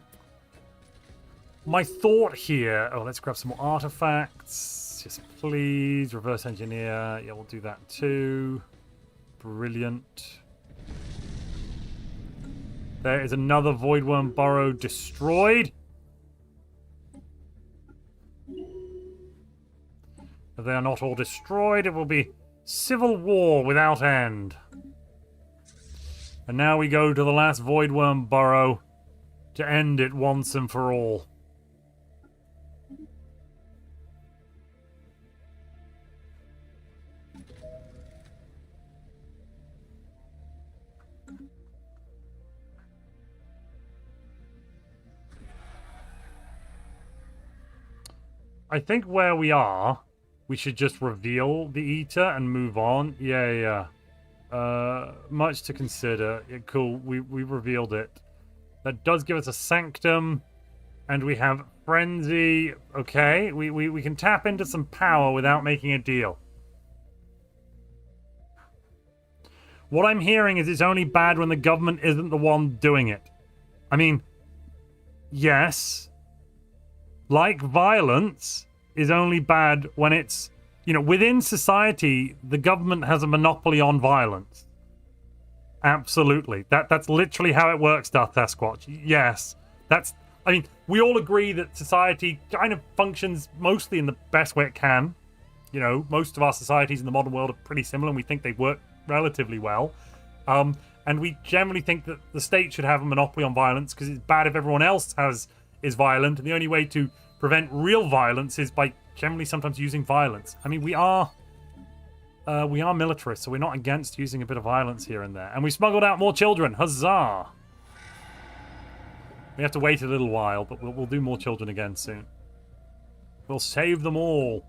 Speaker 1: My thought here... Oh, let's grab some more artifacts. Yes, please. Reverse engineer. Yeah, we'll do that too. Brilliant. There is another Voidworm Burrow destroyed. If they are not all destroyed, it will be civil war without end. And now we go to the last Voidworm Burrow to end it once and for all. I think where we are, we should just reveal the Eater and move on. Yeah. Much to consider. Yeah, cool. We revealed it. That does give us a Sanctum, and we have Frenzy. Okay, we can tap into some power without making a deal. What I'm hearing is it's only bad when the government isn't the one doing it. I mean, yes, like violence is only bad when it's, you know, within society, the government has a monopoly on violence. Absolutely. That's literally how it works, Darth Sasquatch. Yes. I mean, we all agree that society kind of functions mostly in the best way it can. You know, most of our societies in the modern world are pretty similar, and we think they work relatively well. And we generally think that the state should have a monopoly on violence because it's bad if everyone else is violent, and the only way to prevent real violence is by generally sometimes using violence. I mean, we are militarists, so we're not against using a bit of violence here and there. And we smuggled out more children. Huzzah! We have to wait a little while, but we'll do more children again soon. We'll save them all.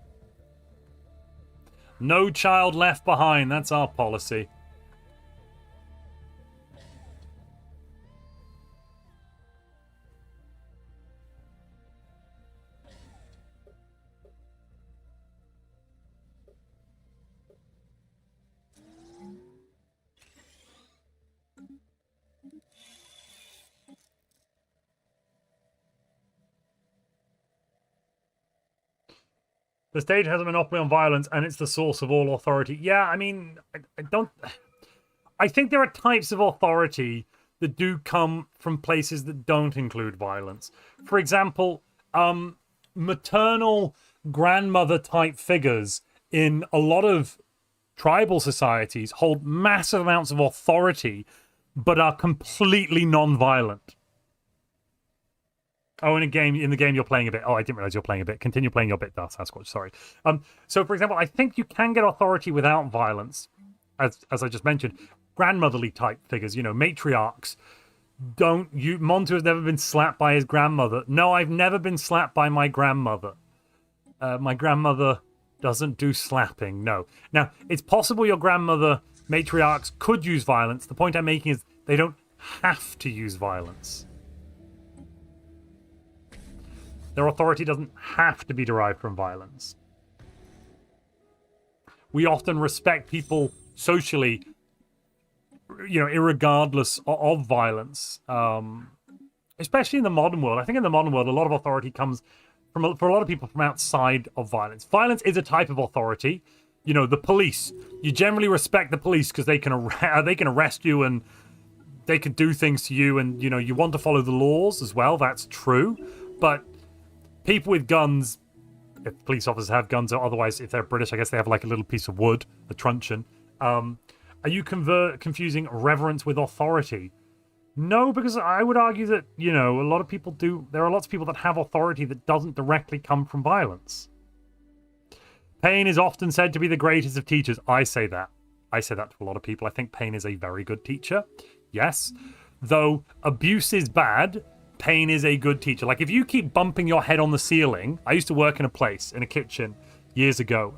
Speaker 1: No child left behind. That's our policy. The stage has a monopoly on violence, and it's the source of all authority. Yeah, I mean, I don't. I think there are types of authority that do come from places that don't include violence. For example, maternal grandmother type figures in a lot of tribal societies hold massive amounts of authority, but are completely non-violent. Oh, in the game you're playing a bit. Oh, I didn't realize you're playing a bit. Continue playing your bit, Sasquatch. Sorry. So, for example, I think you can get authority without violence, as I just mentioned. Grandmotherly type figures, matriarchs. Montu has never been slapped by his grandmother. No, I've never been slapped by my grandmother. My grandmother doesn't do slapping. No. Now, it's possible your grandmother matriarchs could use violence. The point I'm making is they don't have to use violence. Their authority doesn't have to be derived from violence. We often respect people socially, irregardless of violence. Especially in the modern world. I think in the modern world, a lot of authority comes for a lot of people from outside of violence. Violence is a type of authority. The police. You generally respect the police because they can arrest you and they can do things to you, and you want to follow the laws as well. That's true, but people with guns, if police officers have guns, or otherwise, if they're British, I guess they have like a little piece of wood, a truncheon. Are you confusing reverence with authority? No, because I would argue that, a lot of people do. There are lots of people that have authority that doesn't directly come from violence. Pain is often said to be the greatest of teachers. I say that. I say that to a lot of people. I think pain is a very good teacher. Yes. Though abuse is bad, pain is a good teacher. Like if you keep bumping your head on the ceiling. I used to work in a kitchen years ago.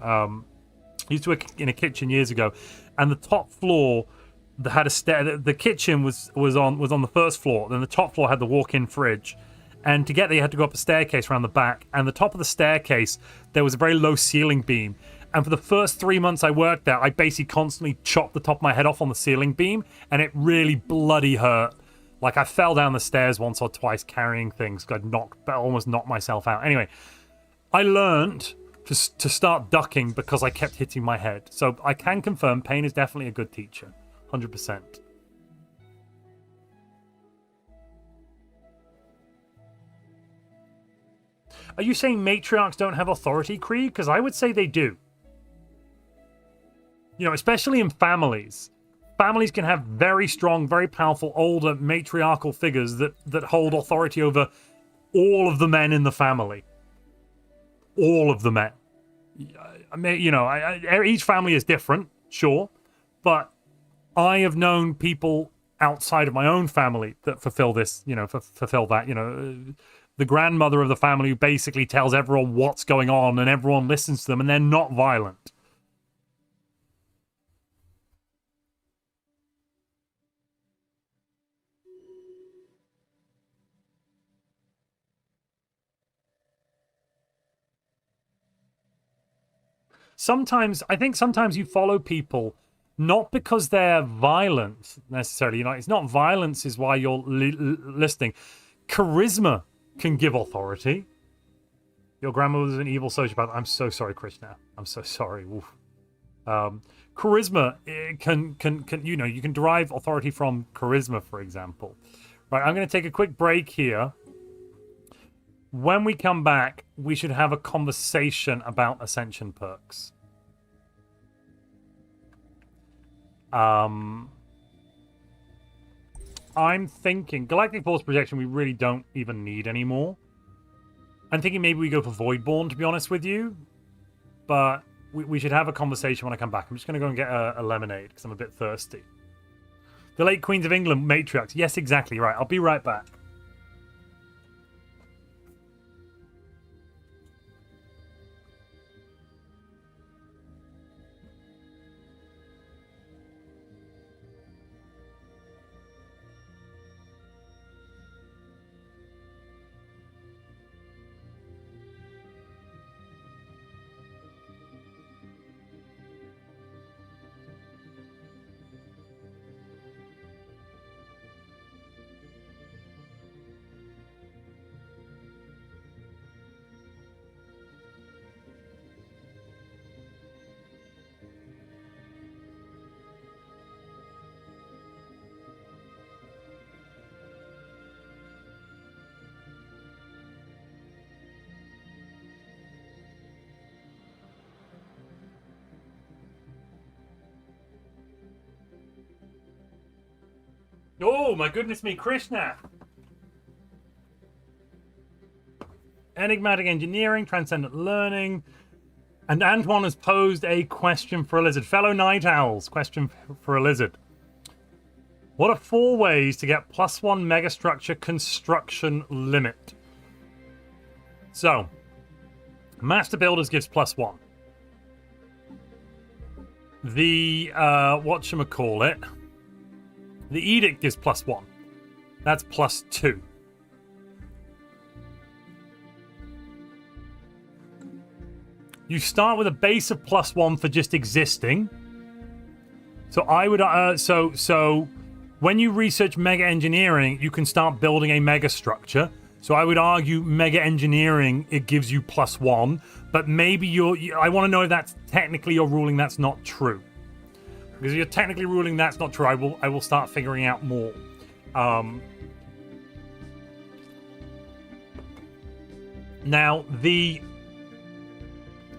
Speaker 1: And the top floor had a stair. The kitchen was on the first floor. Then the top floor had the walk-in fridge, and to get there you had to go up a staircase around the back. And the top of the staircase there was a very low ceiling beam. And for the first 3 months I worked there, I basically constantly chopped the top of my head off on the ceiling beam, and it really bloody hurt. Like I fell down the stairs once or twice carrying things. I almost knocked myself out. Anyway, I learned to start ducking because I kept hitting my head. So I can confirm pain is definitely a good teacher. 100%. Are you saying matriarchs don't have authority, Krieg? Because I would say they do. Especially in families. Families can have very strong, very powerful, older matriarchal figures that hold authority over all of the men in the family. All of the men. Each family is different, sure, but I have known people outside of my own family that fulfill this, fulfill that, the grandmother of the family who basically tells everyone what's going on and everyone listens to them and they're not violent. I think sometimes you follow people not because they're violent necessarily. It's not violence is why you're listening. Charisma can give authority. Your grandmother's an evil sociopath. I'm so sorry, Krishna. I'm so sorry. Charisma can you can derive authority from charisma, for example. Right, I'm going to take a quick break here. When we come back, we should have a conversation about Ascension perks. I'm thinking galactic force projection we really don't even need anymore. I'm thinking maybe we go for Voidborn, to be honest with you. But we should have a conversation when I come back. I'm just going to go and get a lemonade because I'm a bit thirsty. The late Queens of England matriarchs. Yes, exactly right. I'll be right back. Oh, my goodness me, Krishna. Enigmatic engineering, transcendent learning. And Antoine has posed a question for a lizard. Fellow night owls, question for a lizard. What are 4 ways to get +1 megastructure construction limit? So, Master Builders gives +1. The, whatchamacallit, the Edict gives +1. That's +2. You start with a base of +1 for just existing. So I would, so when you research mega engineering, you can start building a mega structure. So I would argue mega engineering, it gives you +1, but maybe I want to know if that's technically you're ruling that's not true. Because if you're technically ruling that's not true, I will start figuring out more. Now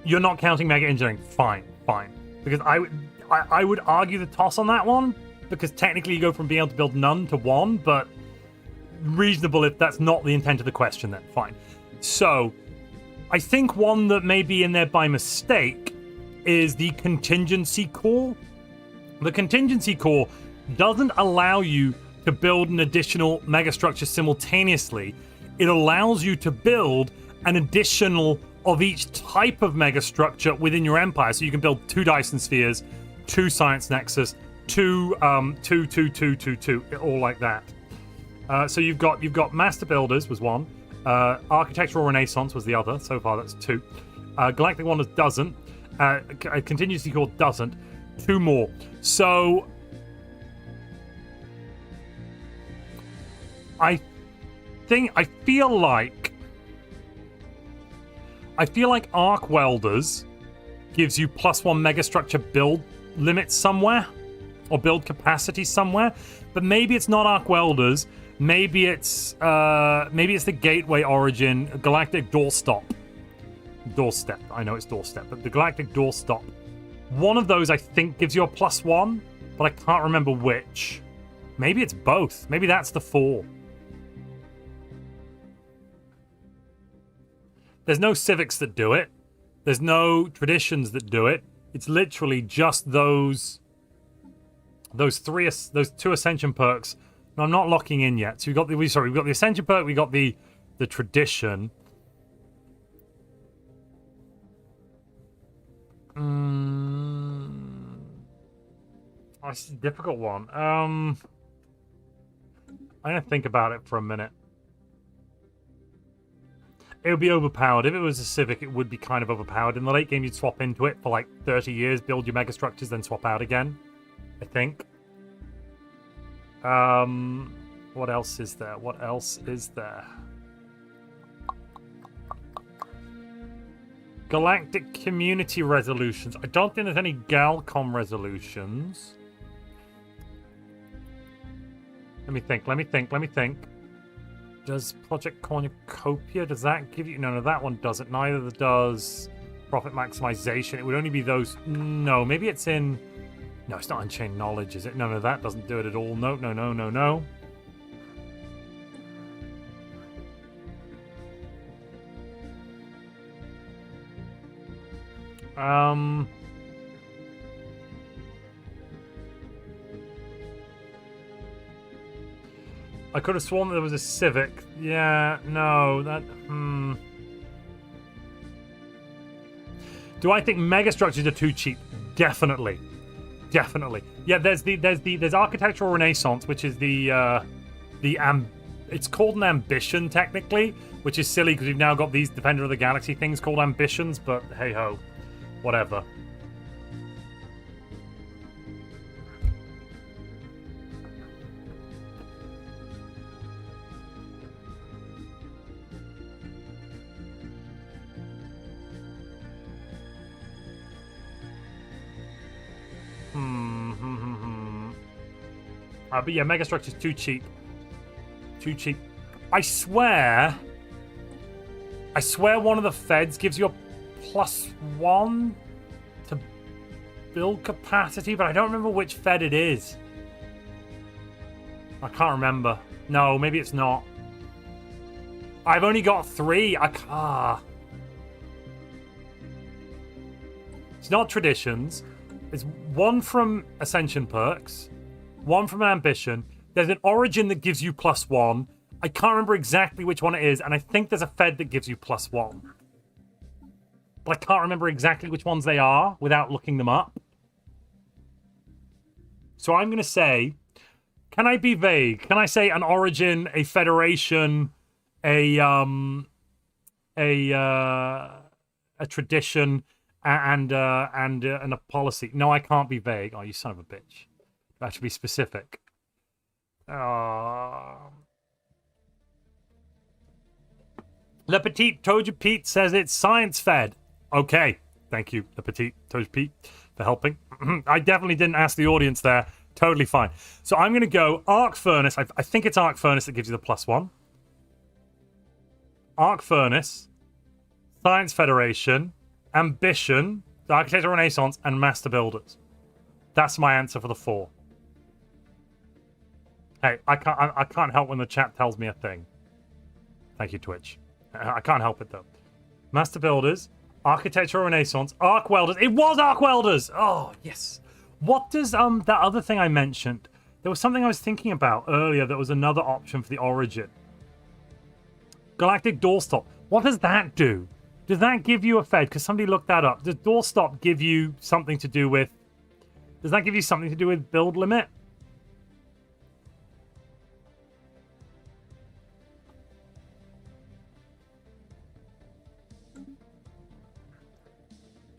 Speaker 1: you're not counting mega engineering. Fine. Because I would argue the toss on that one, because technically you go from being able to build none to 1, but reasonable if that's not the intent of the question, then fine. So I think one that may be in there by mistake is the contingency core. The contingency core doesn't allow you to build an additional megastructure simultaneously. It allows you to build an additional of each type of megastructure within your empire. So you can build 2 Dyson spheres, 2 Science Nexus, 2, 2, all like that. So you've got Master Builders was 1, Architectural Renaissance was the other. So far that's 2. Galactic Wonders doesn't. Contingency Core doesn't. 2 more. So I feel like Arc Welders gives you +1 megastructure build limit somewhere, or build capacity somewhere, but maybe it's not Arc Welders. Maybe it's the Gateway Origin Galactic Doorstep. I know it's Doorstep, but the Galactic Doorstep. One of those I think gives you a +1, but I can't remember which. Maybe it's both. Maybe that's the 4. There's no civics that do it. There's no traditions that do it. It's literally just those 2 Ascension perks. No, I'm not locking in yet. So we've got the Ascension perk, we got the tradition. Oh, this is a difficult one. I'm gonna think about it for a minute. It would be overpowered. If it was a Civic, it would be kind of overpowered. In the late game, you'd swap into it for like 30 years, build your megastructures, then swap out again, I think. What else is there? Galactic community resolutions. I don't think there's any Galcom resolutions. Let me think. Does Project Cornucopia, does that give you... No, that one doesn't. Neither does Profit Maximization. It would only be those... No, maybe it's in... No, it's not Unchained Knowledge, is it? No, that doesn't do it at all. No. I could have sworn that there was a Civic. Yeah, no, that... Do I think megastructures are too cheap? Definitely. Yeah, there's Architectural Renaissance, which is it's called an ambition technically, which is silly because we've now got these Defender of the Galaxy things called ambitions, but hey ho, whatever. But yeah, megastructure's too cheap. I swear one of the feds gives you a +1 to build capacity, but I don't remember which fed it is. I can't remember. No, maybe it's not. I've only got 3. I can't. It's not traditions. It's 1 from Ascension perks, 1 from an ambition. There's an origin that gives you +1. I can't remember exactly which one it is, and I think there's a fed that gives you +1. But I can't remember exactly which ones they are without looking them up. So I'm going to say, can I be vague? Can I say an origin, a federation, a tradition, and a policy? No, I can't be vague. Oh, you son of a bitch! I have to be specific. Le Petit Toja Pete says it's science fed. Okay, thank you, Le Petit Toja Pete, for helping. I definitely didn't ask the audience there. Totally fine. So I'm going to go Arc Furnace. I think it's Arc Furnace that gives you the +1. Arc Furnace, Science Federation, Ambition, the Architectural Renaissance, and Master Builders. That's my answer for the 4. Hey, I can't help when the chat tells me a thing. Thank you, Twitch. I can't help it, though. Master Builders, Architectural Renaissance, Arc Welders. It was Arc Welders! Oh, yes. What does that other thing I mentioned? There was something I was thinking about earlier that was another option for the origin. Galactic Doorstop. What does that do? Does that give you a fed? Because somebody looked that up. Does Doorstop give you something to do with... Does that give you something to do with build limit?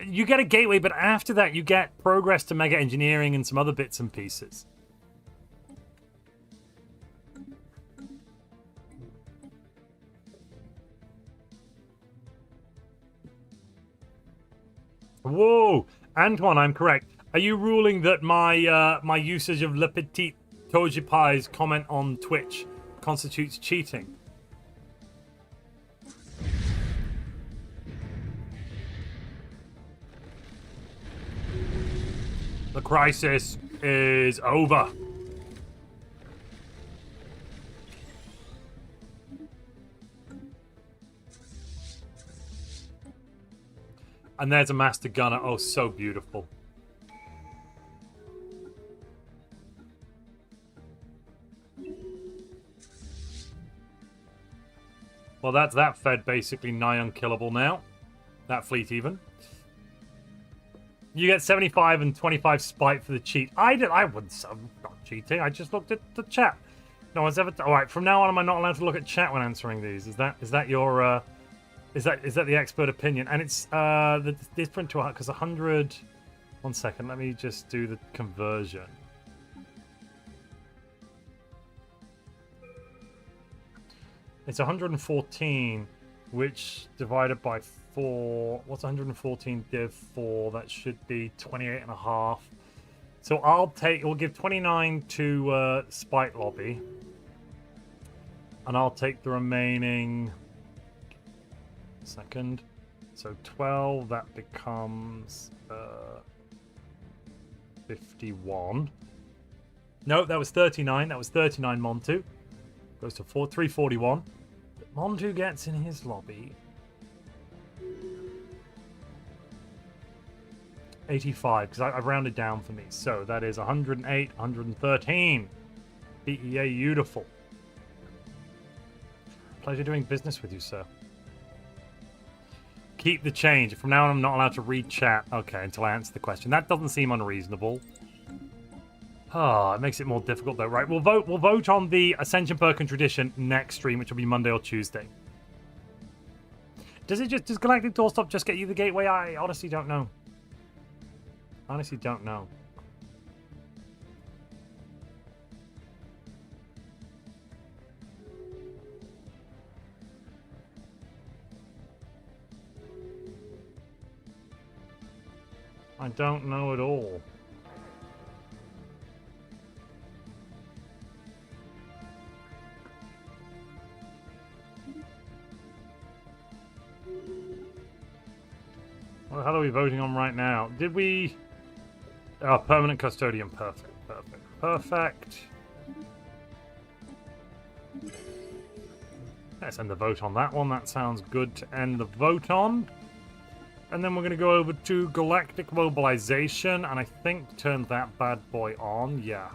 Speaker 1: You get a gateway, but after that you get progress to mega engineering and some other bits and pieces. Whoa, Antoine, I'm correct. Are you ruling that my my usage of Le Petit Tojipi's comment on Twitch constitutes cheating? The crisis is over. And there's a Master Gunner. Oh, so beautiful. Well, that's that fed basically nigh unkillable now. That fleet even. You get 75 and 25 spite for the cheat. I'm not cheating. I just looked at the chat. No one's ever. All right. From now on, am I not allowed to look at chat when answering these? Is that your? Is that the expert opinion? And it's the different to because 100. 1 second. Let me just do the conversion. It's 114, which divided by 4. What's 114 div 4? That should be 28.5. So we'll give 29 to Spite Lobby. And I'll take the remaining... Second. So 12, that becomes 51. No, that was 39. That was 39 Montu. Goes to 341. But Montu gets in his lobby 85, because I've rounded down for me. So that is 108, 113. BEA, beautiful. Pleasure doing business with you, sir. Keep the change. From now on, I'm not allowed to read chat. Okay, until I answer the question. That doesn't seem unreasonable. Ah, it makes it more difficult, though. Right, we'll vote on the Ascension perk and tradition next stream, which will be Monday or Tuesday. Does Galactic Doorstop just get you the gateway? I honestly don't know. Honestly don't know. I don't know at all. What the hell are we voting on right now? Did we... Oh, permanent custodian. Perfect, perfect, perfect. Let's end the vote on that one. That sounds good to end the vote on. And then we're going to go over to galactic mobilization, and I think turn that bad boy on. Yeah.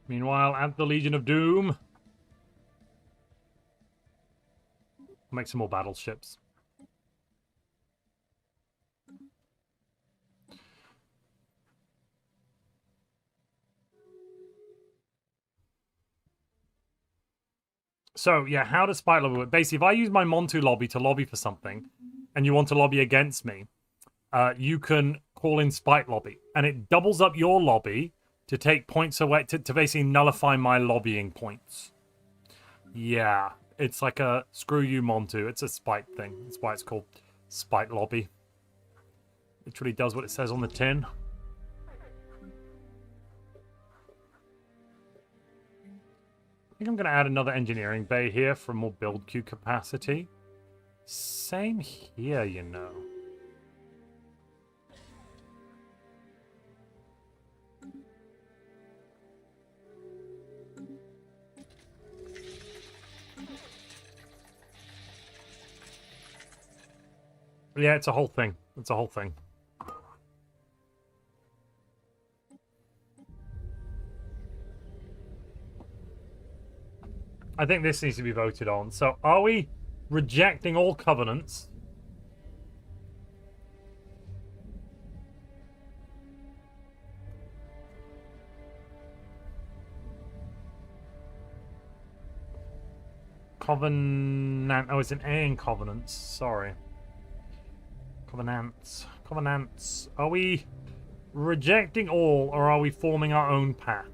Speaker 1: Meanwhile, at the Legion of Doom, make some more battleships. So, yeah, how does Spite Lobby work? Basically, if I use my Montu lobby to lobby for something, and you want to lobby against me, you can call in Spite Lobby, and it doubles up your lobby to take points away, to basically nullify my lobbying points. Yeah, it's like a screw you, Montu. It's a spite thing. That's why it's called Spite Lobby. Literally does what it says on the tin. I think I'm going to add another engineering bay here for more build queue capacity. Same here, you know. Yeah, it's a whole thing. It's a whole thing. I think this needs to be voted on. So, are we rejecting all covenants? Covenant. Oh, it's an A in covenants. Sorry. Covenants. Covenants. Are we rejecting all, or are we forming our own path?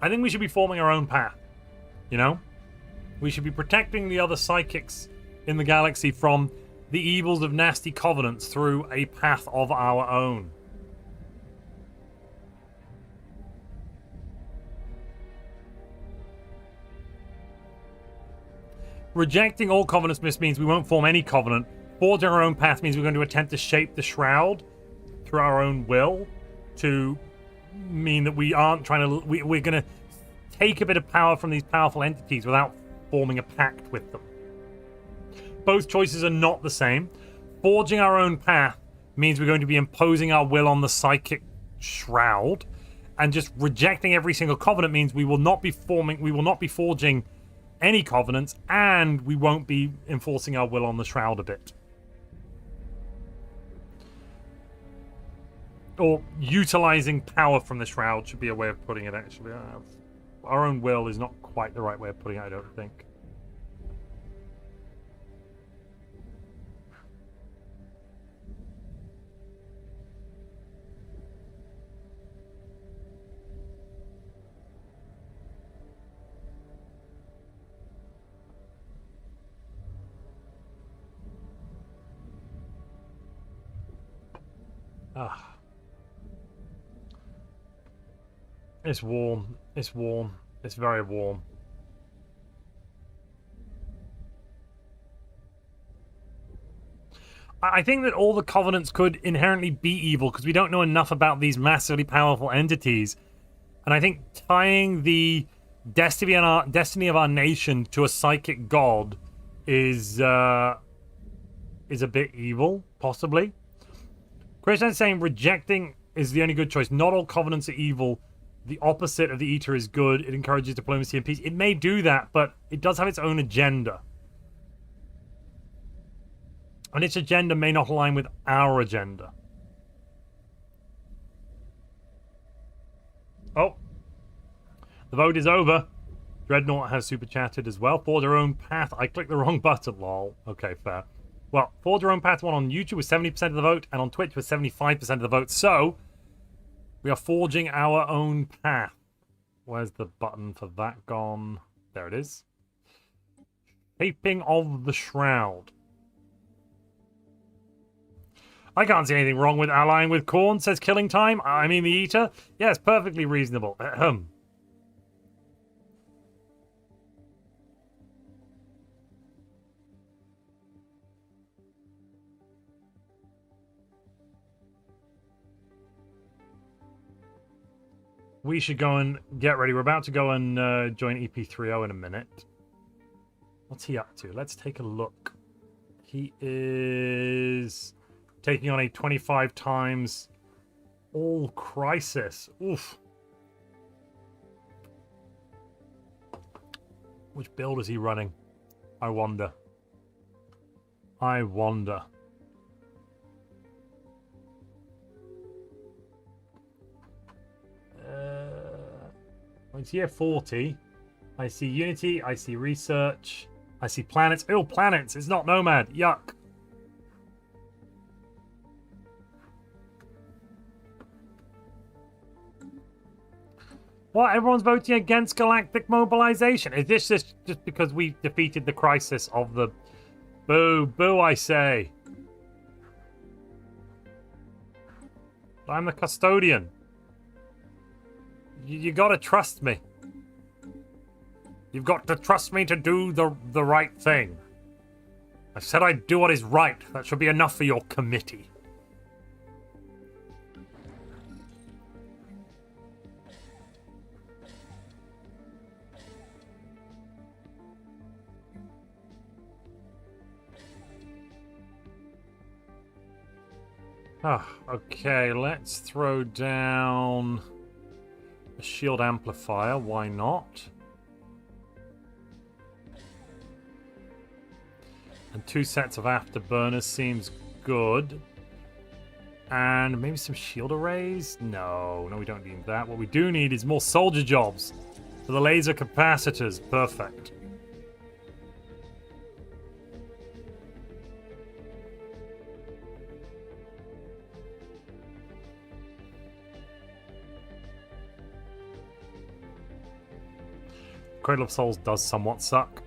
Speaker 1: I think we should be forming our own path. You know? We should be protecting the other psychics in the galaxy from the evils of nasty covenants through a path of our own. Rejecting all covenants means we won't form any covenant. Forging our own path means we're going to attempt to shape the shroud through our own will to mean that we aren't trying to... We're going to take a bit of power from these powerful entities without forming a pact with them. Both choices are not the same. Forging our own path means we're going to be imposing our will on the psychic shroud, and just rejecting every single covenant means we will not be forging any covenants, and we won't be enforcing our will on the shroud a bit. Or utilizing power from the shroud should be a way of putting it, actually. Our own will is not quite the right way of putting it, I don't think. Ah. It's warm. It's warm. It's very warm. I think that all the covenants could inherently be evil because we don't know enough about these massively powerful entities. And I think tying the destiny of our nation to a psychic god is a bit evil, possibly. Christian's saying rejecting is the only good choice. Not all covenants are evil. The opposite of the Eater is good. It encourages diplomacy and peace. It may do that, but it does have its own agenda. And its agenda may not align with our agenda. Oh. The vote is over. Dreadnought has super chatted as well. Forge our own path. I clicked the wrong button, lol. Okay, fair. Well, Forge Our Own Path won on YouTube with 70% of the vote, and on Twitch with 75% of the vote. So, we are forging our own path. Where's the button for that gone? There it is. Shaping of the Shroud. I can't see anything wrong with allying with Khorne, says Killing Time. I mean the Eater. Yes, perfectly reasonable. Ahem. We should go and get ready. We're about to go and join EP30 in a minute. What's he up to? Let's take a look. He is taking on a 25 times all crisis. Oof. Which build is he running? I wonder. I wonder. It's year 40. I see Unity. I see Research. I see Planets. Oh, Planets. It's not Nomad. Yuck. What? Everyone's voting against galactic mobilization. Is this just because we defeated the crisis of the... Boo. Boo, I say. I'm the Custodian. You gotta trust me. You've got to trust me to do the right thing. I said I'd do what is right. That should be enough for your committee. Okay, let's throw down a shield amplifier. Why not? And 2 sets of afterburners seems good. And maybe some shield arrays? No, we don't need that. What we do need is more soldier jobs for the laser capacitors. Perfect. Cradle of Souls does somewhat suck.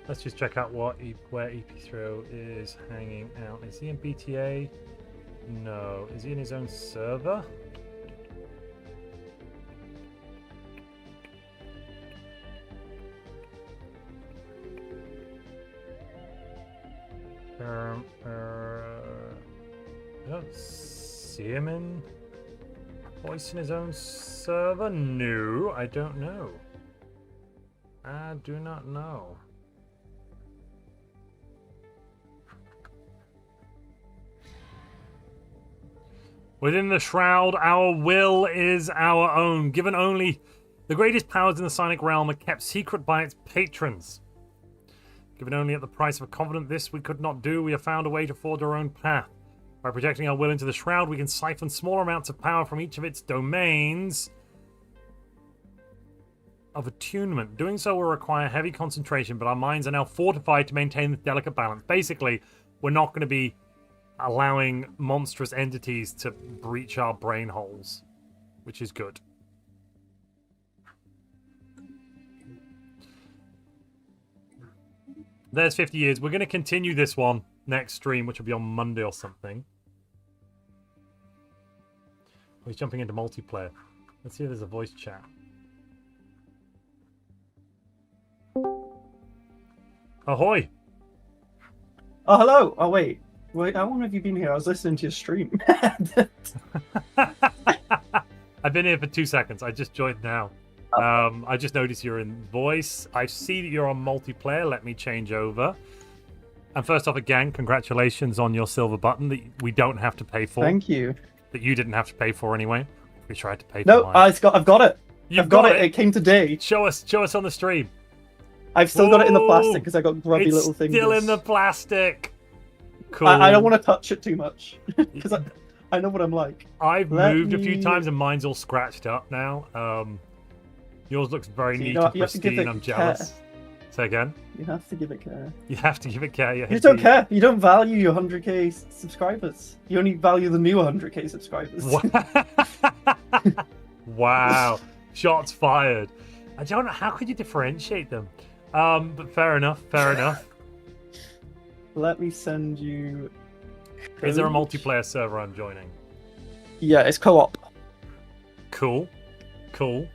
Speaker 1: Let's just check out where EP30 is hanging out. Is he in BTA? No. Is he in his own server? I don't see him in voice in his own server. No, I don't know. I do not know. Within the shroud, our will is our own. Given only the greatest powers in the Psionic realm are kept secret by its patrons. Given only at the price of a covenant, this we could not do. We have found a way to forge our own path. By projecting our will into the shroud, we can siphon smaller amounts of power from each of its domains of attunement. Doing so will require heavy concentration, but our minds are now fortified to maintain this delicate balance. Basically, we're not going to be allowing monstrous entities to breach our brain holes, which is good. There's 50 years. We're going to continue this one next stream, which will be on Monday or something. Oh, he's jumping into multiplayer. Let's see if there's a voice chat. Ahoy!
Speaker 2: Oh, hello! Oh, wait. Wait, how long have you been here? I was listening to your stream.
Speaker 1: I've been here for 2 seconds. I just joined now. I just noticed you're in voice. I see that you're on multiplayer. Let me change over. And first off, again, congratulations on your silver button that we don't have to pay for.
Speaker 2: Thank you.
Speaker 1: That you didn't have to pay for anyway. We tried to pay for
Speaker 2: No,
Speaker 1: mine.
Speaker 2: I've got it.
Speaker 1: You've
Speaker 2: I've got
Speaker 1: got
Speaker 2: it. It came today.
Speaker 1: Show us on the stream.
Speaker 2: I've still got it in the
Speaker 1: Whoa!
Speaker 2: plastic because I got grubby
Speaker 1: It's
Speaker 2: little things.
Speaker 1: still in the plastic. Cool.
Speaker 2: I don't want to touch it too much because I know what I'm like.
Speaker 1: I've
Speaker 2: Let
Speaker 1: moved a few
Speaker 2: me-
Speaker 1: times and mine's all scratched up now. Yours looks very
Speaker 2: So
Speaker 1: neat
Speaker 2: you have
Speaker 1: and
Speaker 2: to give
Speaker 1: pristine.
Speaker 2: it
Speaker 1: I'm jealous. Say again.
Speaker 2: You have to give it care.
Speaker 1: You have to give it care.
Speaker 2: You don't care. You don't value your 100k subscribers. You only value the new 100k subscribers.
Speaker 1: Wow. Shots fired. I don't know. How could you differentiate them? But fair enough. Fair enough.
Speaker 2: Let me send you.
Speaker 1: Is there a
Speaker 2: code.
Speaker 1: multiplayer server I'm joining?
Speaker 2: Yeah, it's co-op.
Speaker 1: Cool. Cool.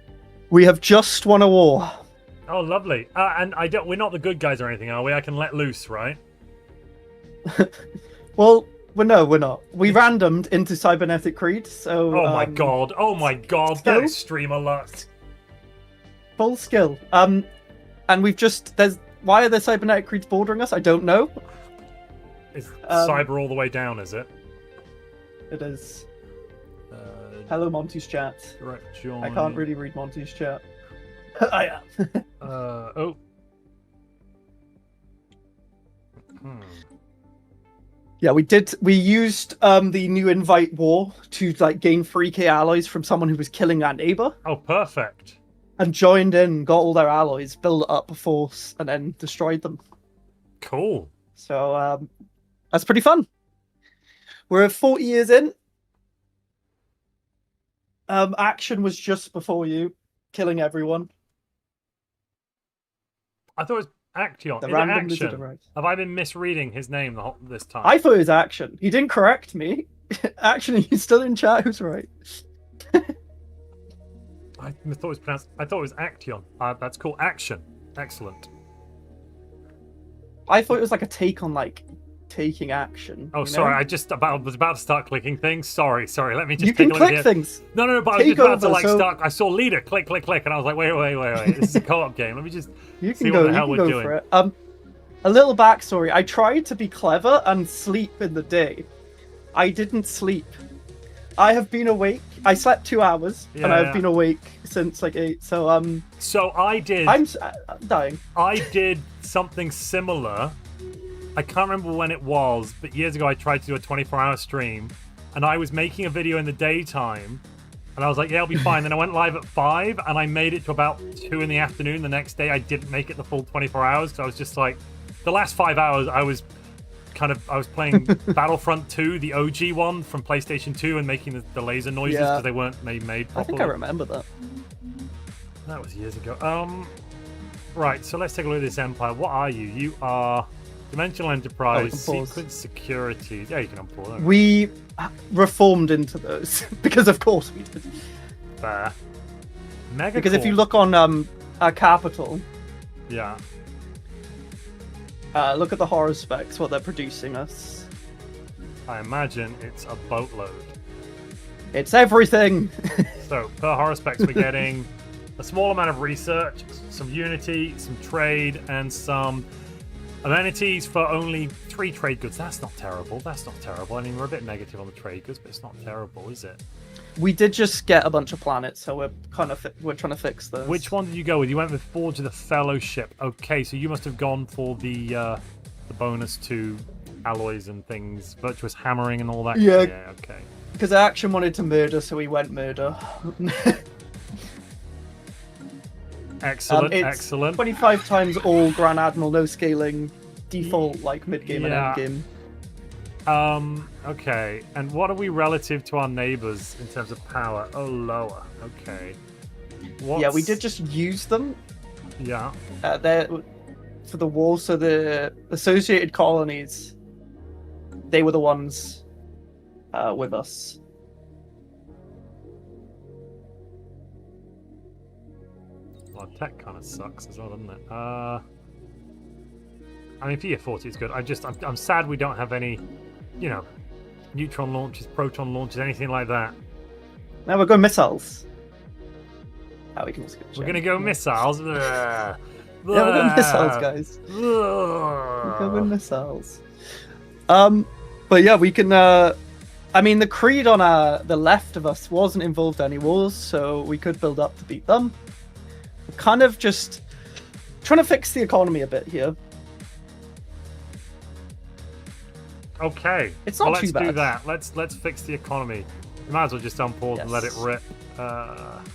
Speaker 2: We have just won a war.
Speaker 1: Oh, lovely. And we're not the good guys or anything, are we? I can let loose, right?
Speaker 2: Well, no, we're not. We randomed into Cybernetic Creed, so.
Speaker 1: Oh my god. Oh my god. That
Speaker 2: skill?
Speaker 1: extreme alert.
Speaker 2: Full skill. And we've just why are the Cybernetic Creeds bordering us? I don't know.
Speaker 1: Is cyber all the way down, is it?
Speaker 2: It is. Hello, Montu's chat.
Speaker 1: Direct join.
Speaker 2: I can't really read Montu's chat. I am.
Speaker 1: Oh.
Speaker 2: Yeah, we did. We used the new invite war to gain 3k alloys from someone who was killing our neighbor,
Speaker 1: Oh, perfect.
Speaker 2: and joined in, got all their alloys, built up a force, and then destroyed them.
Speaker 1: Cool.
Speaker 2: So that's pretty fun. We're 40 years in. Action was just before you, killing everyone.
Speaker 1: I thought it was Action.
Speaker 2: The
Speaker 1: Is it
Speaker 2: random
Speaker 1: Action?
Speaker 2: lizard arrived.
Speaker 1: Have I been misreading his name this time?
Speaker 2: I thought it was Action. He didn't correct me. Actually, he's still in chat. Who's right?
Speaker 1: I thought it was pronounced. I thought it was Action. That's cool. Action. Excellent.
Speaker 2: I thought it was like a take on taking action.
Speaker 1: Oh,
Speaker 2: you
Speaker 1: sorry.
Speaker 2: know?
Speaker 1: I was about to start clicking things. Sorry. Let me just.
Speaker 2: You can
Speaker 1: take a look
Speaker 2: click
Speaker 1: here.
Speaker 2: things.
Speaker 1: No. But I was
Speaker 2: Take
Speaker 1: just about to
Speaker 2: over, so-
Speaker 1: start. I saw leader. Click, and I was like, wait. This is a co-op game. Let me just.
Speaker 2: You
Speaker 1: see
Speaker 2: can
Speaker 1: what
Speaker 2: go.
Speaker 1: the
Speaker 2: You
Speaker 1: hell
Speaker 2: can
Speaker 1: we're
Speaker 2: go
Speaker 1: doing.
Speaker 2: for it. A little backstory. I tried to be clever and sleep in the day. I didn't sleep. I have been awake. I slept 2 hours, and I've been awake since 8. So
Speaker 1: So I did.
Speaker 2: I'm dying.
Speaker 1: I did something similar. I can't remember when it was, but years ago I tried to do a 24-hour stream, and I was making a video in the daytime, and I was like, yeah, it'll be fine. Then I went live at 5, and I made it to about 2 in the afternoon. The next day I didn't make it the full 24 hours, so I was just like, the last 5 hours I was playing Battlefront 2, the OG one from PlayStation 2, and making the laser noises because they weren't made
Speaker 2: I
Speaker 1: properly.
Speaker 2: think I remember that.
Speaker 1: That was years ago. Right, so let's take a look at this empire. What are you? You are Dimensional Enterprise,
Speaker 2: pause.
Speaker 1: Sequence Security. Yeah, you can unpause.
Speaker 2: We reformed into those because, of course, we did.
Speaker 1: Fair. Mega.
Speaker 2: Because if you look on our capital,
Speaker 1: yeah,
Speaker 2: look at the horror specs, what they're producing us.
Speaker 1: I imagine it's a boatload.
Speaker 2: It's everything.
Speaker 1: So per horror specs, we're getting a small amount of research, some unity, some trade, and some amenities for only 3 trade goods. That's not terrible. I mean, we're a bit negative on the trade goods, but it's not terrible, is it?
Speaker 2: We did just get a bunch of planets, so we're trying to fix those.
Speaker 1: Which one did you go with? You went with Forge of the Fellowship. Okay, so you must have gone for the bonus to alloys and things, virtuous hammering and all that.
Speaker 2: Yeah.
Speaker 1: Yeah. Okay.
Speaker 2: Because Action wanted to murder, so we went murder.
Speaker 1: Excellent.
Speaker 2: It's
Speaker 1: Excellent.
Speaker 2: 25 times all Grand Admiral, no scaling, default mid-game
Speaker 1: Yeah.
Speaker 2: and end-game.
Speaker 1: Okay. And what are we relative to our neighbors in terms of power? Oh, lower. Okay.
Speaker 2: Yeah, we did just use them.
Speaker 1: Yeah.
Speaker 2: There for the war, so the associated colonies, they were the ones with us.
Speaker 1: Well, tech kind of sucks as well, doesn't it? I mean, for year 40, it's good. I'm sad we don't have any, neutron launches, proton launches, anything like that.
Speaker 2: Now we're going missiles. We can also
Speaker 1: We're gonna go missiles. Blah.
Speaker 2: Yeah, we're going missiles, guys.
Speaker 1: Blah.
Speaker 2: We're going missiles. But yeah, we can I mean, the Creed on the left of us wasn't involved in any wars, so we could build up to beat them. We're kind of just trying to fix the economy a bit here.
Speaker 1: Okay.
Speaker 2: It's not too bad.
Speaker 1: Let's do that. Let's fix the economy. We might as well just unpause and let it rip.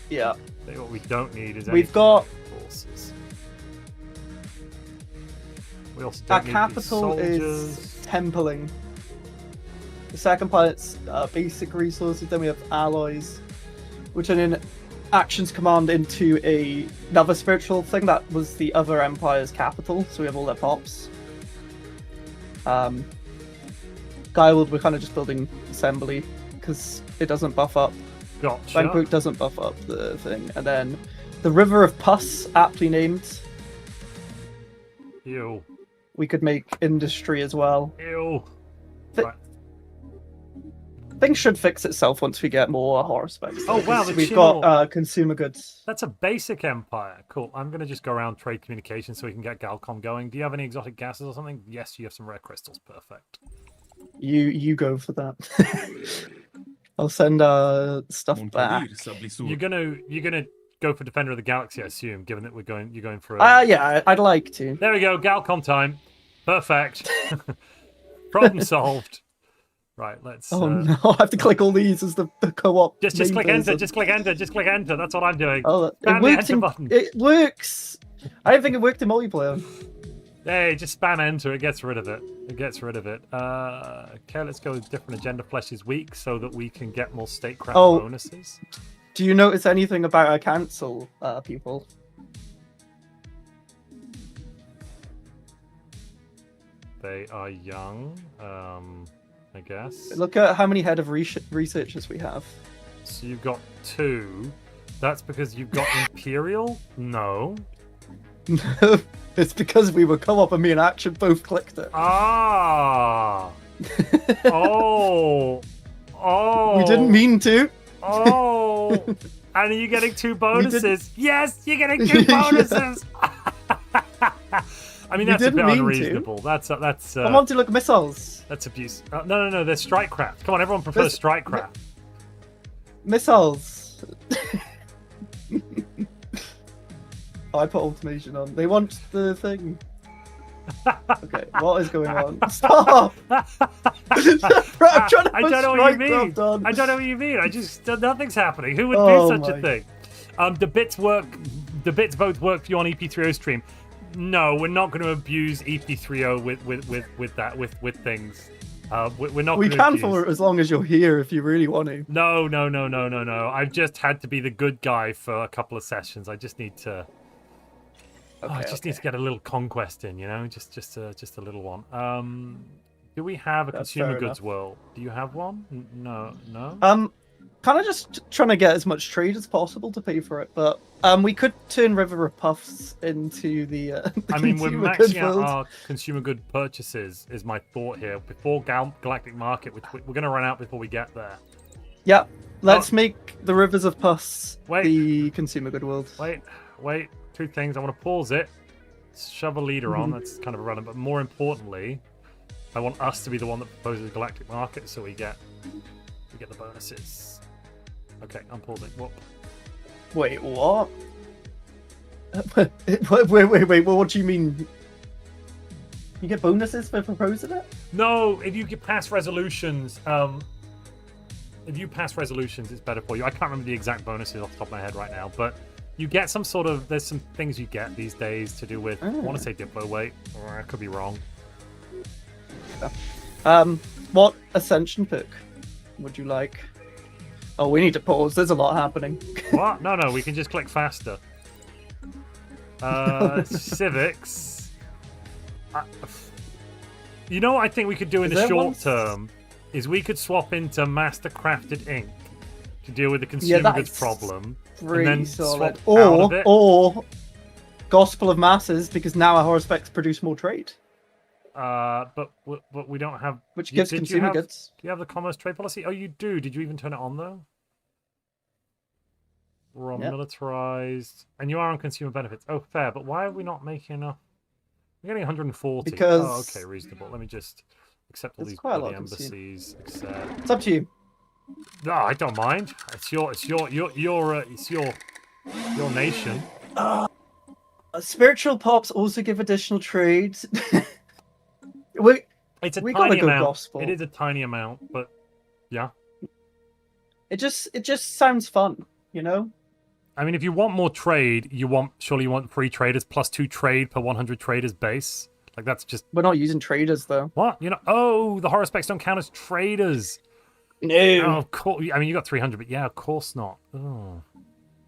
Speaker 2: Yeah.
Speaker 1: What we don't need is
Speaker 2: we've got
Speaker 1: forces. We also don't
Speaker 2: our
Speaker 1: need
Speaker 2: capital
Speaker 1: these
Speaker 2: is templing. The second planet's basic resources. Then we have alloys, which are in actions command into another spiritual thing that was the other empire's capital. So we have all their pops. Guild, we're kind of just building assembly because it doesn't buff up.
Speaker 1: Gotcha.
Speaker 2: Bangkok doesn't buff up the thing. And then the River of Pus, aptly named.
Speaker 1: Ew.
Speaker 2: We could make industry as well.
Speaker 1: Ew.
Speaker 2: Right. Things should fix itself once we get more horror specs.
Speaker 1: Oh wow,
Speaker 2: we've got consumer goods.
Speaker 1: That's a basic empire. Cool. I'm gonna just go around trade communication so we can get Galcom going. Do you have any exotic gases or something? Yes, you have some rare crystals. Perfect.
Speaker 2: You go for that. I'll send stuff back.
Speaker 1: You're gonna go for Defender of the Galaxy, I assume, given that you're going for.
Speaker 2: Yeah, I'd like to.
Speaker 1: There we go, Galcom time. Perfect. Problem solved. Right, let's.
Speaker 2: Oh no, I have to click all these as the co-op.
Speaker 1: Just click enter. Just click enter. Just click enter. That's what I'm doing.
Speaker 2: Oh, it works. I don't think it worked in multiplayer.
Speaker 1: Hey, just spam enter. It gets rid of it. Okay, let's go with different agenda. Flesh is weak so that we can get more statecraft bonuses.
Speaker 2: Do you notice anything about our council people?
Speaker 1: They are young, I guess.
Speaker 2: Look at how many head of researchers we have.
Speaker 1: So you've got 2. That's because you've got Imperial? No.
Speaker 2: No, it's because we were co-op and me and Action both clicked it.
Speaker 1: Ah. Oh.
Speaker 2: We didn't mean to.
Speaker 1: Oh. And are you getting 2 bonuses? Yes, you're getting 2 bonuses. I mean, that's a bit unreasonable. That's.
Speaker 2: I want to look at missiles.
Speaker 1: That's abuse. No. They're strike craft. Come on, everyone prefers strike craft.
Speaker 2: Missiles. Oh, I put automation on. They want the thing. Okay, what is going on? Stop! I'm trying to
Speaker 1: I don't know what you mean. I don't know what you mean. Nothing's happening. Who would do such a thing? The bits work. The bits both work for you on EP30 stream. No, we're not going to abuse EP30 with things. We're not.
Speaker 2: We can for as long as you're here if you really want to.
Speaker 1: No. I've just had to be the good guy for a couple of sessions. I just need to. I just need to get a little conquest in, just a little one. Do we have a consumer goods world? Do you have one? No.
Speaker 2: Kind of just trying to get as much trade as possible to pay for it, but we could turn River of Puffs into the
Speaker 1: I mean, we're maxing out our consumer good purchases, is my thought here, before Galactic Market, which we're going to run out before we get there.
Speaker 2: Yeah, let's make the Rivers of Puffs the consumer good world.
Speaker 1: Wait. 2 things. I want to pause it, shove a leader on. That's kind of irrelevant, but more importantly, I want us to be the one that proposes Galactic Market, so we get the bonuses. Okay, I'm pausing. Whoop.
Speaker 2: Wait, what? Wait. What do you mean? You get bonuses for proposing it?
Speaker 1: No, if you get past resolutions, it's better for you. I can't remember the exact bonuses off the top of my head right now, but you get some sort of. There's some things you get these days to do with. I want to say Diplo weight, or I could be wrong.
Speaker 2: What Ascension perk would you like? Oh, we need to pause. There's a lot happening.
Speaker 1: What? No, we can just click faster. Civics. You know what I think we could do in the short term is we could swap into master crafted ink to deal with the consumer goods problem, and then
Speaker 2: solid.
Speaker 1: swap out of it.
Speaker 2: Or Gospel of Masses, because now our horror specs produce more trade.
Speaker 1: But we don't have.
Speaker 2: Which gives consumer goods.
Speaker 1: Do you have the commerce trade policy? Oh, you do. Did you even turn it on though? We're on militarized, and you are on consumer benefits. Oh, fair. But why are we not making enough? We're getting 140.
Speaker 2: Because
Speaker 1: okay, reasonable. Let me just Accept all
Speaker 2: There's
Speaker 1: these
Speaker 2: quite a
Speaker 1: bloody
Speaker 2: lot of consume.
Speaker 1: embassies. Accept.
Speaker 2: It's up to you.
Speaker 1: No, I don't mind. It's your nation.
Speaker 2: Spiritual pops also give additional trades. we
Speaker 1: It's a
Speaker 2: we
Speaker 1: tiny
Speaker 2: gotta go
Speaker 1: amount.
Speaker 2: gospel.
Speaker 1: It is a tiny amount, but yeah.
Speaker 2: It just sounds fun, you know.
Speaker 1: I mean, if you want more trade, surely you want free traders plus 2 trade per 100 traders base. Like that's just
Speaker 2: We're not using traders though.
Speaker 1: what Oh, the horror specs don't count as traders.
Speaker 2: No.
Speaker 1: Oh, of course. I mean, you got 300, but yeah, of course not. Oh,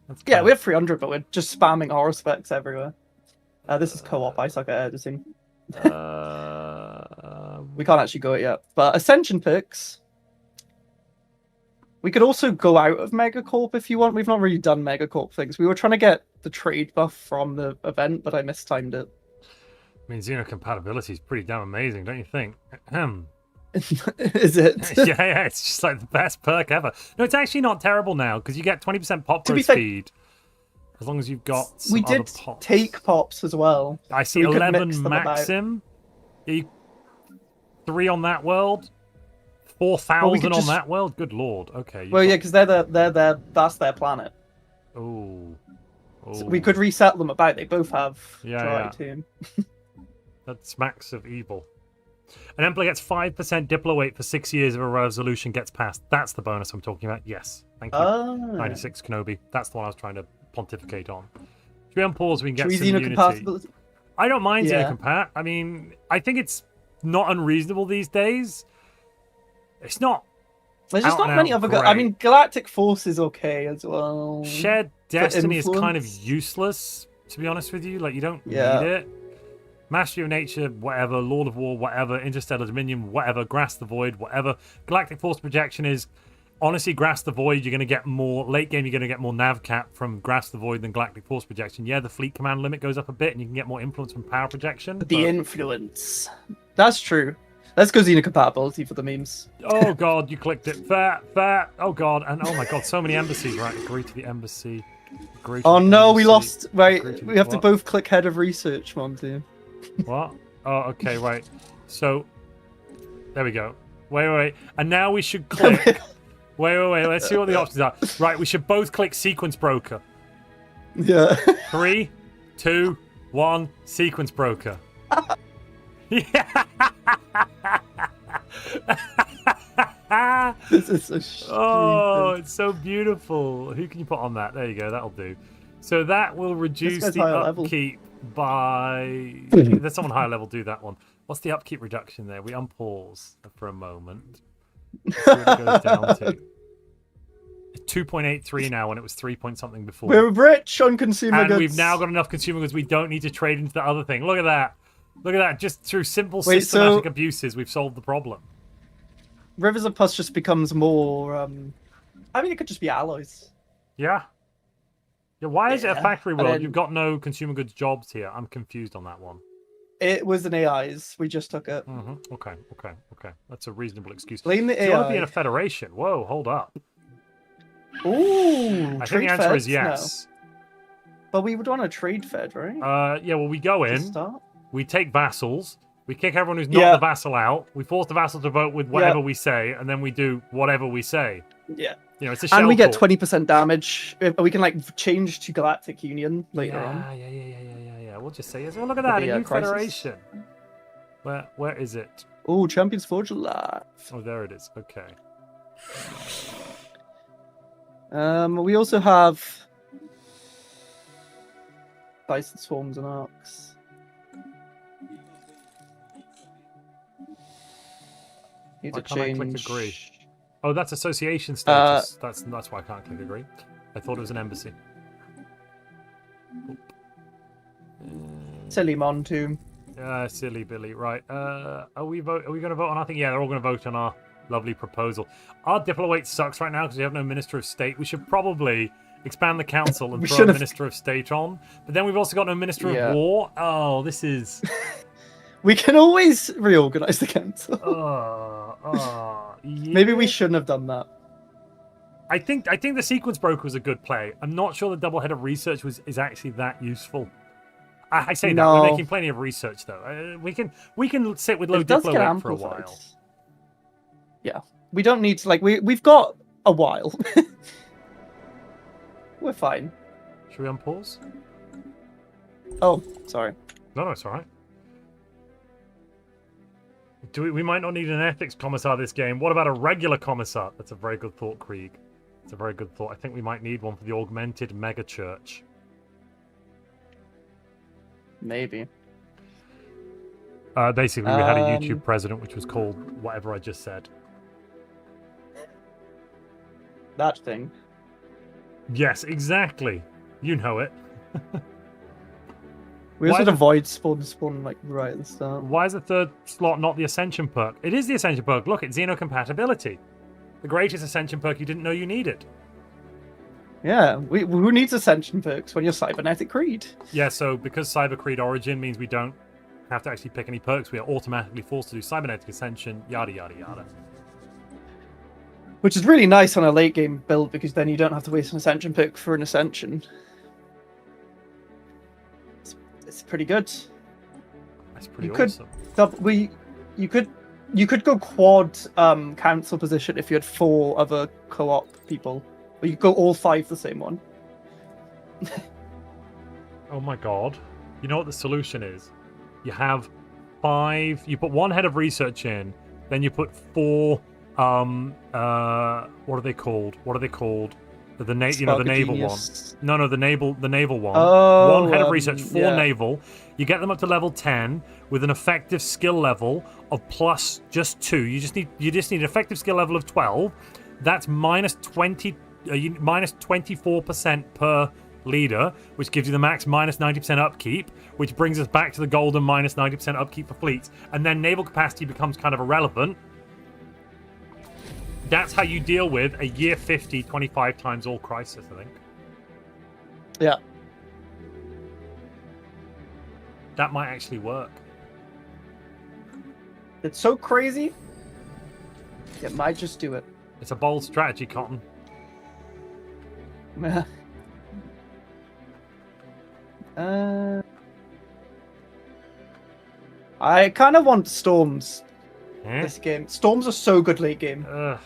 Speaker 1: that's
Speaker 2: Yeah,
Speaker 1: kind
Speaker 2: we
Speaker 1: of-
Speaker 2: have 300, but we're just spamming horror specs everywhere. This is co-op. I suck at editing. We can't actually go it yet. But Ascension picks. We could also go out of Megacorp if you want. We've not really done Megacorp things. We were trying to get the trade buff from the event, but I mistimed it.
Speaker 1: I mean, xenocompatibility is pretty damn amazing, don't you think?
Speaker 2: Is it?
Speaker 1: yeah, it's just like the best perk ever. No, it's actually not terrible now because you get 20% pop
Speaker 2: To be
Speaker 1: growth
Speaker 2: fair-
Speaker 1: speed as long as you've got some
Speaker 2: We
Speaker 1: other
Speaker 2: did
Speaker 1: pops.
Speaker 2: take pops as well.
Speaker 1: I see
Speaker 2: we could
Speaker 1: 11
Speaker 2: mix them about.
Speaker 1: Maxim. Yeah, 3 on that world.
Speaker 2: Well, we
Speaker 1: 4,000
Speaker 2: could
Speaker 1: on
Speaker 2: just-
Speaker 1: that world. Good lord. Okay.
Speaker 2: Well, yeah, because that's their planet.
Speaker 1: Oh.
Speaker 2: So we could reset them about. They both have
Speaker 1: Yeah,
Speaker 2: dry
Speaker 1: yeah.
Speaker 2: tomb.
Speaker 1: That smacks of evil. An Emperor gets 5% Diplo weight for 6 years if a resolution gets passed. That's the bonus I'm talking about. Yes. Thank you.
Speaker 2: Ah.
Speaker 1: 96 Kenobi. That's the one I was trying to pontificate on. Should we on pause? We can get
Speaker 2: Should we
Speaker 1: some unity.
Speaker 2: xenocompatibility?
Speaker 1: I don't mind
Speaker 2: Yeah.
Speaker 1: xenocompat. I mean, I think it's not unreasonable these days. It's not.
Speaker 2: There's just
Speaker 1: Out
Speaker 2: not
Speaker 1: and
Speaker 2: many
Speaker 1: out
Speaker 2: other.
Speaker 1: great.
Speaker 2: I mean, Galactic Force is okay as well.
Speaker 1: Shared Destiny is kind of
Speaker 2: influence?
Speaker 1: useless, to be honest with you. Like, you don't
Speaker 2: Yeah.
Speaker 1: need it. Mastery of Nature, whatever. Lord of War, whatever. Interstellar Dominion, whatever. Grasp the Void, whatever. Galactic Force Projection is, honestly, Grasp the Void, you're going to get more, late game, you're going to get more nav cap from Grasp the Void than Galactic Force Projection. Yeah, the fleet command limit goes up a bit, and you can get more influence from power projection.
Speaker 2: The
Speaker 1: but-
Speaker 2: influence. That's true. Let's go xenocompatibility for the memes.
Speaker 1: Oh god, you clicked it. Fair. Oh god, and oh my god, so many embassies. Right, agree to the embassy. Agree to
Speaker 2: Oh
Speaker 1: the
Speaker 2: no, we
Speaker 1: embassy.
Speaker 2: lost. Right,
Speaker 1: Agree to
Speaker 2: we have to
Speaker 1: what?
Speaker 2: both click head of research, Monty.
Speaker 1: What? Oh, okay, right. So, there we go. Wait. And now we should click. Wait. Let's see what the options are. Right, we should both click Sequence Broker.
Speaker 2: Yeah.
Speaker 1: 3, 2, 1, Sequence Broker. Yeah.
Speaker 2: This is so stupid.
Speaker 1: Oh, it's so beautiful. Who can you put on that? There you go. That'll do. So that will reduce
Speaker 2: guy's
Speaker 1: the
Speaker 2: higher level.
Speaker 1: upkeep by... There's someone higher level do that one. What's the upkeep reduction there? We unpause for a moment. Let's see what it goes down to. It's 2.83 now when it was 3 point something before.
Speaker 2: We're rich on consumer
Speaker 1: And
Speaker 2: goods.
Speaker 1: we've now got enough consumer goods we don't need to trade into the other thing. Look at that. Look at that. Just through simple
Speaker 2: Wait,
Speaker 1: systematic
Speaker 2: so-
Speaker 1: abuses, we've solved the problem.
Speaker 2: Rivers of Pus just becomes more. I mean, it could just be alloys.
Speaker 1: Yeah. Yeah, why is it a
Speaker 2: Yeah,
Speaker 1: factory
Speaker 2: and
Speaker 1: world?
Speaker 2: then-
Speaker 1: You've got no consumer goods jobs here. I'm confused on that one.
Speaker 2: It was an AI's. We just took it.
Speaker 1: Okay. That's a reasonable excuse.
Speaker 2: Blame the
Speaker 1: Do you want to be
Speaker 2: AI.
Speaker 1: in a federation? Whoa, hold up.
Speaker 2: Ooh,
Speaker 1: I think
Speaker 2: trade
Speaker 1: the answer is
Speaker 2: feds? No.
Speaker 1: yes.
Speaker 2: But we would want a trade fed, right?
Speaker 1: Yeah, well, we go
Speaker 2: To
Speaker 1: in,
Speaker 2: start?
Speaker 1: we take vassals, we kick everyone who's not
Speaker 2: Yeah.
Speaker 1: the vassal out, we force the vassal to vote with whatever we say, and then we do whatever we say.
Speaker 2: Yeah.
Speaker 1: You know, it's a shell
Speaker 2: And we get
Speaker 1: court.
Speaker 2: 20% damage. We can like change to Galactic Union later on.
Speaker 1: Yeah. We'll just say, yes. Oh, look at that,
Speaker 2: the,
Speaker 1: a new
Speaker 2: crisis.
Speaker 1: federation. Where is it?
Speaker 2: Oh, Champions Forge alive.
Speaker 1: Oh, there it is. Okay.
Speaker 2: We also have Dyson Swarms and Arcs. Need
Speaker 1: Why
Speaker 2: to
Speaker 1: can't I click
Speaker 2: change.
Speaker 1: agree? Oh, that's association status. That's why I can't click agree. I thought it was an embassy.
Speaker 2: Silly Montu.
Speaker 1: Silly Billy. Right. Are we going to vote on our thing? Yeah, they're all going to vote on our lovely proposal. Our Diplo weight sucks right now because we have no Minister of State. We should probably expand the council and
Speaker 2: We
Speaker 1: throw a
Speaker 2: should've-
Speaker 1: Minister of State on. But then we've also got no Minister
Speaker 2: Yeah.
Speaker 1: of War. Oh, this is.
Speaker 2: We can always reorganize the council. Maybe we
Speaker 1: yeah.
Speaker 2: shouldn't have done that.
Speaker 1: I think the Sequence Broker was a good play. I'm not sure the double head of research is actually that useful. I say that
Speaker 2: No.
Speaker 1: we're making plenty of research though. We can sit with low
Speaker 2: It does
Speaker 1: diplo
Speaker 2: get
Speaker 1: weight for a
Speaker 2: amplified.
Speaker 1: while.
Speaker 2: Yeah, we don't need to we've got a while. We're fine.
Speaker 1: Should we unpause?
Speaker 2: Oh, sorry.
Speaker 1: No, it's all right. We might not need an ethics commissar this game. What about a regular commissar? That's a very good thought, Krieg. It's a very good thought. I think we might need one for the augmented mega church.
Speaker 2: Maybe.
Speaker 1: Basically, we had a YouTube president, which was called whatever I just said.
Speaker 2: That thing.
Speaker 1: Yes, exactly. You know it.
Speaker 2: We also avoid spawn like right at the start.
Speaker 1: Why is the third slot not the Ascension perk? It is the Ascension perk. Look, it's xenocompatibility. The greatest Ascension perk you didn't know you needed.
Speaker 2: Yeah, who needs Ascension perks when you're Cybernetic Creed?
Speaker 1: Yeah, so because Cyber Creed Origin means we don't have to actually pick any perks, we are automatically forced to do Cybernetic Ascension, yada yada yada.
Speaker 2: Which is really nice on a late game build because then you don't have to waste an Ascension perk for an Ascension. It's pretty good.
Speaker 1: That's pretty
Speaker 2: You
Speaker 1: awesome.
Speaker 2: You could go quad council position if you had 4 other co-op people, or you could go all 5 the same one.
Speaker 1: Oh my god! You know what the solution is? You have 5. You put 1 head of research in, then you put 4. What are they called? What are they called? The naval one. No, the naval one.
Speaker 2: Oh,
Speaker 1: 1 head of research, 4
Speaker 2: yeah.
Speaker 1: naval. You get them up to level 10 with an effective skill level of plus just 2. You just need an effective skill level of 12. That's minus 24% per leader, which gives you the max minus 90% upkeep, which brings us back to the golden minus 90% upkeep for fleets. And then naval capacity becomes kind of irrelevant. That's how you deal with a year 50, 25 times all crisis, I think.
Speaker 2: Yeah.
Speaker 1: That might actually work.
Speaker 2: It's so crazy. It might just do it.
Speaker 1: It's a bold strategy, Cotton.
Speaker 2: I kind of want storms
Speaker 1: Eh?
Speaker 2: this game. Storms are so good late game.
Speaker 1: Ugh.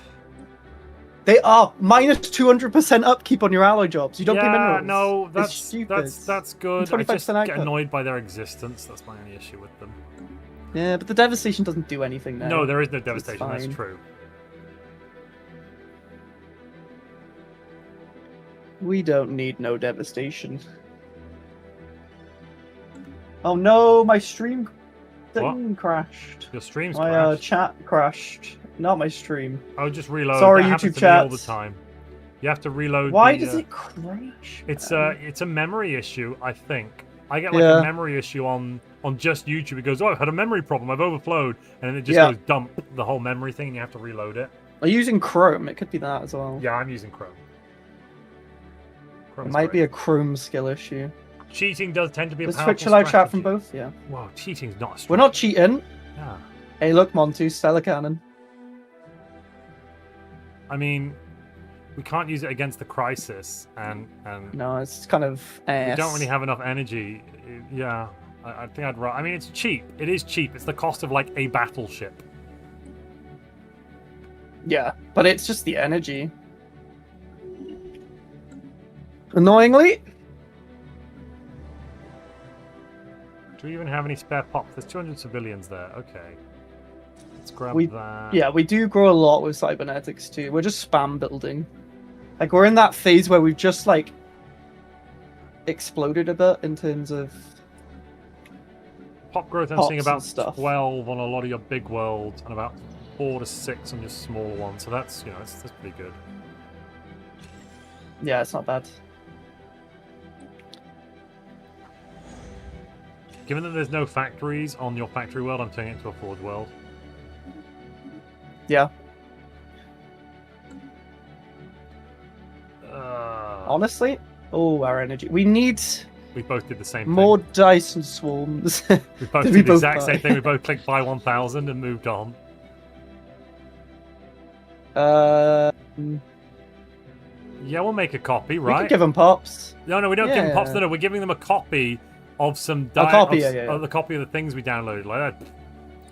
Speaker 2: They are minus 200% upkeep on your alloy jobs. You don't pay minerals.
Speaker 1: No,
Speaker 2: It's
Speaker 1: that's
Speaker 2: stupid.
Speaker 1: that's good. I
Speaker 2: 25%
Speaker 1: just get
Speaker 2: output.
Speaker 1: annoyed by their existence. That's my only issue with them.
Speaker 2: Yeah, but the devastation doesn't do anything now.
Speaker 1: No, there is no
Speaker 2: It's
Speaker 1: devastation. That's
Speaker 2: fine.
Speaker 1: true.
Speaker 2: We don't need no devastation. Oh no, my stream thing crashed.
Speaker 1: Your stream's
Speaker 2: My
Speaker 1: crashed.
Speaker 2: chat crashed. Not my stream.
Speaker 1: I'll just reload.
Speaker 2: Sorry,
Speaker 1: That
Speaker 2: YouTube
Speaker 1: happens to me all the
Speaker 2: chats.
Speaker 1: time. You have to reload.
Speaker 2: Why
Speaker 1: the,
Speaker 2: does it crash?
Speaker 1: It's
Speaker 2: man?
Speaker 1: it's a memory issue, I think. I get like
Speaker 2: Yeah.
Speaker 1: a memory issue on just YouTube. It goes, oh, I've had a memory problem. I've overflowed, and then it just
Speaker 2: Yeah.
Speaker 1: goes dump the whole memory thing, and you have to reload it.
Speaker 2: I'm using Chrome. It could be that as well.
Speaker 1: Yeah, I'm using Chrome.
Speaker 2: It
Speaker 1: Chrome's
Speaker 2: might be
Speaker 1: great.
Speaker 2: a Chrome skill issue.
Speaker 1: Cheating does tend to be a
Speaker 2: Let's
Speaker 1: powerful
Speaker 2: switch allow chat from
Speaker 1: strategy.
Speaker 2: both. Yeah.
Speaker 1: Wow, cheating's not a strategy.
Speaker 2: We're not cheating.
Speaker 1: Yeah.
Speaker 2: Hey, look, Montu, Stellar Cannon.
Speaker 1: I mean, we can't use it against the crisis, and
Speaker 2: No, it's kind of ass.
Speaker 1: we don't really have enough energy. Yeah, I think I'd rather. I mean, it's cheap. It is cheap. It's the cost of like a battleship.
Speaker 2: Yeah, but it's just the energy. Annoyingly.
Speaker 1: Do we even have any spare pops? There's 200 civilians there. Okay. Let's grab
Speaker 2: We-
Speaker 1: that.
Speaker 2: Yeah, we do grow a lot with cybernetics too. We're just spam building. Like, we're in that phase where we've just, like, exploded a bit in terms of...
Speaker 1: Pop growth, I'm
Speaker 2: pops
Speaker 1: seeing
Speaker 2: and
Speaker 1: about
Speaker 2: stuff.
Speaker 1: 12 on a lot of your big worlds, and about 4 to 6 on your smaller ones. So that's, you know, that's pretty good.
Speaker 2: Yeah, it's not bad.
Speaker 1: Given that there's no factories on your factory world, I'm turning it into a forge world.
Speaker 2: Yeah.
Speaker 1: Honestly,
Speaker 2: Honestly? Oh, our energy. We need
Speaker 1: we both did the same
Speaker 2: more
Speaker 1: thing.
Speaker 2: dice and swarms.
Speaker 1: We both
Speaker 2: Did
Speaker 1: did
Speaker 2: we
Speaker 1: the
Speaker 2: both
Speaker 1: exact same
Speaker 2: buy?
Speaker 1: thing. We both clicked buy 1,000 and moved on.
Speaker 2: We
Speaker 1: Yeah, we'll make a copy,
Speaker 2: could
Speaker 1: right?
Speaker 2: give them pops.
Speaker 1: No, we don't give them pops.
Speaker 2: Yeah.
Speaker 1: No, we're giving them a copy of some
Speaker 2: A copy, yeah.
Speaker 1: of the copy of the things we downloaded. Like that,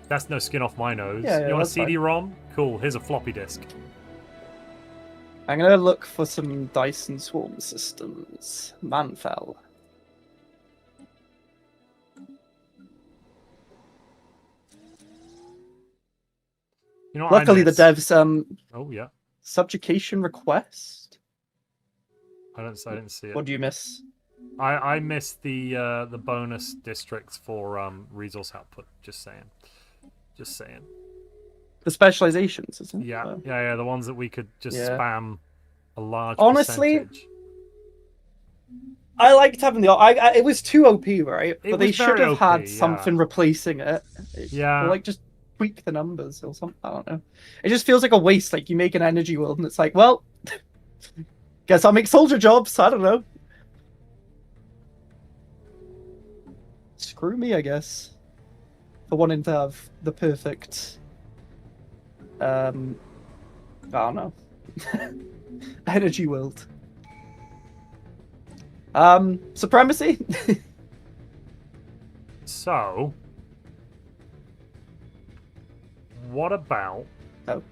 Speaker 1: that's no skin off my nose.
Speaker 2: Yeah,
Speaker 1: you want a
Speaker 2: that's fine.
Speaker 1: CD-ROM? Cool. Here's a floppy disk.
Speaker 2: I'm gonna look for some Dyson Swarm systems. Manfell.
Speaker 1: You know what
Speaker 2: Luckily,
Speaker 1: I
Speaker 2: the
Speaker 1: miss?
Speaker 2: devs
Speaker 1: Oh yeah.
Speaker 2: subjugation request.
Speaker 1: I didn't see it.
Speaker 2: What do you miss?
Speaker 1: I missed the bonus districts for resource output. Just saying. Just saying.
Speaker 2: The specializations, isn't it?
Speaker 1: Yeah. The ones that we could just
Speaker 2: Yeah.
Speaker 1: spam a large
Speaker 2: Honestly,
Speaker 1: percentage.
Speaker 2: I liked having the. It was too OP, right? But they
Speaker 1: was
Speaker 2: should
Speaker 1: very
Speaker 2: have
Speaker 1: OP,
Speaker 2: had
Speaker 1: yeah.
Speaker 2: something replacing it.
Speaker 1: Yeah.
Speaker 2: Or like just tweak the numbers or something. I don't know. It just feels like a waste. Like you make an energy world and it's like, well, guess I'll make soldier jobs. I don't know. Screw me, I guess. For wanting to have the perfect. I don't know. Energy world. Supremacy.
Speaker 1: So, what about?
Speaker 2: Oh.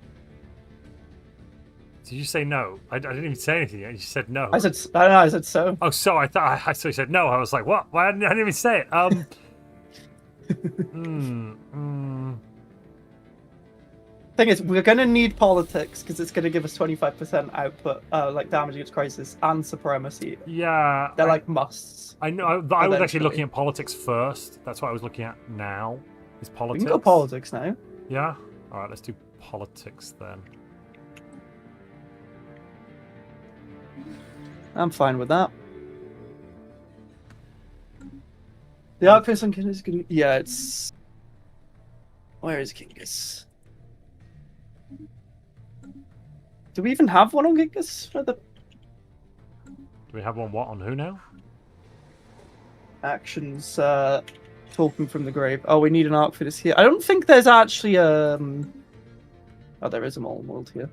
Speaker 1: Did you say no? I didn't even say anything yet. You said no.
Speaker 2: I said. I don't know. I said so.
Speaker 1: Oh, so I thought I saw you said no. I was like, what? Why? I didn't even say it.
Speaker 2: Thing is, we're gonna need politics because it's gonna give us 25% output, like damage against crisis and supremacy.
Speaker 1: Yeah.
Speaker 2: They're like musts.
Speaker 1: I know. I was actually
Speaker 2: Eventually.
Speaker 1: looking at politics first. That's what I was looking at now. Is
Speaker 2: We
Speaker 1: politics?
Speaker 2: can go politics now.
Speaker 1: Yeah. All right. Let's do politics then.
Speaker 2: I'm fine with that. The outfit on King is gonna. Yeah, it's. Where is Kingus? Do we even have one on Kingus for the
Speaker 1: Do we have one? What on who now?
Speaker 2: actions? Talking from the grave. Oh, we need an arc for this here. I don't think there's actually Oh, there is a molten world here.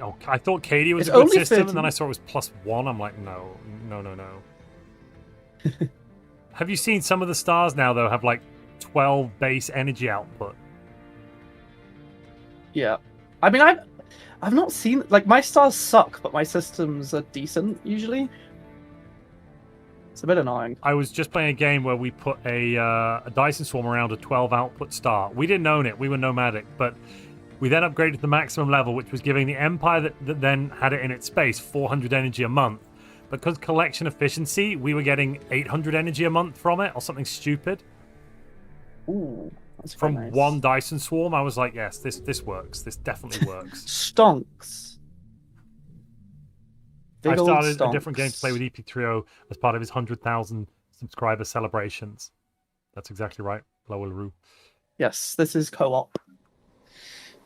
Speaker 1: Oh, I thought Katie was
Speaker 2: It's
Speaker 1: a good
Speaker 2: only
Speaker 1: system,
Speaker 2: 13.
Speaker 1: and then I saw it was +1. I'm like, no. Have you seen some of the stars now, though, have like 12 base energy output?
Speaker 2: Yeah. I mean, I've not seen... Like, my stars suck, but my systems are decent, usually. It's a bit annoying.
Speaker 1: I was just playing a game where we put a Dyson Swarm around a 12 output star. We didn't own it. We were nomadic, but we then upgraded to the maximum level, which was giving the Empire that then had it in its space 400 energy a month. Because collection efficiency, we were getting 800 energy a month from it, or something stupid.
Speaker 2: Ooh, that's
Speaker 1: From
Speaker 2: very nice.
Speaker 1: one Dyson Swarm, I was like, yes, this works. This definitely works.
Speaker 2: Stonks. Big
Speaker 1: I've
Speaker 2: old
Speaker 1: started a different game to
Speaker 2: stonks.
Speaker 1: play with EP30 as part of his 100,000 subscriber celebrations. That's exactly right, Lower
Speaker 2: Yes, this is co-op.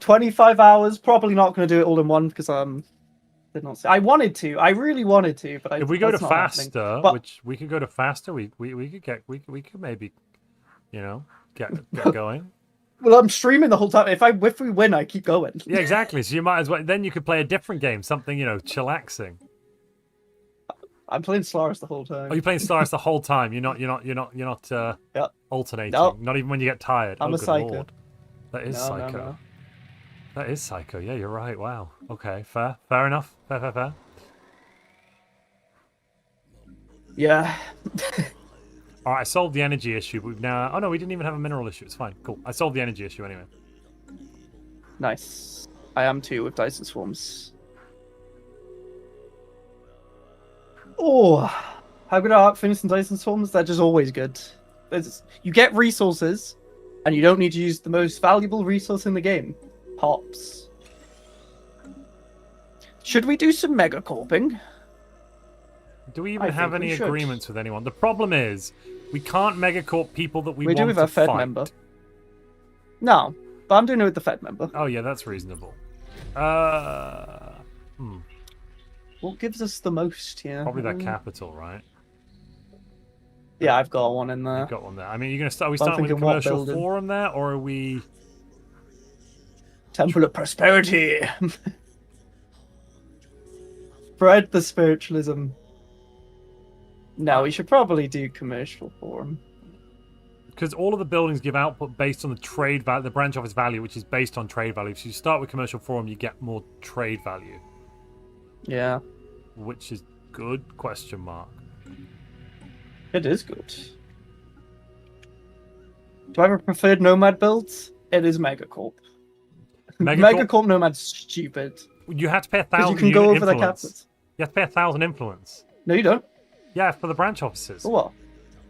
Speaker 2: 25 hours. Probably not going to do it all in one because did not say. I wanted to. I really wanted to, but
Speaker 1: If we go to
Speaker 2: that's not happening.
Speaker 1: faster,
Speaker 2: But-
Speaker 1: which we could go to faster, we could maybe, get going.
Speaker 2: Well, I'm streaming the whole time. If we win, I keep going.
Speaker 1: Yeah, exactly. So you might as well. Then you could play a different game, something chillaxing.
Speaker 2: I'm playing Stellaris the whole time.
Speaker 1: Oh, you're playing Stellaris the whole time. You're not
Speaker 2: Yep.
Speaker 1: alternating.
Speaker 2: Nope.
Speaker 1: Not even when you get tired.
Speaker 2: I'm
Speaker 1: oh,
Speaker 2: a
Speaker 1: good
Speaker 2: psycho.
Speaker 1: Lord. That is
Speaker 2: No,
Speaker 1: psycho.
Speaker 2: no.
Speaker 1: That is psycho. Yeah, you're right. Wow. Okay. Fair enough. Fair.
Speaker 2: Yeah.
Speaker 1: All right, I solved the energy issue. But we've now. Oh no, we didn't even have a mineral issue. It's fine. Cool. I solved the energy issue anyway.
Speaker 2: Nice. I am too with Dyson Swarms. Oh, how good are Arc Finis and Dyson Swarms? They're just always good. You get resources, and you don't need to use the most valuable resource in the game. Pops. Should we do some megacorping?
Speaker 1: Do we even
Speaker 2: I
Speaker 1: have
Speaker 2: think we
Speaker 1: any
Speaker 2: should.
Speaker 1: agreements with anyone? The problem is, we can't megacorp people that we
Speaker 2: We
Speaker 1: want
Speaker 2: do with
Speaker 1: to
Speaker 2: our Fed
Speaker 1: fight.
Speaker 2: member. No, but I'm doing it with the Fed member.
Speaker 1: Oh yeah, that's reasonable.
Speaker 2: What gives us the most here?
Speaker 1: Probably that capital, right?
Speaker 2: Yeah, I've got one in there.
Speaker 1: You've got one there. I mean, are we
Speaker 2: But I'm
Speaker 1: starting with a
Speaker 2: thinking what
Speaker 1: commercial
Speaker 2: building?
Speaker 1: forum there, or are we?
Speaker 2: Temple of Prosperity. Spread the spiritualism. No, we should probably do commercial for him.
Speaker 1: Because all of the buildings give output based on the trade value, the branch office value, which is based on trade value. So you start with commercial forum, you get more trade value.
Speaker 2: Yeah.
Speaker 1: Which is good? Question mark.
Speaker 2: It is good. Do I have a preferred Nomad builds? It is Megacorp. Megacorp Nomad's stupid.
Speaker 1: You have to pay 1,000
Speaker 2: because you can go over the capitals.
Speaker 1: You have to pay 1,000 influence.
Speaker 2: No, you don't.
Speaker 1: Yeah, for the branch offices.
Speaker 2: For what?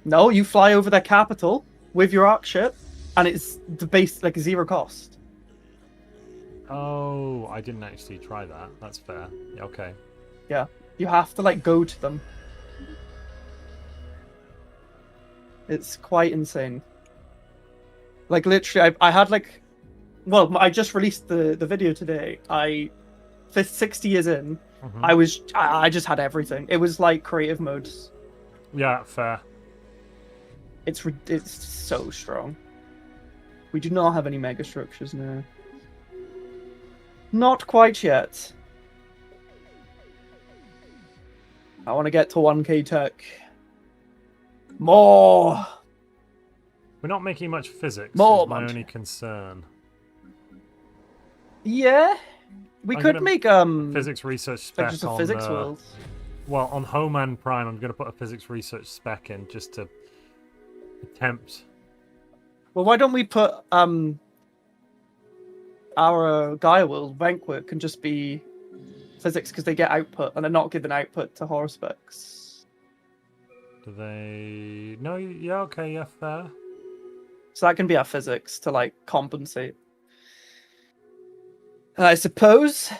Speaker 2: No, you fly over their capital with your arc ship, and it's the base like 0 cost.
Speaker 1: Oh, I didn't actually try that. That's fair. Yeah, okay.
Speaker 2: Yeah, you have to like go to them. It's quite insane. Like literally, I had like, well, I just released the video today. 60 years in, I just had everything. It was like creative modes.
Speaker 1: Yeah, fair.
Speaker 2: It's so strong. We do not have any mega structures now. Not quite yet. I want to get to 1k tech. More.
Speaker 1: We're not making much physics.
Speaker 2: More.
Speaker 1: Is my only concern.
Speaker 2: Yeah, we could make
Speaker 1: physics research spec
Speaker 2: just a
Speaker 1: on
Speaker 2: physics world.
Speaker 1: Well, on Homeland Prime, I'm going to put a physics research spec in just to attempt.
Speaker 2: Well, why don't we put our Gaia world, Vanquish, can just be physics because they get output and they're not given output to horror specs.
Speaker 1: Do they? No, yeah, okay, yeah, fair.
Speaker 2: So that can be our physics to like compensate. I suppose.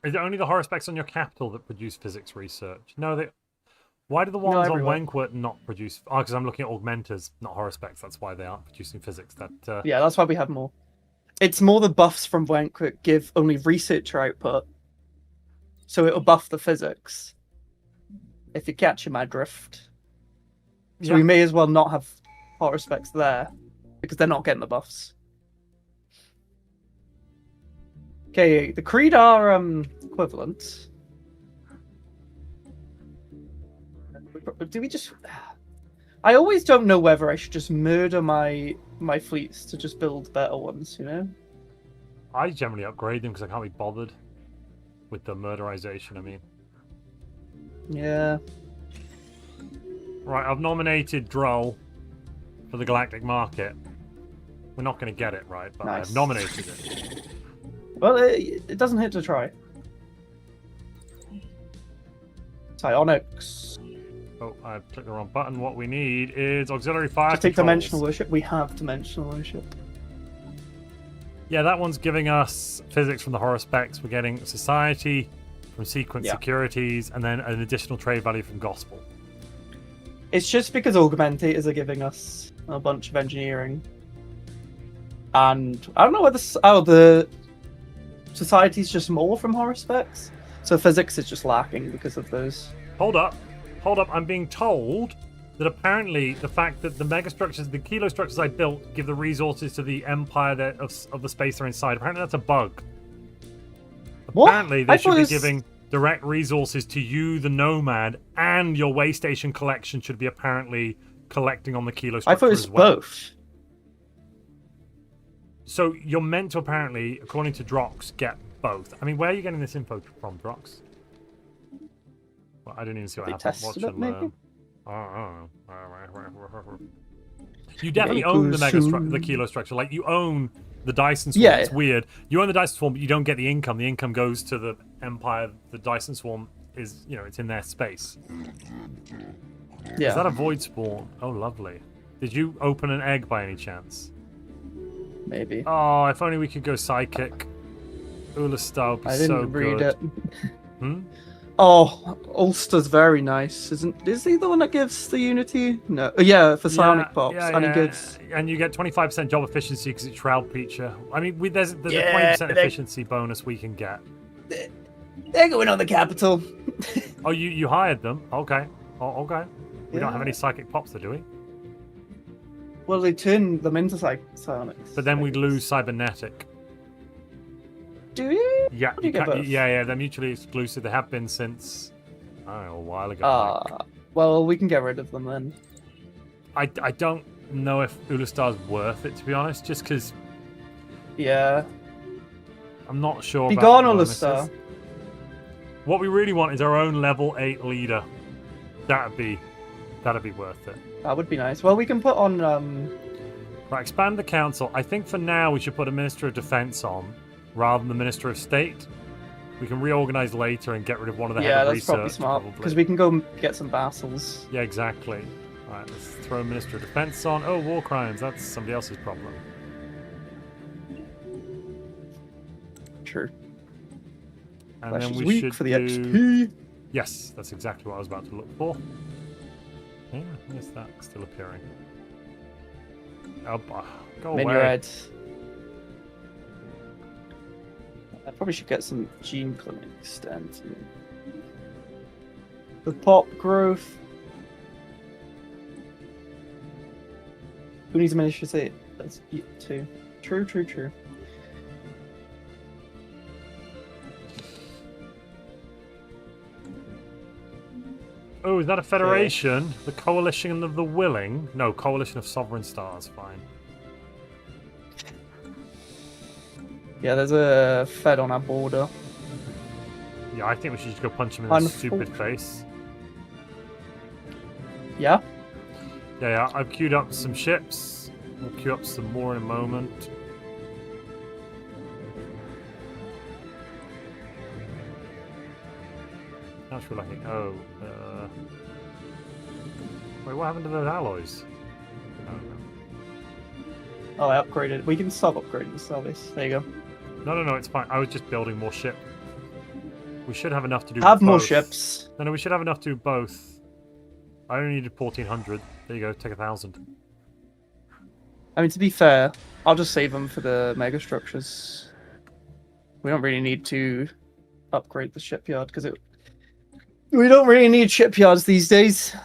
Speaker 1: Is it only the horror specs on your capital that produce physics research? No, they. Why do the ones on Wankwort not produce? Oh, because I'm looking at augmenters, not horror specs. That's why they aren't producing physics.
Speaker 2: Yeah, that's why we have more. It's more the buffs from Wankwort give only researcher output, so it'll buff the physics. If you catch my drift. So we may as well not have horror specs there because they're not getting the buffs. Okay, the Creed are equivalent. Do we just... I always don't know whether I should just murder my fleets to just build better ones, you know?
Speaker 1: I generally upgrade them because I can't be bothered with the murderization, I mean.
Speaker 2: Yeah.
Speaker 1: Right, I've nominated Droll for the galactic market. We're not going to get it, right? But
Speaker 2: nice.
Speaker 1: I've nominated it.
Speaker 2: Well, it doesn't hurt to try. Psionics.
Speaker 1: Oh, I clicked the wrong button. What we need is auxiliary fire
Speaker 2: Just take
Speaker 1: controls.
Speaker 2: dimensional worship. We have dimensional worship.
Speaker 1: Yeah, that one's giving us physics from the horror specs. We're getting society from sequence securities, and then an additional trade value from gospel.
Speaker 2: It's just because augmentators are giving us a bunch of engineering. And I don't know whether the society's just more from horror specs. So physics is just lacking because of those.
Speaker 1: Hold up. I'm being told that apparently the fact that the megastructures, the kilo structures I built, give the resources to the empire of the space they're inside. Apparently that's a bug.
Speaker 2: What?
Speaker 1: Apparently they should be giving direct resources to you, the Nomad, and your way station collection should be apparently collecting on the kilo structure.
Speaker 2: I thought it was
Speaker 1: as well.
Speaker 2: both.
Speaker 1: So you're meant to apparently, according to Drox, get both. I mean, where are you getting this info from, Drox? Well, I didn't even see what happened. Watch and learn. I don't know. You definitely own the kilo structure. Like, you own the Dyson Swarm. It's weird. You own the Dyson Swarm, but you don't get the income. The income goes to the Empire. The Dyson Swarm is, it's in their space.
Speaker 2: Yeah.
Speaker 1: Is that a void spawn? Oh, lovely. Did you open an egg by any chance?
Speaker 2: Maybe.
Speaker 1: Oh, if only we could go psychic. Ulastar would be so good.
Speaker 2: I didn't read it. Oh, Ulster's very nice, is he the one that gives the Unity? No. Yeah, for Psionic pops. And he gives...
Speaker 1: And you get 25% job efficiency because it's Shroud feature. I mean, there's a 20% efficiency bonus we can get.
Speaker 2: They're going on the capital.
Speaker 1: Oh, you hired them? Okay. Oh, okay. We don't have any psychic pops there, do we?
Speaker 2: Well, they turn them into psionics.
Speaker 1: But then we'd lose cybernetic.
Speaker 2: Do you?
Speaker 1: Yeah, they're mutually exclusive. They have been since I don't know, a while ago. Like,
Speaker 2: well, we can get rid of them then.
Speaker 1: I don't know if Ulastar's worth it, to be honest, just because
Speaker 2: Yeah.
Speaker 1: I'm not sure
Speaker 2: Be
Speaker 1: about
Speaker 2: gone,
Speaker 1: the bonuses.
Speaker 2: Ulastar.
Speaker 1: What we really want is our own level 8 leader. That'd be worth it.
Speaker 2: That would be nice. Well, we can put on
Speaker 1: Right, expand the council. I think for now we should put a Minister of Defense on rather than the Minister of State. We can reorganize later and get rid of one of the head of
Speaker 2: that's
Speaker 1: research.
Speaker 2: probably smart because we can go get some vassals.
Speaker 1: Yeah, exactly. Alright, let's throw Minister of Defense on. Oh, war crimes. That's somebody else's problem.
Speaker 2: True.
Speaker 1: And
Speaker 2: Flash
Speaker 1: then
Speaker 2: is
Speaker 1: we
Speaker 2: weak
Speaker 1: should
Speaker 2: for the
Speaker 1: do...
Speaker 2: XP.
Speaker 1: Yes, that's exactly what I was about to look for. Yeah, where's that still appearing? Oh, go
Speaker 2: Menu
Speaker 1: away.
Speaker 2: red. I probably should get some gene clinics then. The pop growth. Who needs a miniature state? That's two. True, true, true.
Speaker 1: Oh, is that a federation? Okay. The Coalition of the Willing? No, Coalition of Sovereign Stars. Fine.
Speaker 2: Yeah, there's a Fed on our border.
Speaker 1: Yeah, I think we should just go punch him in the stupid face.
Speaker 2: Yeah?
Speaker 1: Yeah, I've queued up some ships. We'll queue up some more in a moment. How much we're lacking? Oh, wait, what happened to those alloys?
Speaker 2: Oh, I upgraded. We can stop upgrading the service. There you go.
Speaker 1: No, it's fine. I was just building more ship. We should have enough to do
Speaker 2: Have
Speaker 1: both.
Speaker 2: more ships.
Speaker 1: No, we should have enough to do both. I only needed 1,400. There you go, take 1,000.
Speaker 2: I mean, to be fair, I'll just save them for the mega structures. We don't really need to upgrade the shipyard because we don't really need shipyards these days.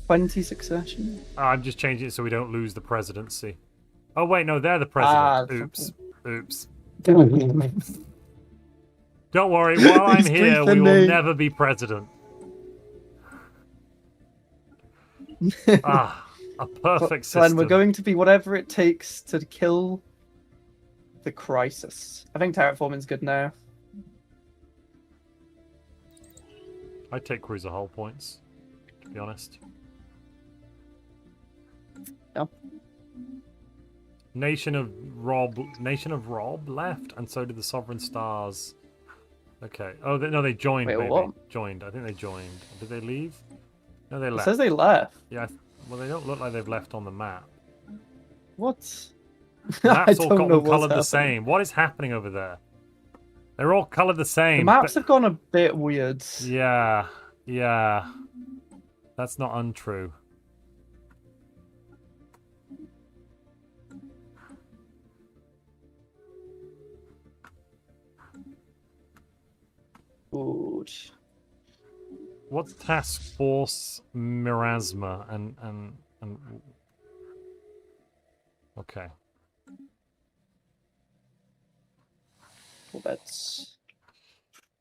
Speaker 2: "20 succession."
Speaker 1: I'm just changing it so we don't lose the presidency. Oh wait, no, they're the president. Oops. Don't worry, while I'm here, we will never be president. A perfect system.
Speaker 2: Glenn, we're going to be whatever it takes to kill the crisis. I think terraforming's good now.
Speaker 1: I take cruiser hull points, to be honest.
Speaker 2: Yep.
Speaker 1: Nation of Rob left, and so did the Sovereign Stars. Okay. Oh, no, they joined.
Speaker 2: Wait,
Speaker 1: maybe.
Speaker 2: what?
Speaker 1: Joined. I think they joined. Did they leave? No, they left.
Speaker 2: It says they left.
Speaker 1: Yeah. Well, they don't look like they've left on the map.
Speaker 2: What?
Speaker 1: The map's all
Speaker 2: don't know what's
Speaker 1: coloured the
Speaker 2: happening.
Speaker 1: same. What is happening over there? They're all coloured the same.
Speaker 2: The maps have gone a bit weird.
Speaker 1: Yeah. That's not untrue.
Speaker 2: Good.
Speaker 1: What's Task Force Miasma and okay.
Speaker 2: Well, that's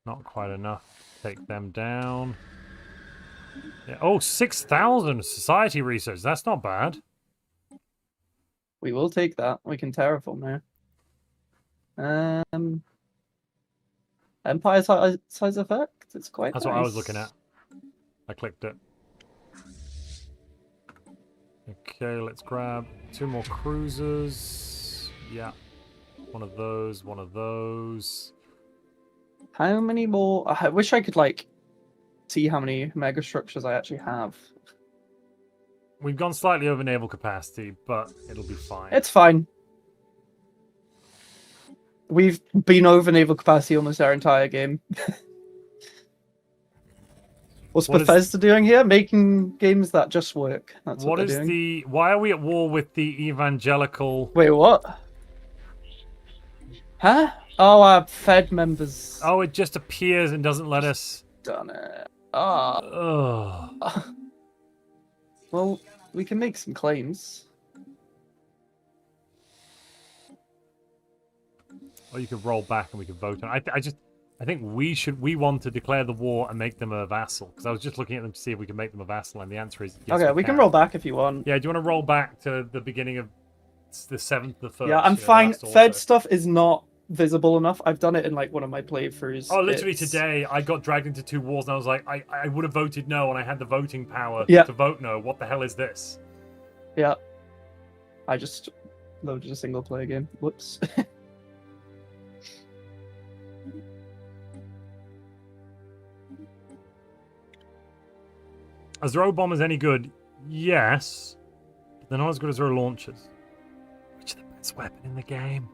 Speaker 1: Not quite enough. Take them down. Yeah. Oh, 6,000 society research. That's not bad.
Speaker 2: we will take that. We can terraform now. Empire size effect. It's quite.
Speaker 1: That's
Speaker 2: nice.
Speaker 1: what I was looking at. I clicked it. Okay, let's grab 2 more cruisers. Yeah. One of those.
Speaker 2: How many more? I wish I could like see how many mega structures I actually have.
Speaker 1: We've gone slightly over naval capacity, but it'll be fine.
Speaker 2: It's fine. We've been over naval capacity almost our entire game. What's Bethesda doing here? Making games that just work. That's what they're doing.
Speaker 1: Why are we at war with the evangelical?
Speaker 2: Wait, what? Huh? Oh, our Fed members.
Speaker 1: Oh, it just appears and doesn't let us.
Speaker 2: Done it. Well, we can make some claims.
Speaker 1: Or you could roll back and we could vote on. I think we want to declare the war and make them a vassal. Because I was just looking at them to see if we can make them a vassal, and the answer is yes.
Speaker 2: Okay, we can roll back if you want.
Speaker 1: Yeah, do you want to roll back to the beginning of the 7th, the 1st?
Speaker 2: Yeah, I'm fine. Fed stuff is not visible enough. I've done it in like one of my playthroughs.
Speaker 1: Oh, literally today I got dragged into 2 wars and I was like, I would have voted no, and I had the voting power to vote no. What the hell is this?
Speaker 2: Yeah. I just loaded a single player game. Whoops.
Speaker 1: Are Zero bombers any good? Yes. But they're not as good as Zero launchers. Which are the best weapon in the game,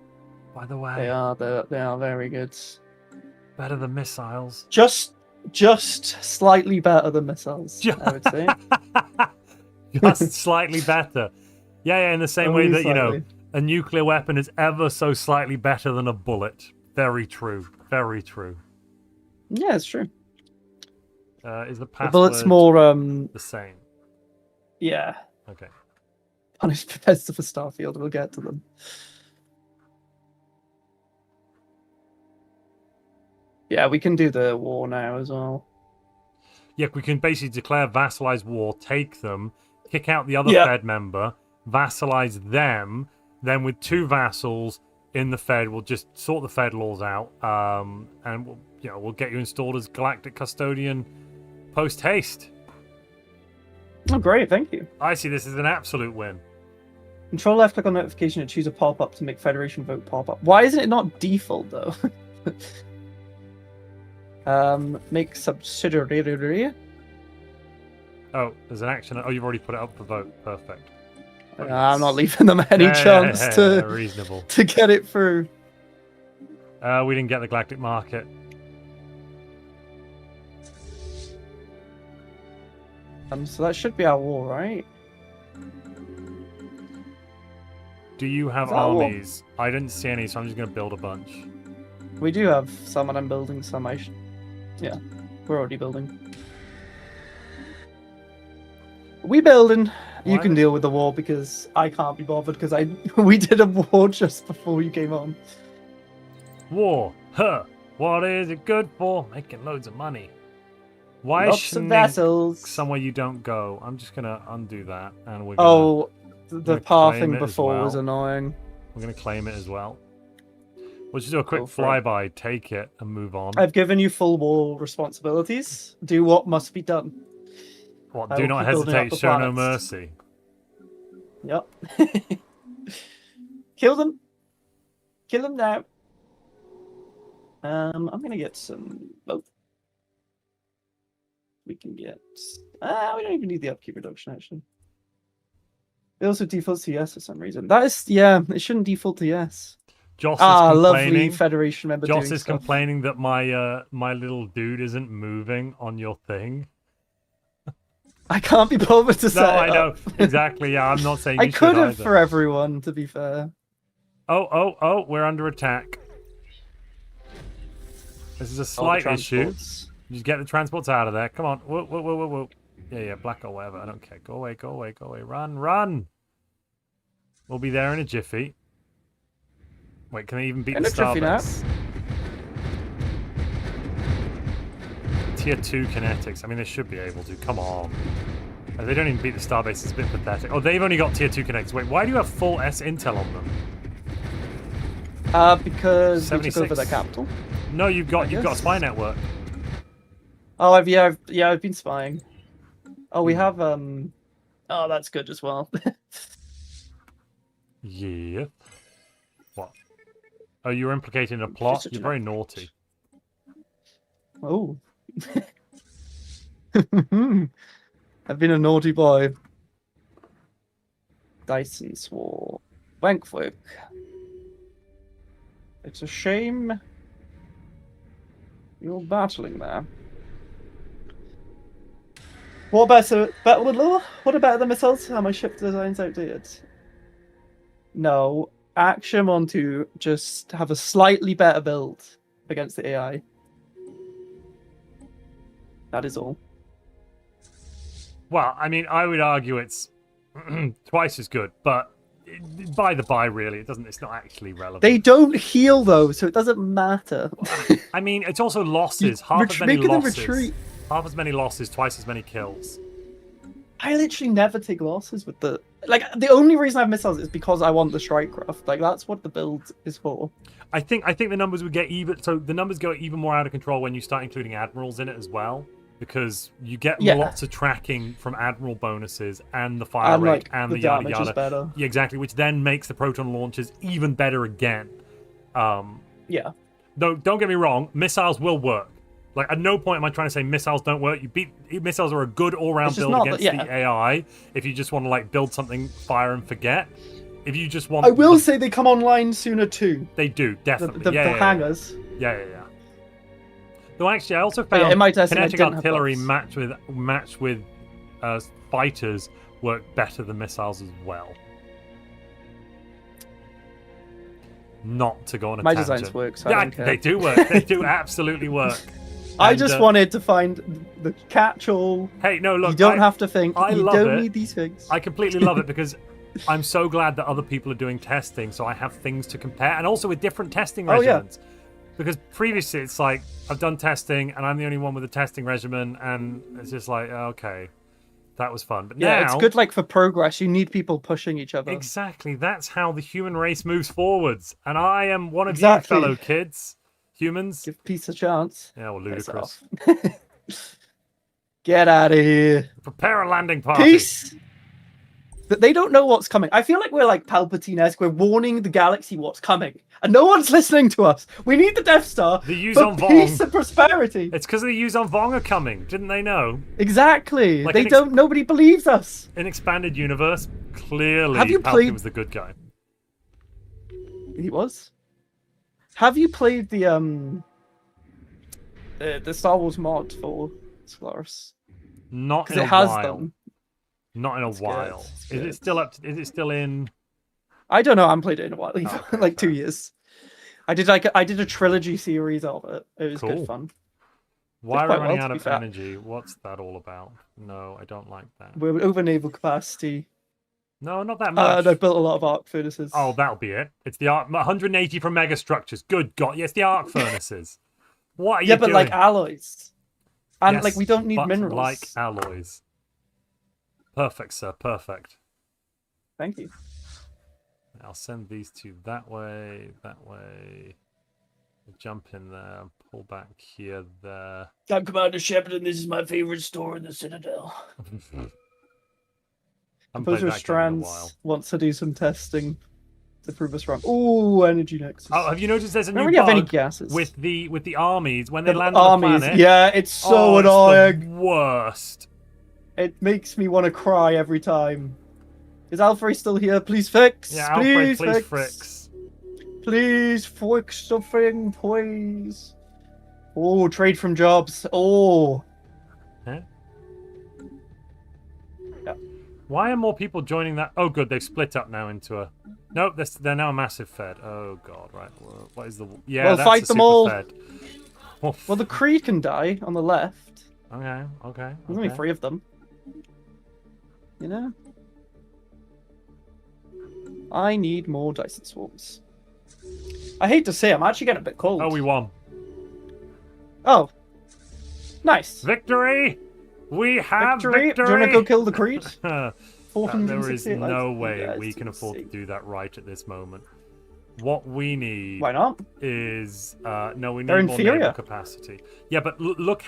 Speaker 1: by the way.
Speaker 2: They are very good.
Speaker 1: Better than missiles.
Speaker 2: Just slightly better than missiles, I would say.
Speaker 1: Just slightly better. Yeah, in the same way that,
Speaker 2: slightly.
Speaker 1: A nuclear weapon is ever so slightly better than a bullet. Very true. Very true.
Speaker 2: Yeah, it's true.
Speaker 1: Is the password
Speaker 2: bullet's more
Speaker 1: the same?
Speaker 2: Yeah.
Speaker 1: Okay.
Speaker 2: Punished Bethesda for Starfield. We'll get to them. Yeah, we can do the war now as well.
Speaker 1: Yeah, we can basically declare vassalized war, take them, kick out the other Fed member, vassalize them, then with 2 vassals in the Fed, we'll just sort the Fed laws out, and we'll get you installed as galactic custodian post haste.
Speaker 2: Oh, great! Thank you.
Speaker 1: I see this as an absolute win.
Speaker 2: Control left click on notification and choose a pop-up to make Federation vote pop-up. Why isn't it not default though? Make subsidiary.
Speaker 1: Oh, there's an action. Oh, you've already put it up for vote. Perfect.
Speaker 2: I'm not leaving them any chance
Speaker 1: reasonable
Speaker 2: to get it through.
Speaker 1: We didn't get the galactic market.
Speaker 2: So that should be our war, right?
Speaker 1: Do you have armies? I didn't see any, so I'm just going to build a bunch.
Speaker 2: We do have some, and I'm building some. Yeah, we're already building. We building. You can deal with the war because I can't be bothered because we did a war just before you came on.
Speaker 1: War, huh? What is it good for? Making loads of money. Why
Speaker 2: Lots of vessels.
Speaker 1: Somewhere you don't go. I'm just gonna undo that, and we're
Speaker 2: gonna. The pathing before was annoying.
Speaker 1: We're gonna claim it as well. We'll just do a quick flyby, take it, and move on.
Speaker 2: I've given you full war responsibilities. Do what must be done.
Speaker 1: What? Do not hesitate. Show no mercy.
Speaker 2: Yep. Kill them. Kill them now. I'm gonna get some both. We can get. We don't even need the upkeep reduction actually. It also defaults to yes for some reason. That is, it shouldn't default to yes.
Speaker 1: Joss is complaining.
Speaker 2: Lovely Federation member.
Speaker 1: Joss is complaining that my little dude isn't moving on your thing.
Speaker 2: I can't be bothered to set
Speaker 1: No, I know exactly. Yeah, I'm not saying.
Speaker 2: I could have for everyone, to be fair.
Speaker 1: Oh! We're under attack. This is a slight issue. Just get the transports out of there. Come on. Whoa. Yeah, black or whatever. I don't care. Go away. Run. We'll be there in a jiffy. Wait, can they even beat the Starbase? Tier 2 kinetics. I mean, they should be able to. Come on. If they don't even beat the Starbase, it's a bit pathetic. Oh, they've only got Tier 2 kinetics. Wait, why do you have full S intel on them?
Speaker 2: Because we took over their capital.
Speaker 1: No, you've got a spy network.
Speaker 2: Oh, I've been spying. Oh, we have Oh, that's good as well.
Speaker 1: Yeah. What? Oh, you're implicating a plot? You're very naughty.
Speaker 2: Oh. I've been a naughty boy. Dyson swore. Wankfolk. It's a shame you're battling there. What about the missiles? Are my ship designs outdated? No. Action Montu just have a slightly better build against the AI. That is all.
Speaker 1: Well, I mean, I would argue it's twice as good, but By the by, really, it doesn't. It's not actually relevant.
Speaker 2: They don't heal though, so it doesn't matter.
Speaker 1: I mean, it's also losses. Half as many
Speaker 2: making them
Speaker 1: losses.
Speaker 2: retreat.
Speaker 1: Half as many losses, twice as many kills.
Speaker 2: I literally never take losses with the like. The only reason I've missiles is because I want the strike craft. Like that's what the build is for.
Speaker 1: I think the numbers would get even. So the numbers go even more out of control when you start including admirals in it as well, because you get lots of tracking from admiral bonuses and the fire rate
Speaker 2: like,
Speaker 1: and the
Speaker 2: damage
Speaker 1: yada
Speaker 2: is
Speaker 1: yada.
Speaker 2: better.
Speaker 1: Yeah, exactly, which then makes the proton launches even better again.
Speaker 2: Yeah.
Speaker 1: No, don't get me wrong. Missiles will work. Like, at no point am I trying to say missiles don't work. Missiles are a good all-round build against the AI. If you just want to like build something, fire and forget. If you just want,
Speaker 2: I will say they come online sooner too.
Speaker 1: They do definitely.
Speaker 2: The hangars.
Speaker 1: Yeah. Though actually, I also found
Speaker 2: in my testing,
Speaker 1: kinetic artillery matched with fighters work better than missiles as well. Not to go on a
Speaker 2: my
Speaker 1: tangent.
Speaker 2: designs work. So I don't care.
Speaker 1: They do work. They do absolutely work.
Speaker 2: I just wanted to find the catch-all.
Speaker 1: Hey, no, look.
Speaker 2: You don't have to think. You
Speaker 1: love
Speaker 2: don't
Speaker 1: it.
Speaker 2: need these things.
Speaker 1: I completely love it because I'm so glad that other people are doing testing, so I have things to compare, and also with different testing regimens. Because previously it's like I've done testing and I'm the only one with a testing regimen, and it's just like okay, that was fun. But now
Speaker 2: it's good. Like for progress, you need people pushing each other.
Speaker 1: Exactly. That's how the human race moves forwards, and I am one of you fellow kids. Humans.
Speaker 2: Give peace a chance.
Speaker 1: Yeah, well, ludicrous.
Speaker 2: Get out of here.
Speaker 1: Prepare a landing party.
Speaker 2: Peace. But they don't know what's coming. I feel like we're like Palpatine-esque. We're warning the galaxy what's coming. And no one's listening to us. We need the Death Star for peace and prosperity.
Speaker 1: It's because the Yuzon Vong are coming. Didn't they know?
Speaker 2: Exactly.
Speaker 1: Like
Speaker 2: they don't. Nobody believes us.
Speaker 1: In Expanded Universe, clearly
Speaker 2: Palpatine
Speaker 1: was the good guy.
Speaker 2: He was? Have you played the Star Wars mod for Stellaris?
Speaker 1: Not in a while. Not in a while. Is it still up? Is it still in?
Speaker 2: I don't know. I haven't played it in a while. Either. Like 2 years. I did a trilogy series of it. It was good fun.
Speaker 1: Why are we running out of energy? What's that all about? No, I don't like that.
Speaker 2: We're over naval capacity.
Speaker 1: No, not that much.
Speaker 2: And I built a lot of arc furnaces.
Speaker 1: Oh, that'll be it. It's the arc 180 from mega structures. Good God, yes, the arc furnaces. What are you doing?
Speaker 2: Yeah, but like alloys, and like we don't need minerals.
Speaker 1: Like alloys. Perfect, sir. Perfect.
Speaker 2: Thank you.
Speaker 1: I'll send these two that way. Jump in there. Pull back here. There.
Speaker 2: I'm Commander Shepard, and this is my favorite store in the Citadel. Composer Strands wants to do some testing to prove us wrong. Ooh, energy nexus.
Speaker 1: Oh, have you noticed there's a new
Speaker 2: bug have any gases.
Speaker 1: with the armies when they land on the planet?
Speaker 2: Yeah, it's so annoying.
Speaker 1: It's the worst.
Speaker 2: It makes me want to cry every time. Is Alfred still here? Please fix.
Speaker 1: Yeah,
Speaker 2: please
Speaker 1: Alfred,
Speaker 2: fix. Please fix something, please. Oh, trade from jobs. Oh.
Speaker 1: Huh?
Speaker 2: Yeah.
Speaker 1: Why are more people joining that? Oh, good. They've split up now into a... Nope, they're now a massive fed. Oh, God. Right. What is the... Yeah,
Speaker 2: well,
Speaker 1: that's
Speaker 2: fight
Speaker 1: a
Speaker 2: them
Speaker 1: super
Speaker 2: all.
Speaker 1: Fed.
Speaker 2: Well, the Creed can die on the left.
Speaker 1: Okay.
Speaker 2: There's only 3 of them. You know? I need more Dyson swarms. I hate to say, I'm actually getting a bit cold.
Speaker 1: Oh, we won.
Speaker 2: Oh. Nice.
Speaker 1: Victory! We have victory!
Speaker 2: Do you want to go kill the Creed?
Speaker 1: There is no way we can afford to do that right at this moment. What we need...
Speaker 2: Why not?
Speaker 1: ...is... no, we need more naval capacity. Yeah, but look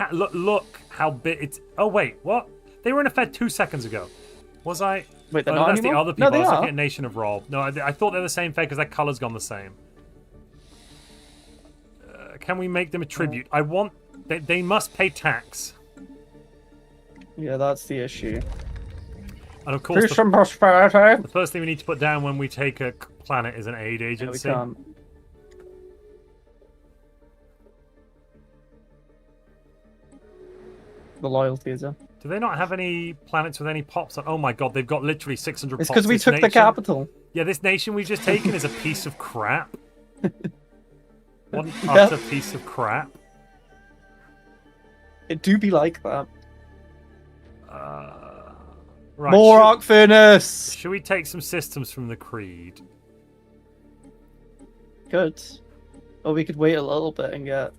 Speaker 1: how big it's... Oh, wait, what? They were in a Fed 2 seconds ago. Was I...
Speaker 2: Wait, they're not
Speaker 1: that's
Speaker 2: anymore?
Speaker 1: the other people.
Speaker 2: No,
Speaker 1: I was looking at Nation of Rob. No, I thought they're the same Fed because their color's gone the same. Can we make them a tribute? I want... They must pay tax.
Speaker 2: Yeah, that's the issue.
Speaker 1: And of course,
Speaker 2: Peace and prosperity.
Speaker 1: The first thing we need to put down when we take a planet is an aid agency.
Speaker 2: Yeah, we can't. The loyalty is there.
Speaker 1: Do they not have any planets with any pops on? Oh my god, they've got literally 600
Speaker 2: It's
Speaker 1: pops.
Speaker 2: because we took the capital.
Speaker 1: Yeah, this nation we've just taken is a piece of crap. What an utter piece of crap.
Speaker 2: It do be like that.
Speaker 1: Right,
Speaker 2: More arc furnace.
Speaker 1: should we take some systems from the Creed?
Speaker 2: Good. Or we could wait a little bit and get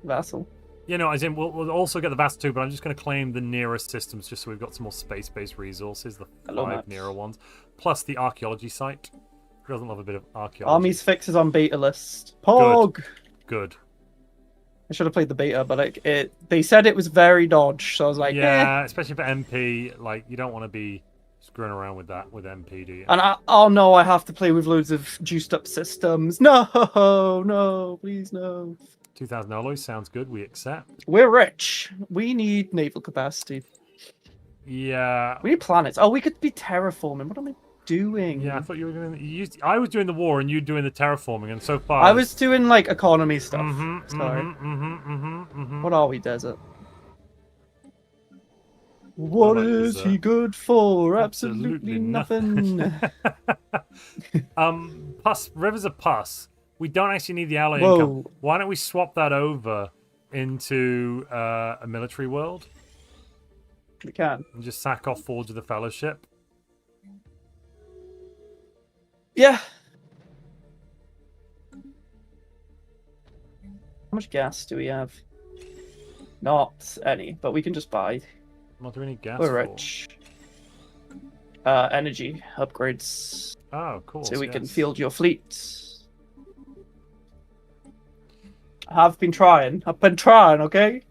Speaker 2: Vassal.
Speaker 1: You know, as in, we'll also get the Vassal too, but I'm just going to claim the nearest systems just so we've got some more space-based resources, the 5 nearer ones. Plus the archaeology site. Who doesn't love a bit of archaeology?
Speaker 2: Armies fixes on beta list. Pog!
Speaker 1: Good.
Speaker 2: I should have played the beta, but they said it was very dodge, so I was like,
Speaker 1: yeah, especially for MP, like, you don't want to be screwing around with that with MP, do you?
Speaker 2: And oh no, I have to play with loads of juiced up systems. No, no, please no.
Speaker 1: 2,000 alloys sounds good. We accept.
Speaker 2: We're rich. We need naval capacity.
Speaker 1: Yeah.
Speaker 2: We need planets. Oh, we could be terraforming. What am I doing?
Speaker 1: Yeah, I thought you were going to... I was doing the war and you doing the terraforming, and so far...
Speaker 2: I was doing, like, economy stuff.
Speaker 1: Sorry.
Speaker 2: What are we, Desert? What is he good for? Absolutely nothing.
Speaker 1: Pus. Rivers of Pus. We don't actually need the ally income. Why don't we swap that over into a military world?
Speaker 2: We can.
Speaker 1: And just sack off Forge of the Fellowship.
Speaker 2: Yeah. How much gas do we have? Not any, but we can just buy.
Speaker 1: What do we need gas
Speaker 2: We're
Speaker 1: for?
Speaker 2: rich. Energy upgrades.
Speaker 1: Oh, of course.
Speaker 2: So we can field your fleet. I have been trying. I've been trying, okay?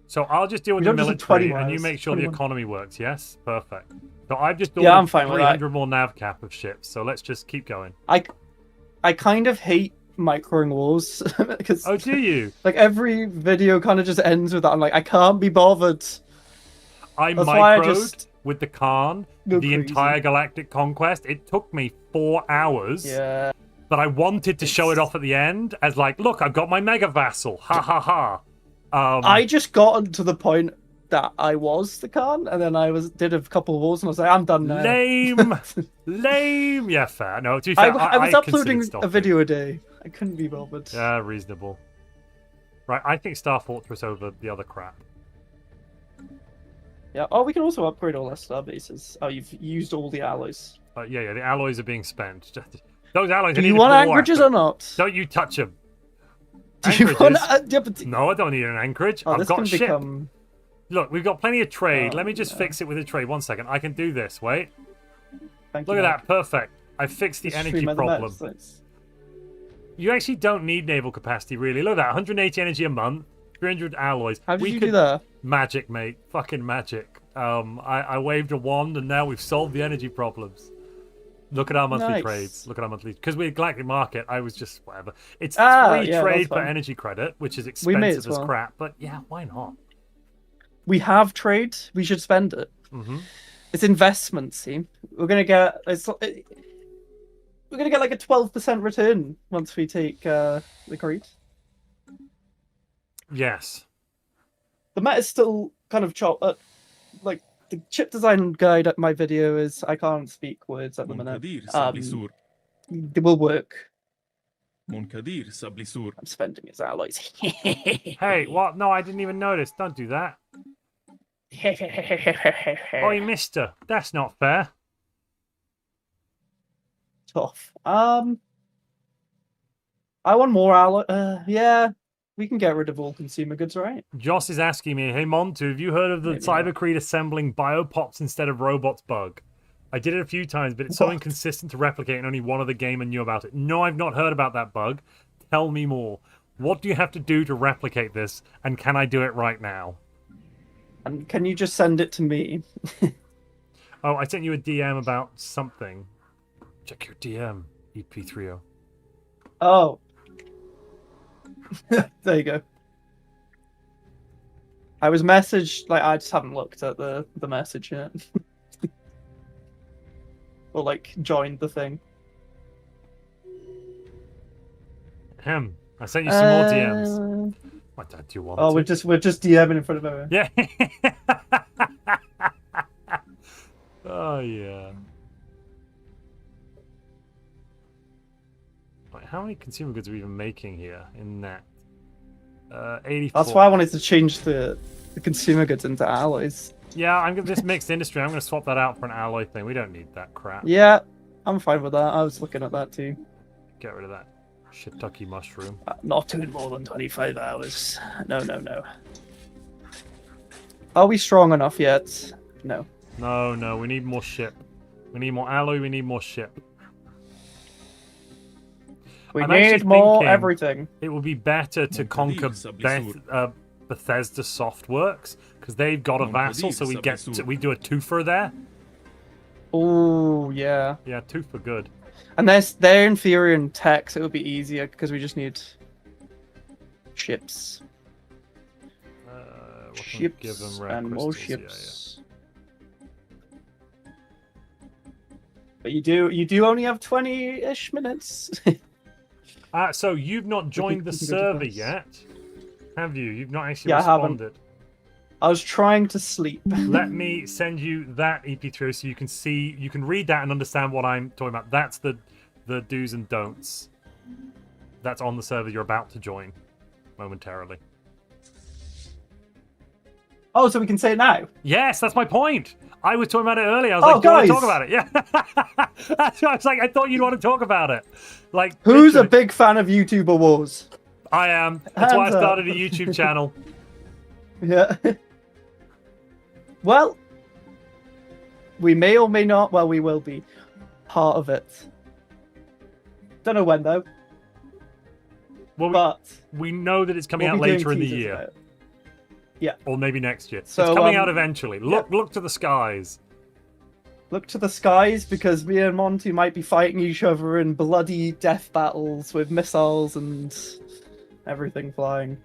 Speaker 1: So I'll just deal with the military, and you make sure the economy works, yes? Perfect. So I've just ordered
Speaker 2: I'm fine with that.
Speaker 1: 300 more nav cap of ships, so let's just keep going.
Speaker 2: I kind of hate microing wars. Because,
Speaker 1: oh, do you?
Speaker 2: Like, every video kind of just ends with that. I'm like, I can't be bothered.
Speaker 1: I microed with the Khan, the entire galactic conquest. It took me 4 hours.
Speaker 2: Yeah.
Speaker 1: But I wanted to show it off at the end as like, look, I've got my mega vassal. Ha ha ha.
Speaker 2: I just got to the point that I was the Khan, and then did a couple of wars, and I was like, I'm done now.
Speaker 1: Lame. Lame. Yeah, fair. No, to be fair,
Speaker 2: I was uploading a video a day. I couldn't be bothered.
Speaker 1: Yeah, reasonable. Right, I think Star Fortress over the other crap.
Speaker 2: Yeah. Oh, we can also upgrade all our star bases. Oh, you've used all the alloys.
Speaker 1: Yeah, the alloys are being spent. Those alloys.
Speaker 2: Do you want anchorages or not?
Speaker 1: Don't you touch them.
Speaker 2: Do you want?
Speaker 1: No, I don't need an anchorage.
Speaker 2: Oh,
Speaker 1: I've got ship.
Speaker 2: Become...
Speaker 1: Look, we've got plenty of trade. Let me just fix it with a trade. 1 second. I can do this. Wait. Look at that. Perfect. I fixed the energy problem. You actually don't need naval capacity, really. Look at that. 180 energy a month. 300 alloys.
Speaker 2: How did you do that?
Speaker 1: Magic, mate. Fucking magic. I waved a wand, and now we've solved the energy problems. Look at our monthly trades. Look at our monthly... Because we're Galactic Market, I was just... Whatever. It's free trade per energy credit, which is expensive as crap. But yeah, why not?
Speaker 2: We have trade. We should spend it. It's investment, see? We're going to get... We're going to get like a 12% return once we take the Creed.
Speaker 1: Yes.
Speaker 2: The meta's still kind of like... The chip design guide at my video is... I can't speak words at the minute. It will work. I'm spending his alloys.
Speaker 1: Hey, what? No, I didn't even notice. Don't do that. Oi, mister. That's not fair.
Speaker 2: Tough. I want more alloy. Yeah. We can get rid of all consumer goods, right?
Speaker 1: Joss is asking me, hey Montu, have you heard of the Cyber Creed assembling biopops instead of robots bug? I did it a few times, but it's so inconsistent to replicate and only one other gamer knew about it. No, I've not heard about that bug. Tell me more. What do you have to do to replicate this, and can I do it right now?
Speaker 2: And can you just send it to me?
Speaker 1: Oh, I sent you a DM about something. Check your DM, EP30.
Speaker 2: Oh. There you go. I was messaged, like, I just haven't looked at the message yet. Or, like, joined the thing.
Speaker 1: I sent you some more DMs. What do you want?
Speaker 2: Oh, we're just DMing in front of everyone.
Speaker 1: Yeah. Oh, yeah. How many consumer goods are we even making here in that? 84.
Speaker 2: That's why I wanted to change the consumer goods into alloys.
Speaker 1: Yeah, I'm gonna this mixed industry. I'm gonna swap that out for an alloy thing. We don't need that crap.
Speaker 2: Yeah, I'm fine with that. I was looking at that too.
Speaker 1: Get rid of that shiitake mushroom.
Speaker 2: Not in more than 25 hours. No, no, no. Are we strong enough yet? No.
Speaker 1: No, no, we need more ship. We need more alloy, we need more ship.
Speaker 2: We
Speaker 1: I'm
Speaker 2: need
Speaker 1: actually
Speaker 2: more
Speaker 1: thinking
Speaker 2: everything.
Speaker 1: It would be better to conquer Bethesda Softworks, because they've got a vassal, so we do a twofer there.
Speaker 2: Oh, yeah.
Speaker 1: Yeah, two for good.
Speaker 2: And they're inferior in tech, so it would be easier because we just need ships. Ships and more ships. Yeah. But you do only have 20-ish minutes.
Speaker 1: So you've not joined the server yet, have you? You've not actually
Speaker 2: responded.
Speaker 1: I haven't.
Speaker 2: I was trying to sleep.
Speaker 1: Let me send you that EP3 so you can see, you can read that and understand what I'm talking about. That's the do's and don'ts. That's on the server you're about to join momentarily.
Speaker 2: Oh, so we can say it now?
Speaker 1: Yes, that's my point. I was talking about it earlier. I was like, do you want to talk about it? Yeah. I was like, I thought you'd want to talk about it. Like,
Speaker 2: who's a big fan of YouTuber Wars?
Speaker 1: I am. That's why I started a YouTube channel.
Speaker 2: Yeah. Well, we may or may not. Well, we will be part of it. Don't know when though.
Speaker 1: Well,
Speaker 2: but
Speaker 1: we know that it's coming out later in the year.
Speaker 2: Yeah.
Speaker 1: Or maybe next year.
Speaker 2: So,
Speaker 1: it's coming out eventually. Look to the skies.
Speaker 2: Look to the skies, because me and Montu might be fighting each other in bloody death battles with missiles and everything flying.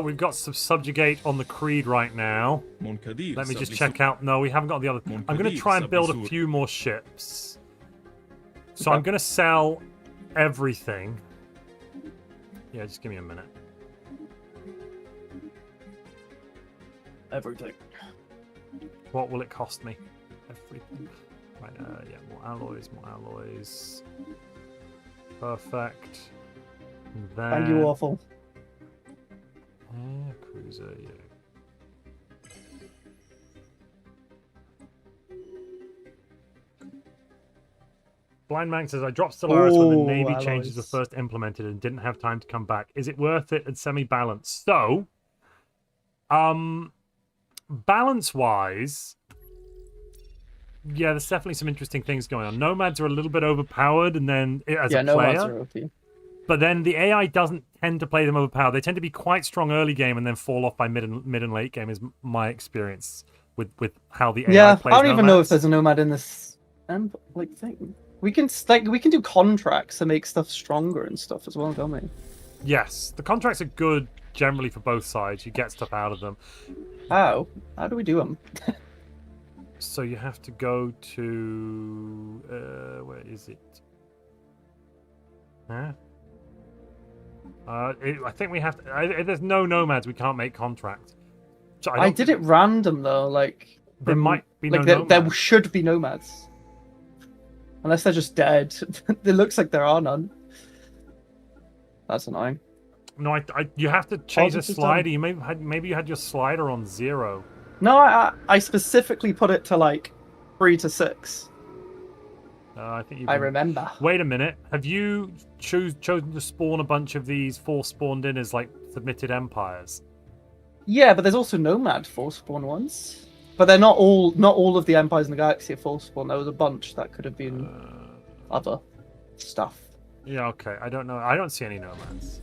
Speaker 1: We've got some subjugate on the Creed right now. Let me just check out. No, we haven't got the other. I'm going to try and build a few more ships. So I'm going to sell everything. Yeah, just give me a minute.
Speaker 2: Everything.
Speaker 1: What will it cost me? Everything. Right, yeah, more alloys, more alloys. Perfect. And then...
Speaker 2: And you awful.
Speaker 1: Cruiser, yeah. Blind Man says, I dropped Stellaris when the Navy changes were first implemented and didn't have time to come back. Is it worth it and semi-balanced? So, balance-wise, yeah, there's definitely some interesting things going on. Nomads are a little bit overpowered, and then as a player,
Speaker 2: Nomads are OP.
Speaker 1: But then the AI doesn't tend to play them overpowered. They tend to be quite strong early game and then fall off by mid and late game. Is my experience with how the AI plays.
Speaker 2: I don't even know if there's a Nomad in this thing. We can do contracts to make stuff stronger and stuff as well, don't we?
Speaker 1: Yes, the contracts are good generally for both sides. You get stuff out of them.
Speaker 2: How? How do we do them?
Speaker 1: So you have to go to where is it? Huh? I think we have to. If there's no Nomads, we can't make contracts. So
Speaker 2: I did it random though. Like
Speaker 1: there might be no
Speaker 2: Nomads. There should be Nomads. Unless they're just dead. It looks like there are none. That's annoying.
Speaker 1: No, you have to change the slider. You maybe you had your slider on 0.
Speaker 2: No, I specifically put it to like 3 to 6.
Speaker 1: I think
Speaker 2: I remember.
Speaker 1: Wait a minute. Have you chosen to spawn a bunch of these force spawned in as like submitted empires?
Speaker 2: Yeah, but there's also Nomad force spawn ones. But they're not all of the empires in the galaxy are force spawn. There was a bunch that could have been other stuff.
Speaker 1: Yeah, okay. I don't know. I don't see any Nomads.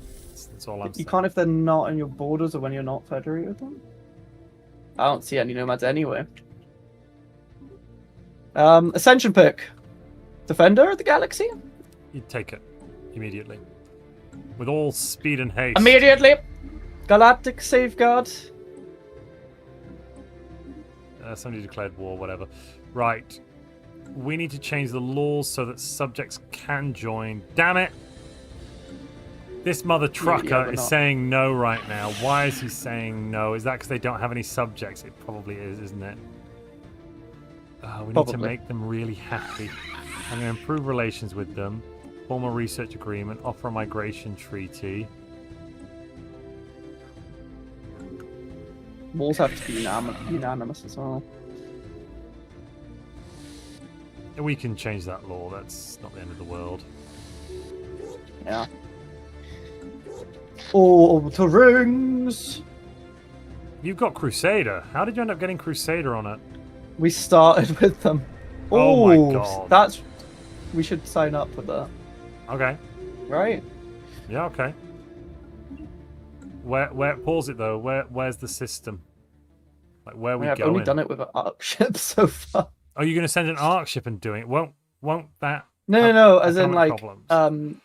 Speaker 1: That's all I'm saying.
Speaker 2: You can't if they're not in your borders or when you're not federated with them. I don't see any Nomads anywhere. Ascension perk. Defender of the Galaxy?
Speaker 1: You'd take it immediately. With all speed and haste.
Speaker 2: Immediately! Galactic safeguard.
Speaker 1: Somebody declared war, whatever. Right. We need to change the laws so that subjects can join. Damn it! This mother trucker is saying no right now. Why is he saying no? Is that because they don't have any subjects? It probably is, isn't it? We need to make them really happy. I'm going to improve relations with them. Form a research agreement. Offer a migration treaty.
Speaker 2: Walls have to be unanimous as well.
Speaker 1: We can change that law. That's not the end of the world.
Speaker 2: Yeah. Oh, the rings!
Speaker 1: You've got Crusader. How did you end up getting Crusader on it?
Speaker 2: We started with them.
Speaker 1: Oh my god.
Speaker 2: That's... We should sign up with that.
Speaker 1: Okay.
Speaker 2: Right?
Speaker 1: Yeah, okay. Where pause it though? Where's the system? Like where are we
Speaker 2: I've
Speaker 1: going?
Speaker 2: only done it with an arc ship so far.
Speaker 1: Are you going to send an arc ship and doing it? Won't that?
Speaker 2: No, as in
Speaker 1: economic
Speaker 2: like
Speaker 1: problems?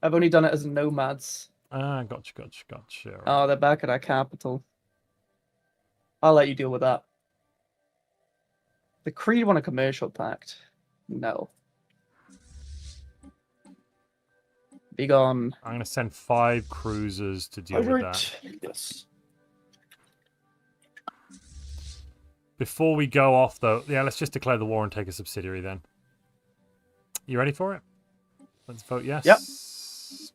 Speaker 2: I've only done it as Nomads.
Speaker 1: Ah, gotcha. Right.
Speaker 2: Oh, they're back at our capital. I'll let you deal with that. The Creed want a commercial pact. No. Be gone.
Speaker 1: I'm going to send 5 cruisers to deal with that.
Speaker 2: Yes.
Speaker 1: Before we go off, though, yeah, let's just declare the war and take a subsidiary then. You ready for it? Let's vote yes.
Speaker 2: Yep.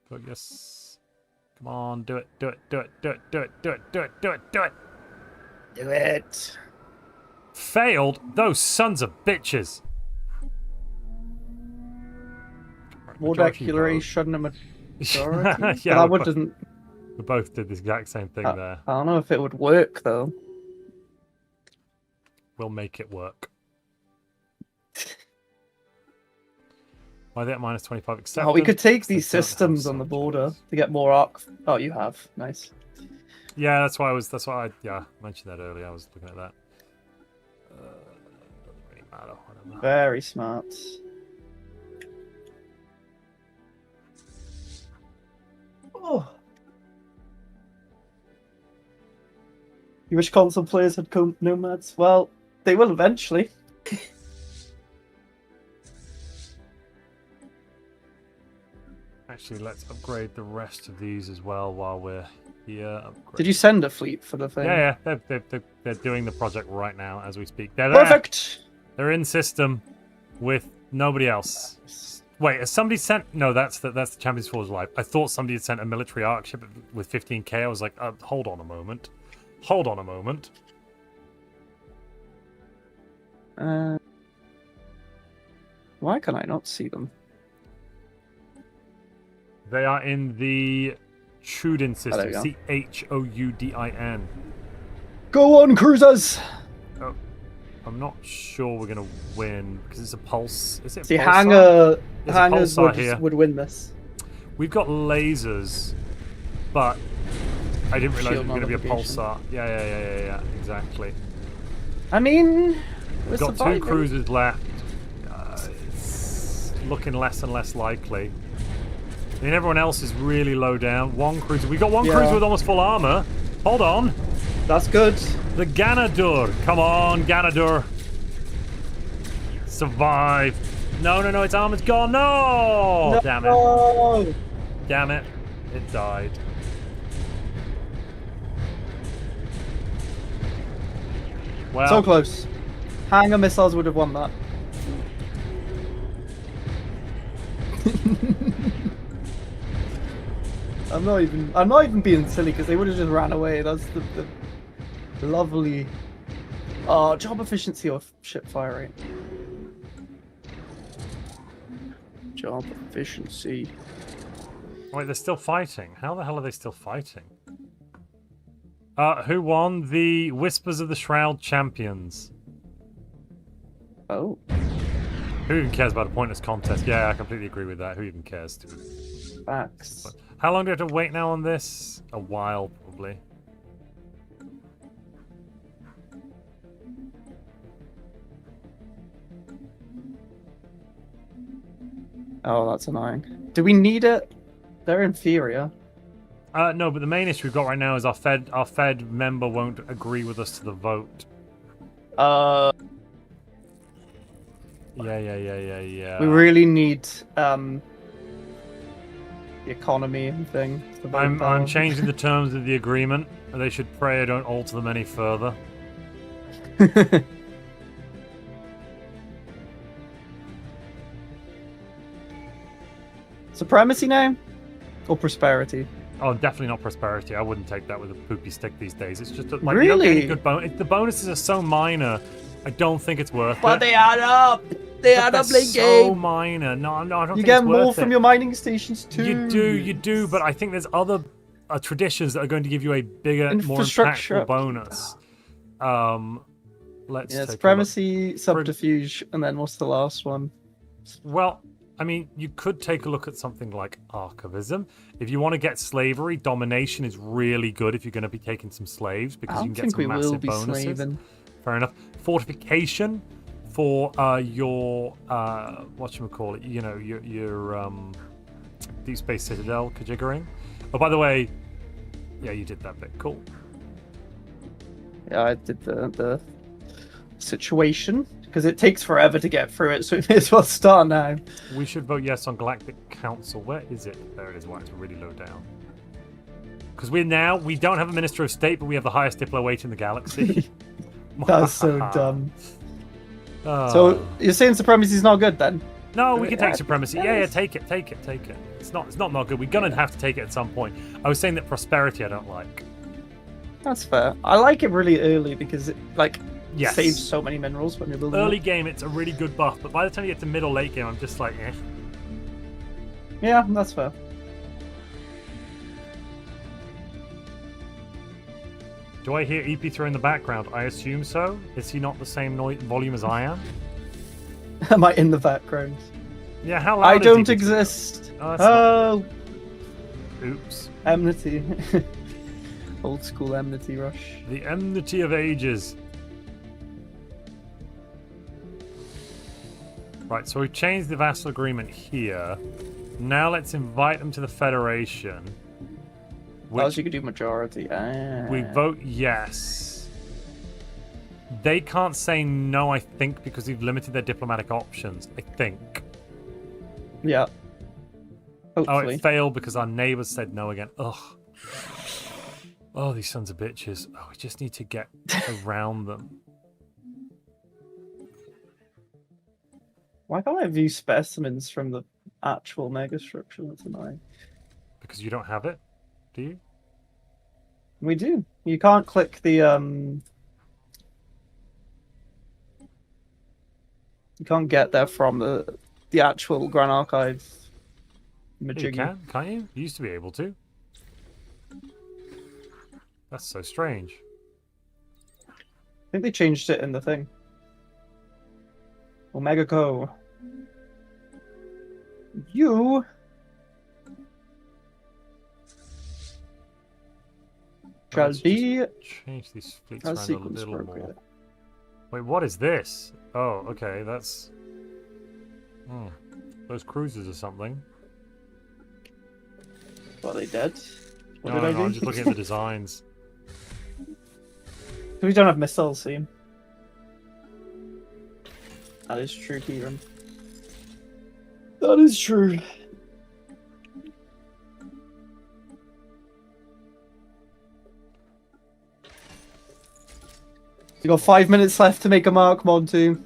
Speaker 1: Vote yes. Come on, do it. Do it. Failed? Those sons of bitches.
Speaker 2: War declaration and majority.
Speaker 1: Yeah,
Speaker 2: but that wouldn't.
Speaker 1: We both did the exact same thing there.
Speaker 2: I don't know if it would work though.
Speaker 1: We'll make it work. Why they at minus 25 accepted?
Speaker 2: Oh, we could take these systems on the border to get more arc. Oh, you have. Nice.
Speaker 1: Yeah, that's why I mentioned that earlier. I was looking at that. Doesn't really matter. Whatever.
Speaker 2: Very smart. Oh. You wish console players had come Nomads? Well, they will eventually.
Speaker 1: Actually, let's upgrade the rest of these as well while we're here.
Speaker 2: Did you send a fleet for the thing?
Speaker 1: Yeah. They're doing the project right now as we speak. They're there.
Speaker 2: Perfect.
Speaker 1: They're in system with nobody else. Wait, has somebody sent? No, that's the Champions Force Live. I thought somebody had sent a military arc ship with 15k. I was like, hold on a moment.
Speaker 2: Why can I not see them?
Speaker 1: They are in the Choudin system. Choudin.
Speaker 2: Go on, cruisers!
Speaker 1: Oh, I'm not sure we're gonna win because it's a pulse. Is it?
Speaker 2: See,
Speaker 1: hangars
Speaker 2: would win this.
Speaker 1: We've got lasers, but I didn't realize it was going to be a pulsar. Yeah, exactly.
Speaker 2: I mean,
Speaker 1: we've got 2 cruisers left. It's looking less and less likely. I mean, everyone else is really low down. 1 cruiser. We got 1 cruiser with almost full armor. Hold on.
Speaker 2: That's good.
Speaker 1: The Ganadur. Come on, Ganadur. Survive. No, its armor's gone. No! Damn it. Damn it. It died. Well,
Speaker 2: so close. Hangar missiles would have won that. I'm not even being silly because they would have just ran away. That's the lovely job efficiency or ship fire rate. Job efficiency.
Speaker 1: Wait, they're still fighting. How the hell are they still fighting? Who won? The Whispers of the Shroud champions.
Speaker 2: Oh.
Speaker 1: Who even cares about a pointless contest? Yeah, I completely agree with that. Who even cares?
Speaker 2: Facts.
Speaker 1: How long do I have to wait now on this? A while, probably.
Speaker 2: Oh, that's annoying. Do we need it? They're inferior.
Speaker 1: No, but the main issue we've got right now is our Fed member won't agree with us to the vote. Yeah.
Speaker 2: We really need the economy and thing.
Speaker 1: I'm changing the terms of the agreement. They should pray I don't alter them any further.
Speaker 2: Supremacy now? Or prosperity?
Speaker 1: Oh, definitely not prosperity. I wouldn't take that with a poopy stick these days. It's just like you don't get any good bonus. The bonuses are so minor. I don't think it's worth it.
Speaker 2: But they add up. They add up, late
Speaker 1: so
Speaker 2: game.
Speaker 1: minor. No, I don't think
Speaker 2: You get
Speaker 1: it's worth
Speaker 2: more from
Speaker 1: it.
Speaker 2: your mining stations too.
Speaker 1: You do, but I think there's other traditions that are going to give you a bigger, more impactful bonus. Let's take
Speaker 2: supremacy, subterfuge, and then what's the last one?
Speaker 1: Well, I mean, you could take a look at something like archivism. If you want to get slavery, domination is really good if you're going to be taking some slaves because you can get some massive bonuses. Slaving. Fair enough. Fortification for your whatchamacallit, you know, your Deep Space Citadel kajiggering. Oh, by the way, yeah, you did that bit. Cool.
Speaker 2: Yeah, I did the situation because it takes forever to get through it, so it may as well start now.
Speaker 1: We should vote yes on Galactic Council. Where is it? There it is. Wow, it's really low down. Because we don't have a Minister of State, but we have the highest diplo weight in the galaxy.
Speaker 2: That's so dumb. So you're saying supremacy is not good then?
Speaker 1: No, we can take supremacy. Yeah, take it. It's not good. We're gonna have to take it at some point. I was saying that prosperity I don't like.
Speaker 2: That's fair. I like it really early because it saves so many minerals when you're building.
Speaker 1: Early game, it's a really good buff, but by the time you get to middle late game, I'm just like, eh.
Speaker 2: Yeah, that's fair.
Speaker 1: Do I hear EP3 in the background? I assume so. Is he not the same volume as I am?
Speaker 2: Am I in the background?
Speaker 1: Yeah, how loud
Speaker 2: I
Speaker 1: is
Speaker 2: don't
Speaker 1: EP3?
Speaker 2: exist.
Speaker 1: Oh. Oops.
Speaker 2: Enmity. Old school enmity rush.
Speaker 1: The enmity of ages. Right, so we've changed the vassal agreement here. Now let's invite them to the Federation.
Speaker 2: Which you could do majority.
Speaker 1: We vote yes. They can't say no, I think, because we've limited their diplomatic options. I think.
Speaker 2: Yeah. Hopefully.
Speaker 1: Oh, it failed because our neighbors said no again. Ugh. Oh, these sons of bitches. Oh, we just need to get around them.
Speaker 2: Why can't I view specimens from the actual megastructure? That's annoying.
Speaker 1: Because you don't have it, do you?
Speaker 2: We do. You can't click the You can't get there from the actual Grand Archive.
Speaker 1: You can, can't you? You used to be able to. That's so strange.
Speaker 2: I think they changed it in the thing. Omega Co. You shall be
Speaker 1: change these fleets around a little more. Wait, what is this? Oh, okay, that's those cruisers or something.
Speaker 2: Are they dead? What
Speaker 1: no,
Speaker 2: did I do?
Speaker 1: I'm just looking at the designs.
Speaker 2: We don't have missiles, see? That is true, Kieran. That is true. You got 5 minutes left to make a mark, Montu.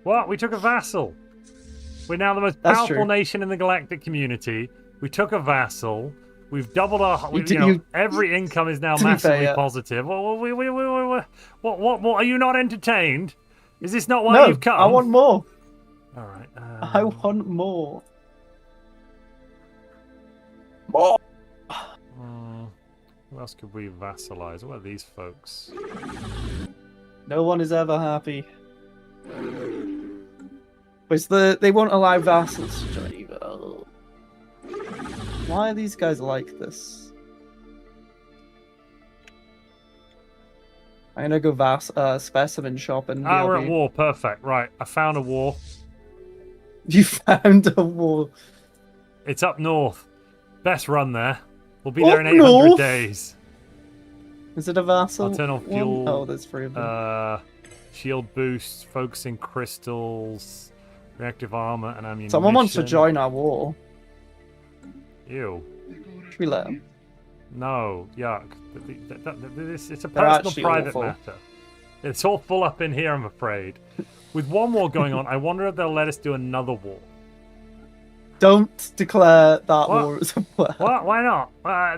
Speaker 1: What? We took a vassal. We're now the most powerful nation in the galactic community. We took a vassal. We've doubled our. Every income is now massively positive. What? Are you not entertained? Is this not why you've come?
Speaker 2: I want more.
Speaker 1: All right.
Speaker 2: I want more. More.
Speaker 1: Who else could we vassalize? What are these folks?
Speaker 2: No one is ever happy. They won't allow vassals to join either. Why are these guys like this? I'm gonna go specimen shopping.
Speaker 1: We're at war. Perfect. Right, I found a war.
Speaker 2: You found a war.
Speaker 1: It's up north. Best run there. We'll be there in 800 days.
Speaker 2: Is it a vassal?
Speaker 1: I'll turn on fuel.
Speaker 2: Oh, there's 3 of them.
Speaker 1: Shield boosts, focusing crystals, reactive armor, and ammunition.
Speaker 2: Someone wants to join our war.
Speaker 1: Ew.
Speaker 2: Should we let them?
Speaker 1: No, yuck. It's a personal, private matter. It's all full up in here, I'm afraid. With one war going on, I wonder if they'll let us do another war.
Speaker 2: Don't declare that
Speaker 1: What?
Speaker 2: war as well.
Speaker 1: What? Why not?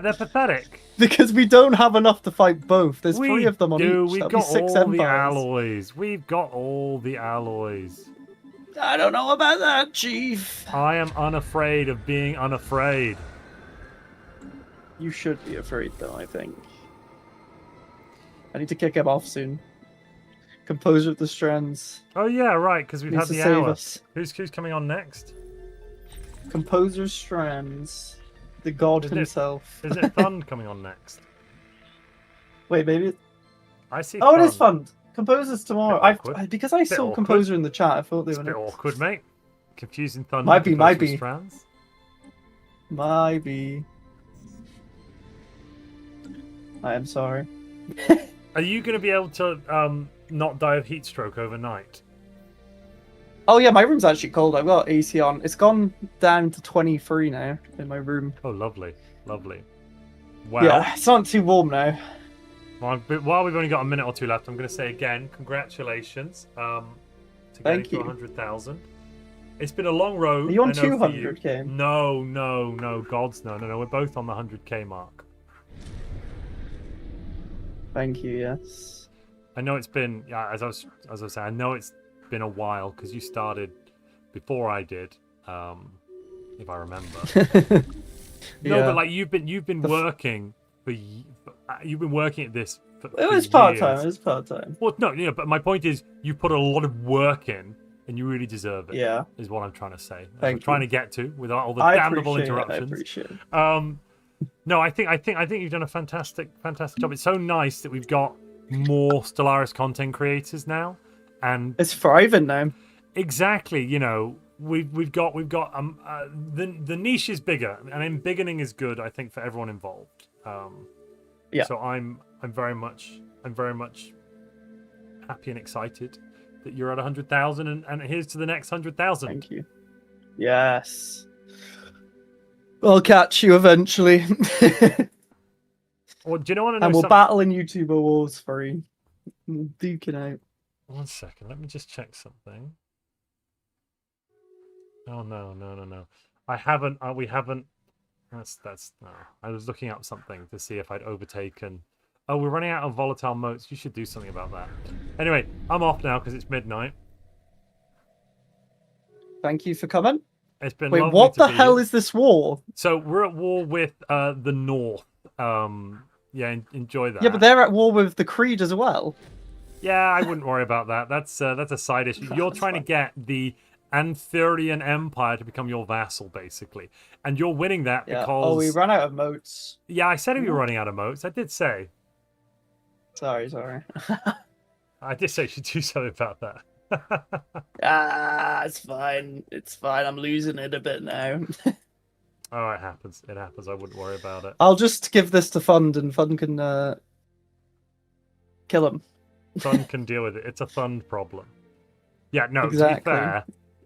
Speaker 1: They're pathetic.
Speaker 2: Because we don't have enough to fight both. There's
Speaker 1: We
Speaker 2: 3 of them on
Speaker 1: do.
Speaker 2: each.
Speaker 1: We've
Speaker 2: That'd be
Speaker 1: got
Speaker 2: 6
Speaker 1: all the
Speaker 2: empires.
Speaker 1: alloys. We've got all the alloys.
Speaker 2: I don't know about that, Chief.
Speaker 1: I am unafraid of being unafraid.
Speaker 2: You should be afraid, though, I think. I need to kick him off soon. Composer of the Strands.
Speaker 1: Oh yeah, right, because we've
Speaker 2: Needs
Speaker 1: had
Speaker 2: to
Speaker 1: the
Speaker 2: save
Speaker 1: hour.
Speaker 2: us.
Speaker 1: Who's coming on next?
Speaker 2: Composer Strands. The god
Speaker 1: Is it-
Speaker 2: himself.
Speaker 1: Is it Thund coming on next?
Speaker 2: Wait, maybe...
Speaker 1: I see.
Speaker 2: Oh, it is
Speaker 1: Thund.
Speaker 2: fun. Composer's tomorrow.
Speaker 1: Bit awkward.
Speaker 2: Because I saw
Speaker 1: awkward.
Speaker 2: Composer in the chat, I thought they
Speaker 1: It's
Speaker 2: were
Speaker 1: a bit
Speaker 2: next.
Speaker 1: awkward, mate. Confusing Thunder.
Speaker 2: Might be,
Speaker 1: and
Speaker 2: might
Speaker 1: Composer
Speaker 2: be.
Speaker 1: Strands.
Speaker 2: Might be. I am sorry.
Speaker 1: Are you going to be able to not die of heat stroke overnight?
Speaker 2: Oh yeah, my room's actually cold. I've got AC on. It's gone down to 23 now in my room.
Speaker 1: Oh, lovely, lovely. Wow.
Speaker 2: Yeah, it's not too warm now.
Speaker 1: While we've only got a minute or two left, I'm going to say again, congratulations to getting
Speaker 2: Thank
Speaker 1: to
Speaker 2: you.
Speaker 1: 100,000. It's been a long road.
Speaker 2: Are you on
Speaker 1: I know, for you.
Speaker 2: 200k?
Speaker 1: No, gods, no. We're both on the 100k mark.
Speaker 2: Thank you. Yes.
Speaker 1: I know it's been, yeah, as I was saying, I know it's been a while because you started before I did, if I remember. No,
Speaker 2: Yeah.
Speaker 1: but like you've been working you've been working at this.
Speaker 2: It was part time. It was part time.
Speaker 1: Well, no, yeah, but my point is, you put a lot of work in, and you really deserve it.
Speaker 2: Yeah.
Speaker 1: Is what I'm trying to say. That's what
Speaker 2: Thank
Speaker 1: I'm trying
Speaker 2: you.
Speaker 1: to get to without all the
Speaker 2: I
Speaker 1: damnable
Speaker 2: appreciate
Speaker 1: interruptions.
Speaker 2: it. I appreciate it.
Speaker 1: No, I think you've done a fantastic job. It's so nice that we've got more Stellaris content creators now, and
Speaker 2: It's thriving now.
Speaker 1: exactly, you know, we've got the niche is bigger, and embiggening is good, I think, for everyone involved.
Speaker 2: Yeah.
Speaker 1: So I'm very much happy and excited that you're at 100,000, and here's to the next 100,000.
Speaker 2: Thank you. Yes. I'll catch you eventually.
Speaker 1: Well, do you know what I know?
Speaker 2: And we'll
Speaker 1: something?
Speaker 2: battle in YouTuber Wars free. Duking out.
Speaker 1: 1 second, let me just check something. Oh no. I haven't. We haven't. That's no. I was looking up something to see if I'd overtaken. Oh, we're running out of volatile motes. You should do something about that. Anyway, I'm off now because it's midnight.
Speaker 2: Thank you for coming.
Speaker 1: It's been
Speaker 2: Wait,
Speaker 1: lovely
Speaker 2: what
Speaker 1: to
Speaker 2: the
Speaker 1: be
Speaker 2: hell
Speaker 1: here.
Speaker 2: is this war?
Speaker 1: So we're at war with the North. Yeah, enjoy that.
Speaker 2: Yeah, but they're at war with the Creed as well.
Speaker 1: Yeah, I wouldn't worry about that. That's a side issue. You're
Speaker 2: That's
Speaker 1: trying
Speaker 2: fine.
Speaker 1: to get the Anthurian Empire to become your vassal, basically, and you're winning that
Speaker 2: Yeah.
Speaker 1: because.
Speaker 2: Oh, we ran out of moats.
Speaker 1: Yeah, I said we were running out of moats. I did say.
Speaker 2: Sorry.
Speaker 1: I did say you should do something about that.
Speaker 2: It's fine. It's fine. I'm losing it a bit now.
Speaker 1: Oh, it happens. It happens. I wouldn't worry about it.
Speaker 2: I'll just give this to Fund, and Fund can kill him.
Speaker 1: Thund can deal with it. It's a Thund problem. Yeah, no,
Speaker 2: Exactly.
Speaker 1: to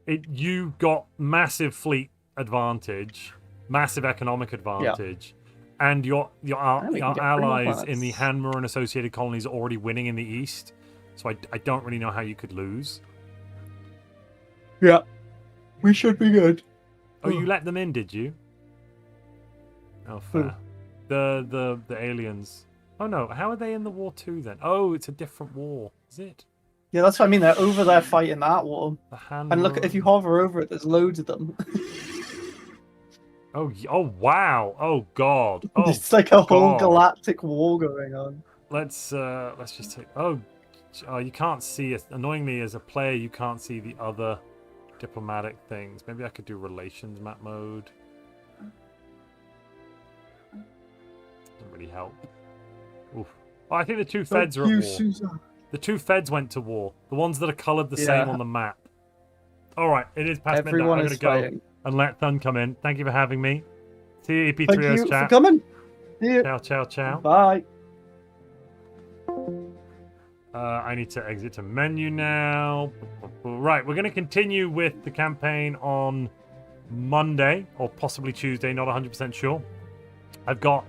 Speaker 1: be fair, you got massive fleet advantage, massive economic advantage, and your
Speaker 2: we can get
Speaker 1: allies
Speaker 2: three
Speaker 1: in the
Speaker 2: planets.
Speaker 1: Hanmer and associated colonies are already winning in the east. So I don't really know how you could lose.
Speaker 2: Yeah. We should be good.
Speaker 1: Oh, you let them in, did you? Oh, fair. The aliens. Oh no, how are they in the war too then? Oh, it's a different war, is it?
Speaker 2: Yeah, that's what I mean. They're over there fighting that war.
Speaker 1: The Hanmer.
Speaker 2: And look, if you hover over it, there's loads of them.
Speaker 1: Oh wow! Oh god! Oh,
Speaker 2: It's like a whole
Speaker 1: God.
Speaker 2: galactic war going on.
Speaker 1: Let's just take. Oh, you can't see it. Annoyingly, as a player, you can't see the other diplomatic things. Maybe I could do relations map mode. Doesn't really help. Oof. Oh, I think the two feds are at war.
Speaker 2: Susan.
Speaker 1: The two feds went to war. The ones that are coloured the
Speaker 2: Yeah.
Speaker 1: same on the map. All right, it is past
Speaker 2: Everyone
Speaker 1: midnight. I'm
Speaker 2: is
Speaker 1: gonna go
Speaker 2: fighting.
Speaker 1: and let Thun come in. Thank you for having me. See you,
Speaker 2: Thank
Speaker 1: EP3Os
Speaker 2: you for
Speaker 1: chat.
Speaker 2: coming. See you.
Speaker 1: Ciao.
Speaker 2: Bye.
Speaker 1: I need to exit to menu now. Right, we're going to continue with the campaign on Monday, or possibly Tuesday, not 100% sure. I've got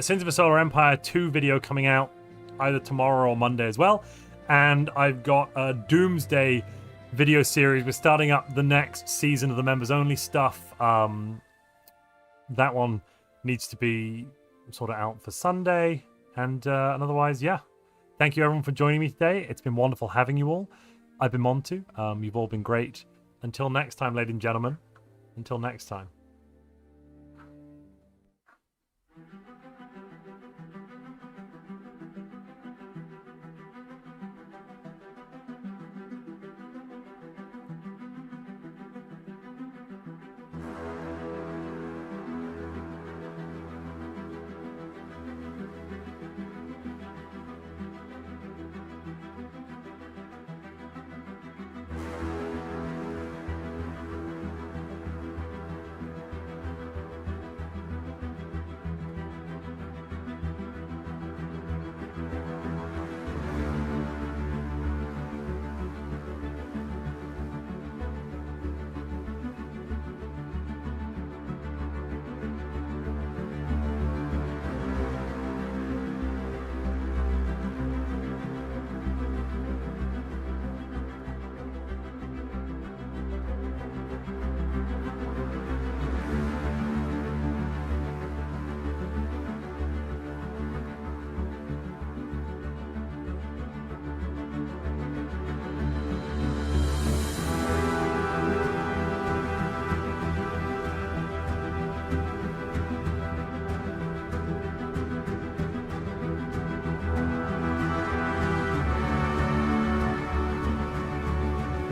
Speaker 1: Sins of a Solar Empire 2 video coming out either tomorrow or Monday as well. And I've got a Doomsday video series. We're starting up the next season of the members only stuff. That one needs to be sort of out for Sunday, and otherwise, yeah. Thank you everyone for joining me today. It's been wonderful having you all. I've been Montu. You've all been great. Until next time, ladies and gentlemen. Until next time.